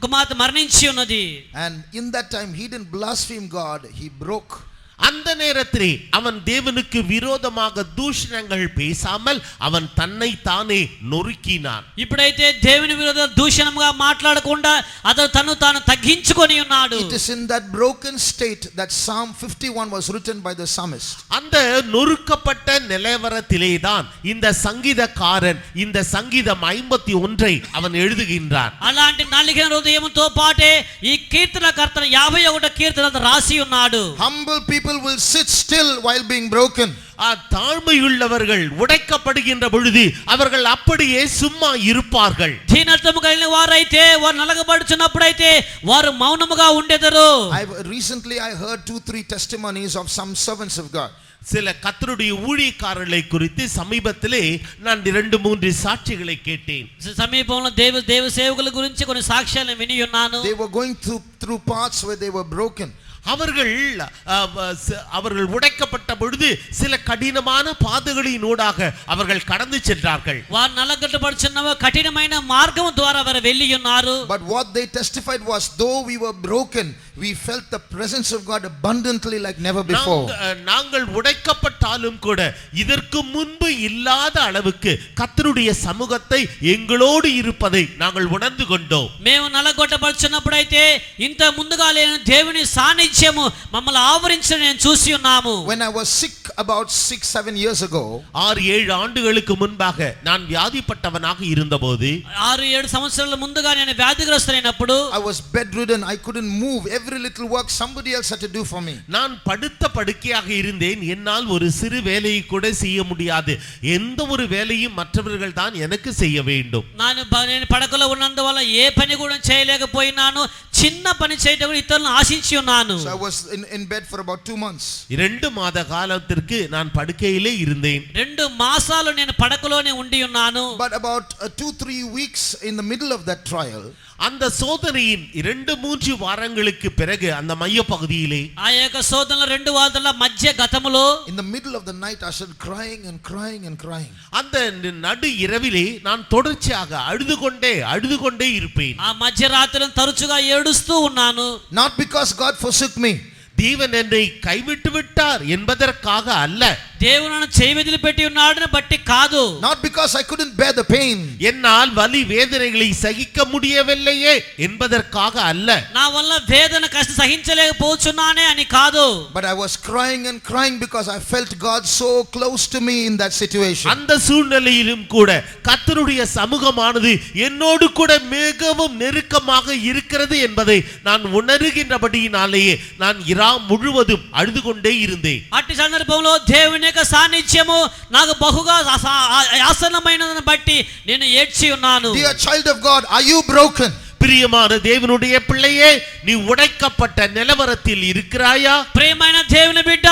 కుమార్తె మరణించి ఉన్నది. And in that time he didn't blaspheme God, he broke. அந்த நேரத்திலே அவன் தேவனுக்கு விரோதமாக தூஷணங்கள் பேசாமல் அவன் தன்னை தானே நொறுக்கினான். ఇప్పుడైతే దేవుని విరోధ దూషణంగా మాట్లాడకుండా అతను తను తాను తగ్గించుకొని ఉన్నాడు. It is in that broken state that Psalm 51 was written by the psalmist. அந்த நொறுக்கப்பட்ட நிலவரத்திலே தான் இந்த சங்கீதக்காரன் இந்த சங்கீதம் 51 அவன் எழுதுகின்றான். అలాంటి నలిగిన హృదయంతో పాటే ఈ కీర్తనకర్త 51 కీర్తన రాసి ఉన్నాడు. Humble people will sit still while being broken. தாழ்மையுள்ளவர்கள் உடைக்கப்படுகின்ற பொழுது அவர்கள் அப்படியே சும்மா இருப்பார்கள். దీనత్వము కలిగిన వారైతే వారు నలగబడుచున్నప్పుడైతే వారు మౌనముగా ఉండెదరు. Recently I heard 2-3 testimonies of some servants of God. சில கர்த்தருடைய ஊழியக்காரர்களை குறித்து சமீபத்திலே நான் 2-3 சாட்சிகளை கேட்டேன். సమీపంలో దేవ సేవకుల గురించి కొన్ని సాక్ష్యాలను విని ఉన్నాను. They were going through paths where they were broken. அவர்கள் உடைக்கப்பட்ட பொழுது சில கடினமான பாதைகளினூடாக அவர்கள் கடந்து சென்றார்கள். వారు నలగొట్టబడుచున్న కఠినమైన మార్గం ద్వారా వారు వెళ్ళి ఉన్నారు. But what they testified was, though we were broken, we felt the presence of God abundantly like never before. நாங்கள் உடைக்கப்பட்டாலும் கூட இதற்கு முன்பு இல்லாத அளவுக்கு கர்த்தருடைய சமூகத்தை எங்களோடு இருப்பதை நாங்கள் உணர்ந்து கொண்டோம். మేము నలగొట్టబడుచున్నప్పుడైతే ఇంత ముందుగా లేని దేవుని సాన్నిధ్యము మమ్మల్ని ఆవరించడం నేను చూసి ఉన్నాము. When I was sick about 6-7 years ago, 6-7 ஆண்டுகளுக்கு முன்பாக நான் வியாதிப்பட்டவனாக இருந்தபோது 6-7 సంవత్సరాల ముందుగా నేను వ్యాధిగ్రస్తుడైనప్పుడు I was bedridden. I couldn't move. Every little work somebody else had to do for me. நான் படுத்த படுக்கையாக இருந்தேன். என்னால் ஒரு சிறு வேலையை கூட செய்ய முடியாது. எந்த ஒரு வேலையும் மற்றவர்கள் தான் எனக்கு செய்ய வேண்டும். నేను పడకలో ఉన్నందువల్ల ఏ పని కూడా చేయలేకపోయినాను. చిన్న పని చేయడం ఇతరులను ఆశించి ఉన్నాను. So I was in bed for about 2 months. 2 மாத காலத்திற்கு நான் படுக்கையிலே இருந்தேன். 2 మాసాలు నేను పడకలోనే ఉండి ఉన్నాను. But about 2-3 weeks in the middle of that trial, அந்த சோதனையின் 2-3 வாரங்களுக்கு பிறகு அந்த மைய பகுதியிலே ఆ యొక్క శోధనల 2 వారాల మధ్య గతములో in the middle of the night I started crying and crying and crying. அந்த நடு இரவிலே நான் தொடர்ச்சியாக அழுது கொண்டே இருப்பேன். ఆ మధ్య రాత్రులను తరచుగా ఏడుస్తూ ఉన్నాను. Not because God forsook me. தேவன் என்னை கைவிட்டு விட்டார் என்பதற்காக அல்ல. దేవుడు నన్ను చేయి వదిలిపెట్టి ఉన్నాడని బట్టి కాదు. Not because I couldn't bear the pain. என்னால் வலி வேதனைகளை சகிக்க முடியவில்லையே என்பதற்காக அல்ல. నా వల్ల వేదన కష్ట సహించలేకపోతున్నానే అని కాదు. But I was crying and crying because I felt God so close to me in that situation. அந்த சூழ்நிலையிலும் கூட கர்த்தருடைய சமூகமானது என்னோடு கூட மிகவும் நெருக்கமாக இருக்கிறது என்பதை நான் உணர்கின்றபடியினாலேயே நான் முழுவதும் அழுது கொண்டே இருந்தேன். అట్టి సందర్భంలో దేవుని యొక్క సాన్నిధ్యము నాకు బహుగా ఆసన్నమైనదని బట్టి నేను ఏడ్చి ఉన్నాను. Dear child of God, are you broken? பிரியமான தேவனுடைய பிள்ளையே, நீ உடைக்கப்பட்ட நிலவரத்தில் இருக்கிறாயா? ప్రియమైన దేవుని బిడ్డ,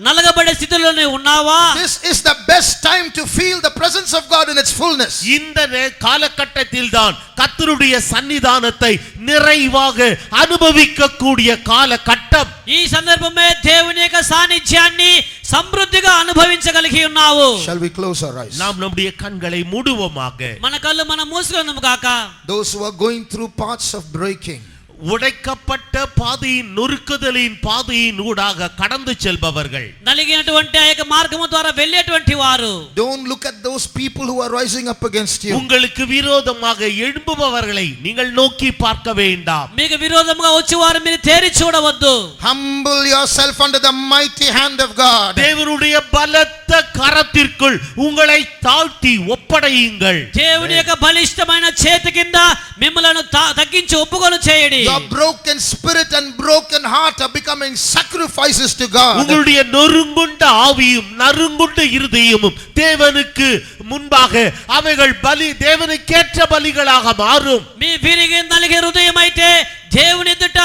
నలగబడే స్థితిలోనే ఉన్నావా? This is the best time to feel the presence of God in its fullness. இந்த காலகட்டத்தில் தான் கர்த்தருடைய சன்னிதானத்தை நிறைவாக அனுபவிக்க கூடிய காலகட்டம். ఈ సందర్భమే దేవుని యొక్క సాన్నిధ్యాన్ని సమృద్ధిగా అనుభవించగలిగి ఉన్నావు. Shall we close our eyes? நாம் நம்முடைய கண்களை மூடுவோமாக. మన కళ్ళు మనం మూసుకుందాము కాక. Those who are going through parts of breaking, உடைக்கப்பட்ட பாதையின் நொறுக்குதலின் பாதையின் ஊடாக கடந்து செல்பவர்கள், నలిగినటువంటి ఆ యొక్క మార్గము ద్వారా వెళ్ళేటువంటి వారు, don't look at those people who are rising up against you. உங்களுக்கு விரோதமாக எழும்புபவர்களை நீங்கள் நோக்கி பார்க்க வேண்டாம். మీకు విరోధముగా వచ్చేవారు మీరు తేరి చూడవద్దు. Humble yourself under the mighty hand of God. தேவனுடைய பலத்த கரத்திற்குள் உங்களை தாழ்த்தி ஒப்படையுங்கள். దేవుని యొక్క బలిష్టమైన చేతి కింద మిమ్మలను తగ్గించి ఒప్పుకొను చేయండి. Your broken spirit and broken heart are becoming sacrifices to God. உங்களுடைய நொறுங்குண்ட ஆவியும் நறுங்குண்ட இருதயமும் தேவனுக்கு முன்பாக அவைகள் பலி, தேவனுக்கேற்ற பலிகளாக மாறும். మీ విరిగి నలిగే హృదయం అయితే దేవుని ఎదుట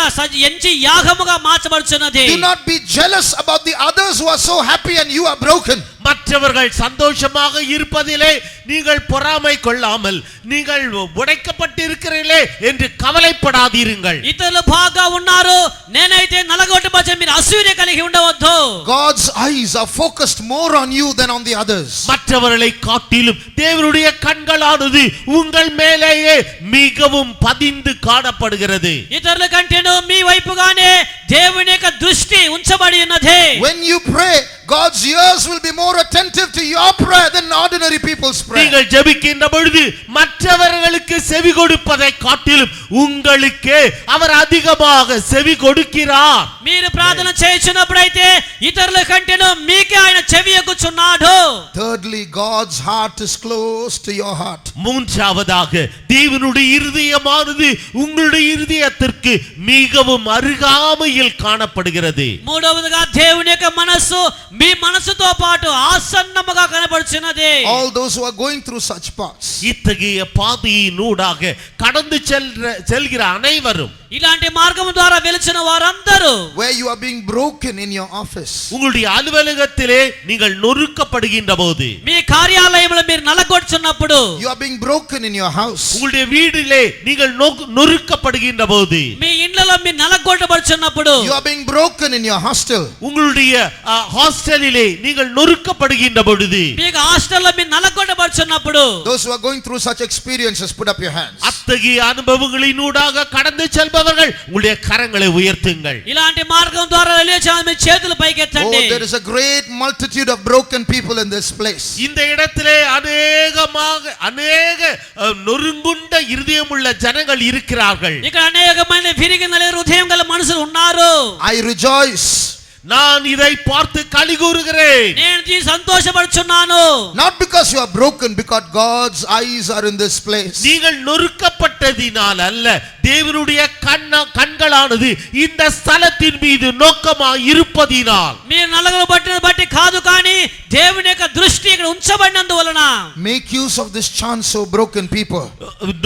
ఎంచి యాగముగా మార్చబడుచున్నది. Do not be jealous about the others who are so happy and you are broken. மற்றவர்கள் சந்தோஷமாக இருப்பதிலே நீங்கள் பொறாமை கொள்ளாமல், நீங்கள் உடைக்கப்பட்டிருக்கிறீர்களே என்று கவலைப்படாதீர்கள். ఇతరులు బాగా ఉన్నారు, నేనైతే నలగొట్టబడ్డ మీరు అసూయ కలిగి ఉండవద్దు. God's eyes are focused more on you than on the others. மற்றவர்களை காட்டிலும் தேவனுடைய கண்களானது உங்கள் மேலேயே மிகவும் பதிந்து காணப்படுகிறது. ఇతరుల కంటేను మీ వైపుగానే దేవుని యొక్క దృష్టి ఉంచబడి ఉన్నది. When you pray, God's ears will be more attentive to your prayer than ordinary people's prayer. நீங்கள் ஜெபிக்கின்ற பொழுது மற்றவர்களுக்கு செவி கொடுப்பதை காட்டிலும் உங்களுக்கு அவர் அதிகமாக செவி கொடுக்கிறார். మీరు ప్రార్థన చేయుచున్నప్పుడైతే ఇతరుల కంటేను మీకే ఆయన చెవి యొక్కుచున్నాడు. Thirdly, God's heart is close to your heart. மூன்றாவதாக தேவனுடைய இருதயமானது உங்களுடைய இருதயத்திற்கு மிகவும் அருகாமையில் காணப்படுகிறது. మూడవదిగా దేవుని యొక్క మనస్సు మీ మనసుతో పాటు ఆసన్నముగా కనబడుచున్నది. All those who are going through such paths, இத்தகைய பாதையினூடாக கடந்து செல்கிற அனைவரும், ఇలాంటి మార్గం ద్వారా వెలుచున్న వారందరూ, where you are being broken in your office, உங்களுடைய அலுவலகத்திலே நீங்கள் நொறுக்கப்படுகின்ற போது, మీ కార్యాలయంలో మీరు నలగొట్టుచున్నప్పుడు, you are being broken in your house, உங்களுடைய வீட்டிலே நீங்கள் நொறுக்கப்படுகின்ற போது, మీ ఇండ్లలో మీరు నలగొట్టబడుచున్నప్పుడు, you are being broken in your hostel, உங்களுடைய ஹாஸ்டலிலே நீங்கள் நொறுக்கப்படுகின்ற பொழுது, మీకు హాస్టల్లో మీరు నలగొట్టబడుచున్నప్పుడు, those who are going through such experiences, put up your hands. அத்தகைய அனுபவங்களினூடாக கடந்து செல்பவர்கள் உங்களுடைய கரங்களை உயர்த்துங்கள். ఇలాంటి మార్గం ద్వారా వెళ్ళేచా మీ చేతులు పైకెత్తండి. Oh, there is a great multitude of broken people in this place. இந்த இடத்திலே அநேக நொறுங்குண்ட இருதயமுள்ள ஜனங்கள் இருக்கிறார்கள். ఇక్కడ అనేకమైన విరిగి నలిగే హృదయం గల మనుషులు ఉన్నారు. I rejoice. நான் இதை பார்த்து களி கூறுகிறேன். నేను దీని సంతోషపడుచున్నాను. Not because you are broken, because God's eyes are in this place. நீங்கள் நொறுக்கப்பட்டதினால் அல்ல, தேவனுடைய கண்களானது இந்த ஸ்தலத்தின் மீது நோக்கமாக இருப்பதினால். మీరు నలగబట్టిన బట్టి కాదు, కానీ దేవుని యొక్క దృష్టి ఇక్కడ ఉంచబడినందువలన. Make use of this chance, so broken people.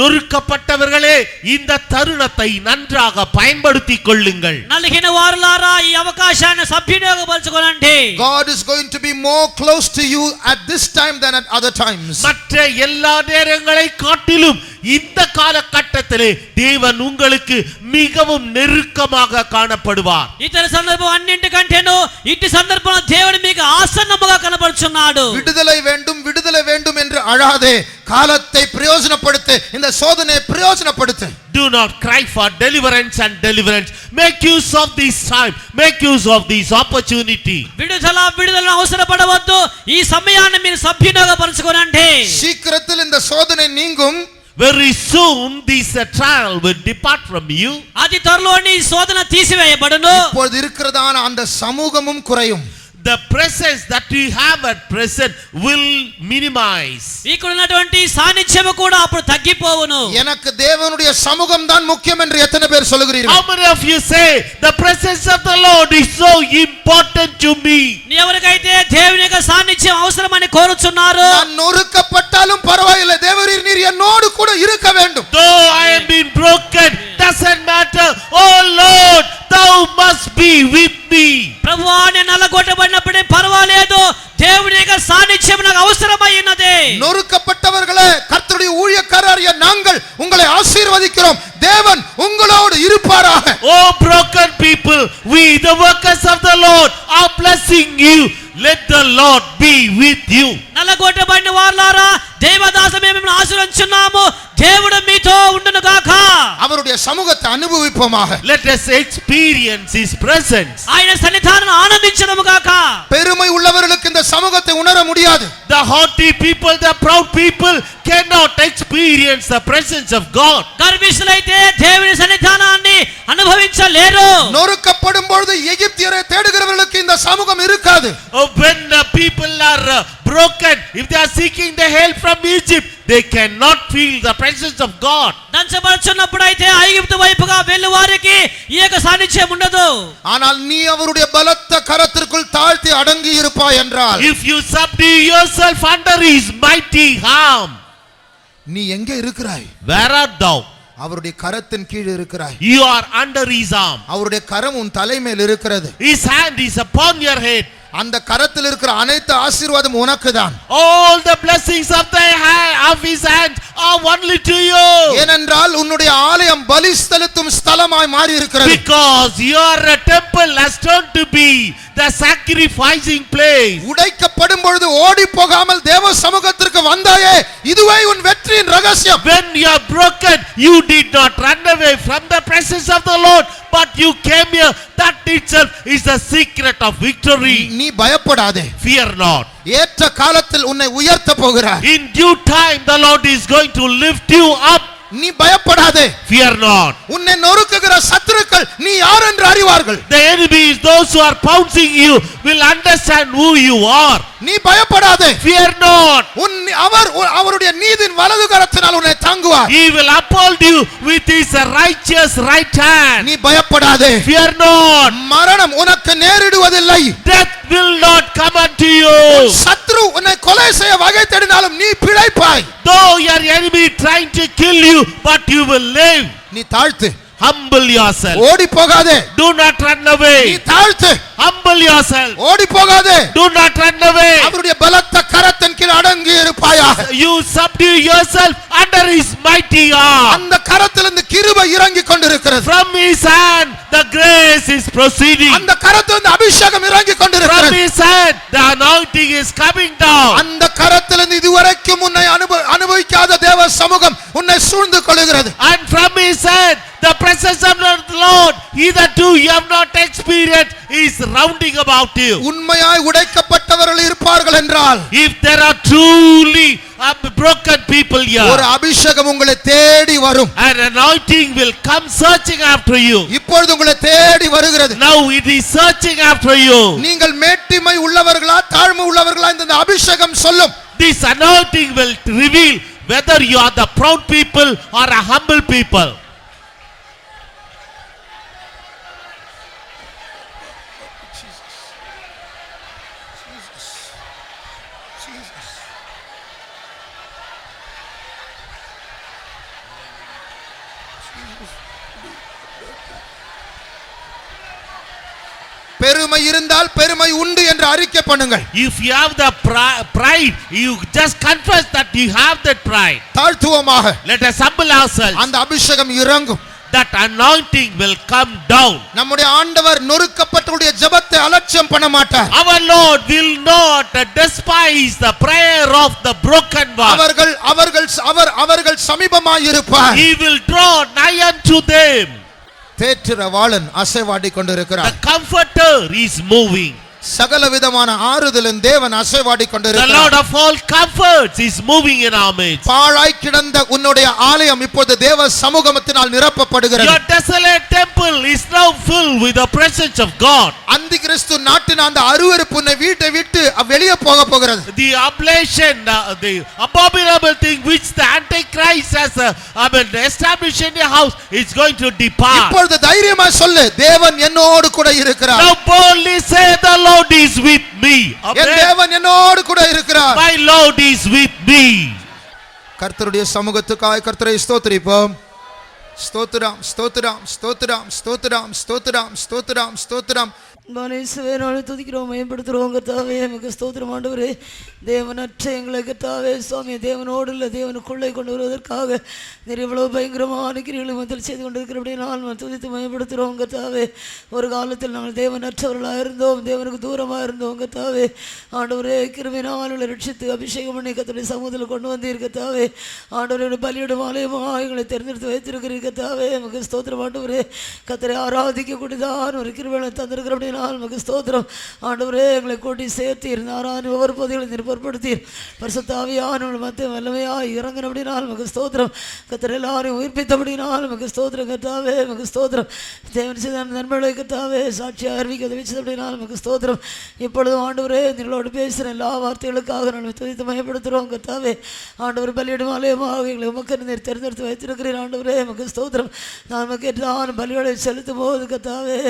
நொறுக்கப்பட்டவர்களே, இந்த தருணத்தை நன்றாக பயன்படுத்திக் கொள்ளுங்கள். నలిగిన వారులారా, ఈ అవకాశాన్ని సద్వినియోగపరచుకోనండి. God is going to be more close to you at this time than at other times. மற்ற எல்லா நேரங்களை காட்டிலும் இந்த காலகட்டத்திலே தேவன் உங்களுக்கு மிகவும் நெருக்கமாக காணப்படுவார். ఇతర సందర్భం అన్నింటికంటేను ఇట్టి సందర్భంలో దేవుడు మీకు ఆసన్నముగా కనబడుచున్నాడు. விடுதலை வேண்டும், விடுதலை வேண்டும் என்று அழாதே. காலத்தை பிரயோஜனப்படுத்து, இந்த சோதனையை பிரயோஜனப்படுத்து. Do not cry for deliverance and deliverance. Make use of this time. Make use of this opportunity. విడుదల అవసరపడవద్దు. ఈ సమయాన్ని మీరు సద్వినియోగపరచుకోనండి. சீக்கிரத்தில் இந்த சோதனை நீங்கும். Very soon this trial will depart from you. అతి త్వరలోని శోధన తీసివేయబడును. இப்பொழுது இருக்கிறதான அந்த சமூகமும் குறையும். the presence that we have at present will minimize. మీకున్నటువంటి సాన్నిధ్యము కూడా అప్పుడు తగ్గిపోవును. எனக்கு தேவனுடைய சமூகம் தான் முக்கியம் என்று எத்தனை பேர் சொல்லுகிறீர்கள்? How many of you say the presence of the Lord is so important to me? ఎవరికైతే దేవుని యొక్క సాన్నిధ్యం అవసరమని కోరుచున్నారు, நான் நொறுக்கப்பட்டாலும் பரவாயில்லை, தேவரீர் நீர் என்னோடு கூட இருக்க வேண்டும். Though I am been broken, doesn't matter. Oh Lord, thou must be with me. ప్రభువా నేను నలగొట్టబడినప్పుడే పర్వాలేదు, దేవుని యొక్క సాన్నిధ్యం నాకు అవసరమై ఉన్నది. நொறுக்கப்பட்டவர்களே, கர்த்தருடைய ஊழியக்காரராகிய நாங்கள் உங்களை ஆசீர்வதிக்கிறோம். தேவன் உங்களோடு இருப்பாராக. Oh broken people, we the workers of the Lord are blessing you. Let the Lord be with you. నలగొట్టబడిన వారలారా, దేవదాసమే మిమ్మల్ని ఆశీర్వదించున్నాము, దేవుడు మీతో ఉండును గాక. அவருடைய சமூகத்தை அனுபவிப்போமாக. Let us experience his presence. ఆయన సన్నిధానం ఆనందించదము గాక. பெருமை உள்ளவர்களுக்கு இந்த சமூகத்தை உணர முடியாது. The haughty people, the proud people cannot experience the presence of God. గర్విష్ఠులైతే దేవుని సన్నిధానాన్ని అనుభవించలేరు. நொறுக்கப்படும் பொழுது எகிப்தியரை தேடுகிறவர்களுக்கு இந்த சமூகம் இருக்காது. When the people are broken, if they are seeking the help from Egypt, they cannot feel the presence of God. దంచబడుచున్నప్పుడైతే ఐగుప్తు వైపుగా వెళ్ళు వారికి ఈ యొక్క సాన్నిధ్యం ఉండదు. ஆனால் நீ அவருடைய பலத்த கரத்திற்குள் தாழ்த்தி அடங்கி இருப்பாய் என்றால், If you subdue yourself under his mighty arm, நீ எங்கே இருக்கிறாய்? where art thou? அவருடைய கரத்தின் கீழ் இருக்கிறாய். You are under his arm. அவருடைய கரம் உன் தலைமேல் இருக்கிறது. His hand is upon your head. அந்த கரத்தில் இருக்கிற அனைத்து ஆசீர்வாதம் உனக்கு தான். All the blessings of his hand are only to you. ஏனென்றால் உன்னுடைய ஆலயம் பலி செலுத்தும் ஸ்தலமாய் மாறி இருக்கிறது. Because your temple has turned to be the sacrificing place. உடைக்கப்படும் பொழுது ஓடி போகாமல் தேவ சமூகத்திற்கு வந்தாயே, இதுவே உன் வெற்றியின் ரகசியம். When you are broken, you did not run away from the presence of the Lord, but you came here. That itself is the secret of victory. நீ பயப்படாதே. Fear not. ஏற்ற காலத்தில் உன்னை உயர்த்த போகிறார். In due time, the Lord is going to lift you up. நீ பயப்படாதே. Fear not. உன்னை நொறுக்குகிற சத்துருக்கள் நீ யார் என்று அறிவார்கள். The enemies, those who are pouncing you, will understand who you are. நீ பயப்படாதே. Fear not. அவருடைய நீதியின் வலது கரத்தினால் உன்னை தாங்குவார். He will uphold you with his righteous right hand. நீ பயப்படாதே. Fear not. மரணம் உனக்கு நேரிடுவதில்லை. Death will not come unto you. சத்ரு உன்னை கொலை செய்ய வகை தேடினாலும் நீ பிழைப்பாய். Though your enemy trying to kill you, but you will live. நீ தாழ்த்து. Humble yourself. ஓடி போகாதே. Do not run நீ away. தாழ்த்து. Humble yourself. ஓடி போகாதே. Do not run away. அவருடைய பலத்த கரத்தின் கீழ் அடங்கி இருப்பாயாக. You subdue yourself under his mighty arm. அந்த கரத்திலிருந்து கிருபை இறங்கி கொண்டிருக்கிறது. From his hand the grace is proceeding. அந்த கரத்திலிருந்து அபிஷேகம் இறங்கி From கொண்டிருக்கிறது. his hand the anointing is coming down. அந்த கரத்திலிருந்து இதுவரைக்கும் உன்னை அனுபவிக்காத தேவ சமூகம் உன்னை சூழ்ந்து கொள்கிறது. And from his hand the presence of the Lord, hitherto you have not experienced, is rounding about you. உண்மையாய் உடைக்கப்பட்டவர்கள் இருப்பார்கள் என்றால், If there are truly broken people here, ஒரு அபிஷேகம் உங்களை தேடி வரும். an anointing will come searching after you. இப்பொழுது உங்களை தேடி வருகிறது. Now it is searching after you. நீங்கள் மேட்டிமை உள்ளவர்களா தாழ்மை உள்ளவர்களா இந்த அபிஷேகம் சொல்லும். This anointing will reveal whether you are the proud people or a humble people. பெருமை இருந்தால் பெருமை உண்டு என்று அறிக்கை பண்ணுங்கள். If you have the pride, you just confess that you have that pride. தாழ்த்துவோமாக. Let us humble ourselves. அந்த அபிஷேகம் இறங்கும். That anointing will come down. நம்முடைய ஆண்டவர் நொறுக்கப்பட்டவருடைய ஜெபத்தை அலட்சியம் பண்ண மாட்டார். Our Lord will not despise the prayer of the broken one. அவர்கள் சமீபமாய் இருப்பார். He will draw nigh unto them. தேற்றரவாளன் அசைவாடி கொண்டிருக்கிறார். The comforter is moving. சகல விதமான ஆறுதலின் தேவன் அசைவாடி The கொண்டிருக்கிறார். Lord of all comforts is moving in our midst. பாழாய் கிடந்த உன்னுடைய உன்னுடைய ஆலயம் இப்பொழுது தேவ சமூகத்தினால் நிரப்பப்படுகிறது. Your desolate temple is now filled with the presence of God. அந்தி கிறிஸ்து நாட்டின அந்த அருவருப்பு உன்னை வீட்டை விட்டு வெளியே போகிறது. The ablation, the abominable thing which the Antichrist has established in your house is going to depart. இப்பொழுது தைரியமா சொல்லு, தேவன் என்னோடு கூட இருக்கிறார். Now boldly say, the Lord is with me. என் தேவன் என்னோடு கூட இருக்கிறார். My Lord is with me. கர்த்தருடைய சமூகத்துக்காய் கர்த்தரை ஸ்தோத்திரிப்போம். ஸ்தோத்திரம் ஸ்தோத்திரம் ஸ்தோத்திரம் ஸ்தோத்திரம் ஸ்தோத்திரம் ஸ்தோத்திரம் ஸ்தோத்திரம். மனேசுவே நாளை துதிக்கிறோம், மேம்படுத்துகிறோம். கர்த்தாவே நமக்கு ஸ்தோத்திரம் ஆண்டவரே. தேவனற்ற எங்களை கர்த்தாவே சுவாமி தேவனோடு இல்லை தேவனுக்குள்ளே கொண்டு வருவதற்காக நீர் இவ்வளவு பயங்கரமான கிரிகளை முதல் செய்து கொண்டிருக்கிறபடியே நாங்கள் துதித்து மேம்படுத்துகிறோம் கர்த்தாவே. ஒரு காலத்தில் நாங்கள் தேவனற்றவர்களாக இருந்தோம், தேவனுக்கு தூரமாக இருந்தோம் கர்த்தாவே. ஆண்டவரே கிருபையினால் ரட்சித்து அபிஷேகம் பண்ணி கர்த்தருடைய சமூகத்தில் கொண்டு வந்தீர் கர்த்தாவே. ஆண்டவரே பலியிடும் ஆலயமாக எங்களை தேர்ந்தெடுத்து வைத்திருக்கிறீர் கர்த்தாவே. நமக்கு ஸ்தோத்திரம் ஆண்டவரே. கர்த்தரை ஆராதிக்கக்கூடியதான் ஒரு கிருபையை தந்திருக்கிறபடியே நமக்கு ஸ்தோத்திரம் ஆண்டவரே. எங்களை கூட்டி சேர்த்தீர், நாராயண ஒவ்வொரு பகுதிகளை நீர் பொறுப்படுத்தீர். பரிசுத்த ஆவியானவர் மத்திய வல்லமையாய் இறங்கினபடினால் நமக்கு ஸ்தோத்திரம். கர்த்தர் எல்லாரையும் உயிர்ப்பித்தபடினால் நமக்கு ஸ்தோத்திரம் கர்த்தாவே. நமக்கு ஸ்தோத்திரம். தேவன் செய்த நன்மைகளை கர்த்தாவே சாட்சியாக அறிவிக்க உதவிச்சபடினால் நமக்கு ஸ்தோத்திரம். இப்பொழுதும் ஆண்டவரே நீங்களோடு பேசுகிற எல்லா வார்த்தைகளுக்காக நாங்கள் துதித்து மயப்படுத்துகிறோம் கர்த்தாவே. ஆண்டவர் பலியிடும் ஆலயமாக எங்களை உமக்கு நீர் தேர்ந்தெடுத்து வைத்திருக்கிறீர் ஆண்டவரே. நமக்கு ஸ்தோத்திரம். நமக்கு எட்டான பலிகளை செலுத்தும் போது கர்த்தாவே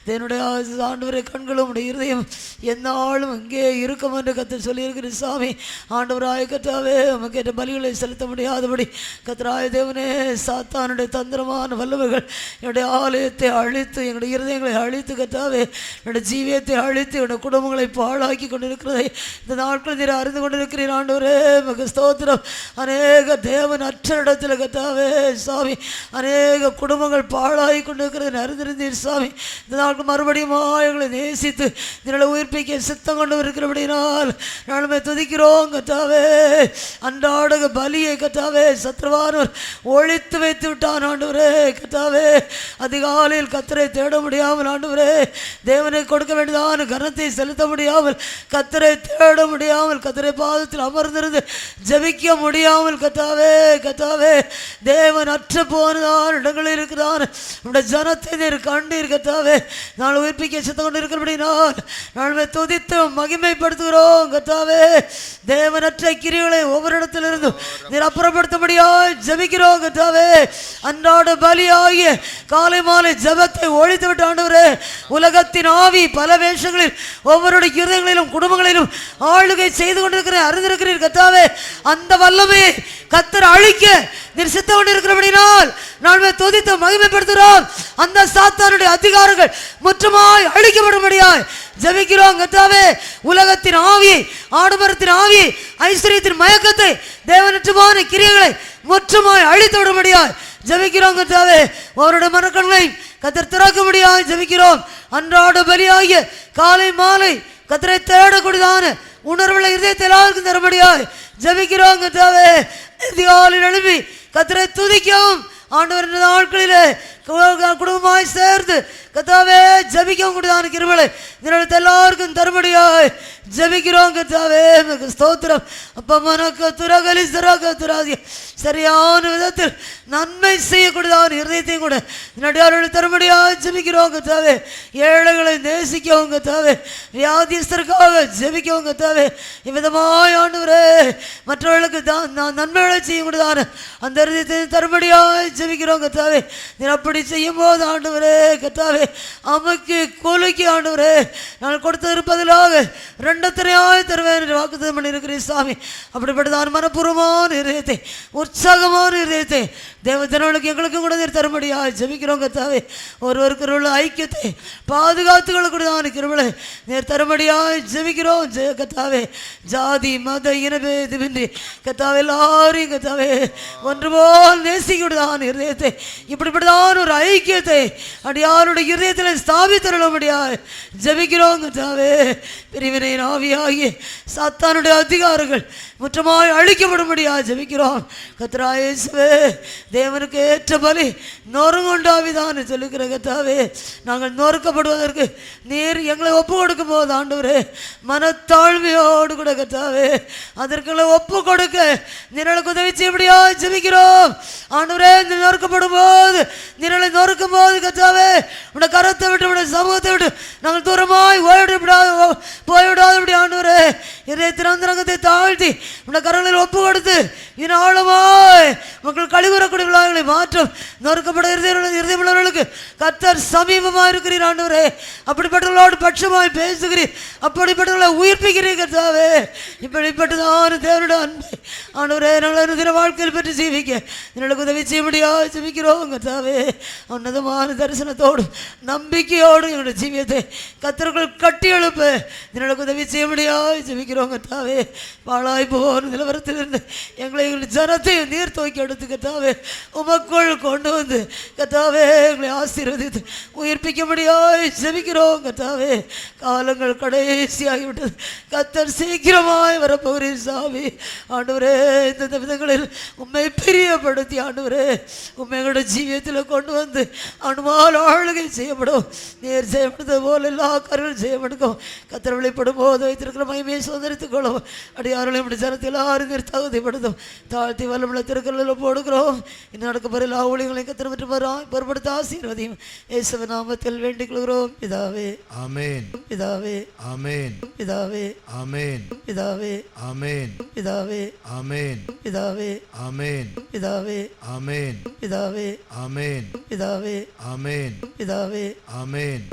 தேவனுடைய ஆண்டவரே கண்களும் இருதயம் எந்நாளும் இங்கே இருக்கும் என்று கர்த்தர் சொல்லியிருக்கிற சாமி. ஆண்டவராய கர்த்தாவே உமக்கு ஏற்ற பலிகளை செலுத்த முடியாதபடி கர்த்தராய தேவனே சாத்தானுடைய தந்திரமான வல்லமைகள் என்னுடைய ஆலயத்தை அழித்து எங்களுடைய இருதயங்களை அழித்து கர்த்தாவே என்னுடைய ஜீவியத்தை அழித்து என்னுடைய குடும்பங்களை பாழாக்கி கொண்டிருக்கிறதை இந்த நாட்கள் நீர் அறிந்து கொண்டிருக்கிறீர் ஆண்டவரே. உமக்கு ஸ்தோத்திரம். அநேக தேவன் அற்ற இடத்துல கர்த்தாவே சாமி அநேக குடும்பங்கள் பாழாகி கொண்டிருக்கிறதை அறிந்திருந்தீர் சாமி. இந்த நாட்கள் மறுபடியும் எங்களை நேசித்து இதனை உயிர்ப்பிக்க சித்தம் கொண்டு இருக்கிறபடினால் நாளுமே துதிக்கிறோம் கர்த்தாவே. அன்றாட பலியை கர்த்தாவே சத்ருவானவர் ஒழித்து வைத்து விட்டான் ஆண்டவரே கர்த்தாவே. அதிகாலையில் கர்த்தரை தேட முடியாமல் ஆண்டவரே தேவனை கொடுக்க வேண்டியதான கனத்தை செலுத்த முடியாமல் கர்த்தரை தேட முடியாமல் கர்த்தரை பாதத்தில் அமர்ந்திருந்து ஜெபிக்க முடியாமல் கர்த்தாவே கர்த்தாவே தேவன் அற்ற போனதான் இடங்களில் இருக்கிறான் நம்முடைய ஜனத்தை நீர் கண்டீர் கர்த்தாவே. நான் உயிர்ப்பிக்க சித்தம் கொண்டு இருக்கிறபடினால் நாங்கள் துதித்து மகிமைப்படுத்துகிறோம் கர்த்தாவே. தேவனற்ற கிரிகளை ஒவ்வொரு இடத்திலிருந்தும் நீர் அப்புறப்படுத்தும்படியாய் ஜெபிக்கிறோம் கர்த்தாவே. அன்றாட பலியாகிய காலை மாலை ஜெபத்தை ஒழித்து விட்டு ஆண்டவரே உலகத்தின் ஆவி பல வேஷங்களில் ஒவ்வொருடைய இருதயங்களிலும் குடும்பங்களிலும் ஆளுகை செய்து கொண்டிருக்கிறேன் அறிந்திருக்கிறீர் கர்த்தாவே. அந்த வல்லமையை கர்த்தர் அழிக்க நீர் சித்தம் கொண்டு இருக்கிறபடினால் நாங்கள் துதித்து மகிமைப்படுத்துகிறோம். அந்த சாத்தானுடைய அதிகாரங்கள் முற்றுமாய் அழிக்கப்படும்படியாய் ஜெபிக்கிறோம் கர்த்தாவே. உலகத்தின் ஆவியை ஆடம்பரத்தின் ஆவியை ஐஸ்வர்யத்தின் மயக்கத்தை தேவனற்றமான கிரியைகளை முற்றுமாய் அழித்து விடும்படியாய் ஜெபிக்கிறோம் கர்த்தாவே. அவருடைய மனக்கண்களை கர்த்தர் திறக்க முடியாய் ஜெபிக்கிறோம். அன்றாட பலியாகிய காலை மாலை கர்த்தரை தேடக்கூடியதான உணர்வுள்ள இருதயத்தை எல்லாருக்கும் தரும்படியாய் ஜெபிக்கிறோம் கர்த்தாவே. அதிகாலையில் எழுப்பி கர்த்தரை துதிக்கவும் ஆண்டவர் இந்த நாட்களிலே குடும்பமாய் சேர்ந்து கர்த்தாவே ஜெபிக்கவும் கூடியதான கிருபைகளை இதனோட எல்லாருக்கும் தரும்படியாய் ஜெபிக்கிறோம் கர்த்தாவே. நமக்கு ஸ்தோத்திரம். அப்பா மனக்கு துரகலி சிறக துராதிய சரியான விதத்தில் நன்மை செய்யக்கூடியதான இருதயத்தையும் கூட நடிகாரோடு தரும்படியாய் ஜெபிக்கிறோம் கர்த்தாவே. ஏழைகளை நேசிக்கவும் கர்த்தாவே வியாதிஸ்தருக்காக ஜெபிக்கவும் கர்த்தாவே. இவ்விதமாய் ஆண்டவரே மற்றவர்களுக்கு நன்மைகளை செய்யக்கூடியதான அந்த இருதயத்தை தரும்படியாய் ஜெபிக்கிறோம் கர்த்தாவே. நீர் அப்படி செய்யும் போது ஆண்டவரே கர்த்தாவே அமக்கு கொலுக்கி ஆண்டவரே நான் கொடுத்தது பதிலாக ரெண்டத்தனையாய் தருவேன் என்று வாக்குத்தத்தம் பண்ணியிருக்கிறேன் சாமி. அப்படிப்பட்டதான மனப்பூர்வமான இதயத்தை உற்சாகமான இதயத்தை தேவஜனங்களுக்கு எங்களுக்கு கூட நீர் தரும்படியாய் ஜெபிக்கிறோம் கர்த்தாவே. ஒருவருக்கு உள்ள ஐக்கியத்தை பாதுகாத்துக் கூடதான கிருபைகளை நீர் தரும்படியாய் ஜெபிக்கிறோம் கர்த்தாவே. ஜாதி மத இனபேதமின்றி கர்த்தாவே எல்லாரையும் கர்த்தாவே ஒன்று போல் நேசிக்கூடதான இருதயத்தை இப்படிப்பட்டதான ஒரு ஐக்கியத்தை அடியாருடைய இருதயத்தில் ஸ்தாபித்தருளும்படியாய் ஜெபிக்கிறோம் கர்த்தாவே. பிரிவினை ஆவியாகிய சாத்தானுடைய அதிகாரங்கள் முற்றமாய் அழிக்கப்படும்படியாய் ஜெபிக்கிறோம் கர்த்தராயே இயேசுவே. தேவனுக்கு ஏற்ற பலி நொறுங்குண்டாவிதான் சொல்லுகிற கர்த்தாவே, நாங்கள் நொறுக்கப்படுவதற்கு நீர் எங்களை ஒப்பு கொடுக்கும் போது ஆண்டவரே, மனத்தாழ்மையோடு கூட கர்த்தாவே அதற்குள்ள ஒப்பு கொடுக்க நீர்களுக்கு உதவி செய்யபடியா ஜெபிக்கிறோம் ஆண்டவரே. இந்த நொறுக்கப்படும் போது நீர்களை நொறுக்கும் போது கர்த்தாவே, உடைய கரத்தை விட்டு உடைய சமூகத்தை விட்டு நாங்கள் தூரமாய் போய்விடாதபடி ஆண்டவரே, இதை திறந்தரங்கத்தை தாழ்த்தி உடைய கரங்களில் ஒப்பு கொடுத்து ஆழமாய் மக்கள் கழிவுறக்கூடிய விழாக்களை மாற்றும். நொறுக்கப்பட இருதயமுள்ளவர்களுக்கு கர்த்தர் சமீபமாக இருக்கிறீர் ஆண்டவரே. அப்படிப்பட்டவர்களோடு பட்சமாய் பேசுகிறீர், அப்படிப்பட்டவர்களை உயிர்ப்பிக்கிறீர் கர்த்தாவே. இப்படிப்பட்டதான தேவனுடைய அன்பை ஆண்டவரே நாங்கள் தின வாழ்க்கையில் பெற்று ஜீவிக்க எங்களுக்கு உதவி செய்ய முடியாது ஜெபிக்கிறோம் கர்த்தாவே. உன்னதமான தரிசனத்தோடு நம்பிக்கையோடு எங்களுடைய ஜீவியத்தை கர்த்தர்கள் கட்டி எழுப்ப எங்களுக்கு உதவி செய்ய முடியாது ஜெபிக்கிறோம் கர்த்தாவே. பாழாய் போன நிலவரத்திலிருந்து எங்களை எங்கள் ஜனத்தை நீர் துவக்கி எடுத்து கர்த்தாவே உமக்குள் கொண்டு வந்து கர்த்தாவே எங்களை ஆசீர்வதித்து உயிர்ப்பிக்க முடியாது ஜெபிக்கிறோம் கர்த்தாவே. காலங்கள் கடைசியாகிவிட்டது, கர்த்தர் சீக்கிரமாய் வரப்போகிறீர் சாமி. ஆண்டவரே, இந்த விதங்களில் உண்மை பிரியப்படுத்தி ஆண்டவரே உண்மை எங்களுடைய ஜீவியத்தில் கொண்டு வந்து அனுமால் ஆளுகை செய்யப்படும். நீர் செய்யப்படுவது போல எல்லா காரியங்களும் செய்யப்படுக்கும். கர்த்தர் வெளிப்படும் போது வைத்திருக்கிற மகிமையை சுதந்திரித்துக் கொள்ளும். அடியார்கள் இப்படி ஜனத்தை எல்லாரும் நீர் தகுதிப்படுத்தும். தாழ்த்தி வல்லமுள்ள திருக்கல்லில் போடுகிறோம். இன்னும் நடக்கப்போற எல்லா ஊழியங்களையும் கர்த்தர் மற்றும் பொறுப்படுத்த ஆசீர்வதியும் இயேசுவின் நாமத்தில் வேண்டிக் கொள்கிறோம் பிதாவே. ஆமென். பிதாவே. ஆமென். பிதாவே. ஆமென். பிதாவே. ஆமென். பிதாவே. ஆமென். பிதாவே. ஆமென். பிதாவே. ஆமென். பிதாவே. ஆமென். பிதாவே. ஆமென். பிதாவே. ஆமென்.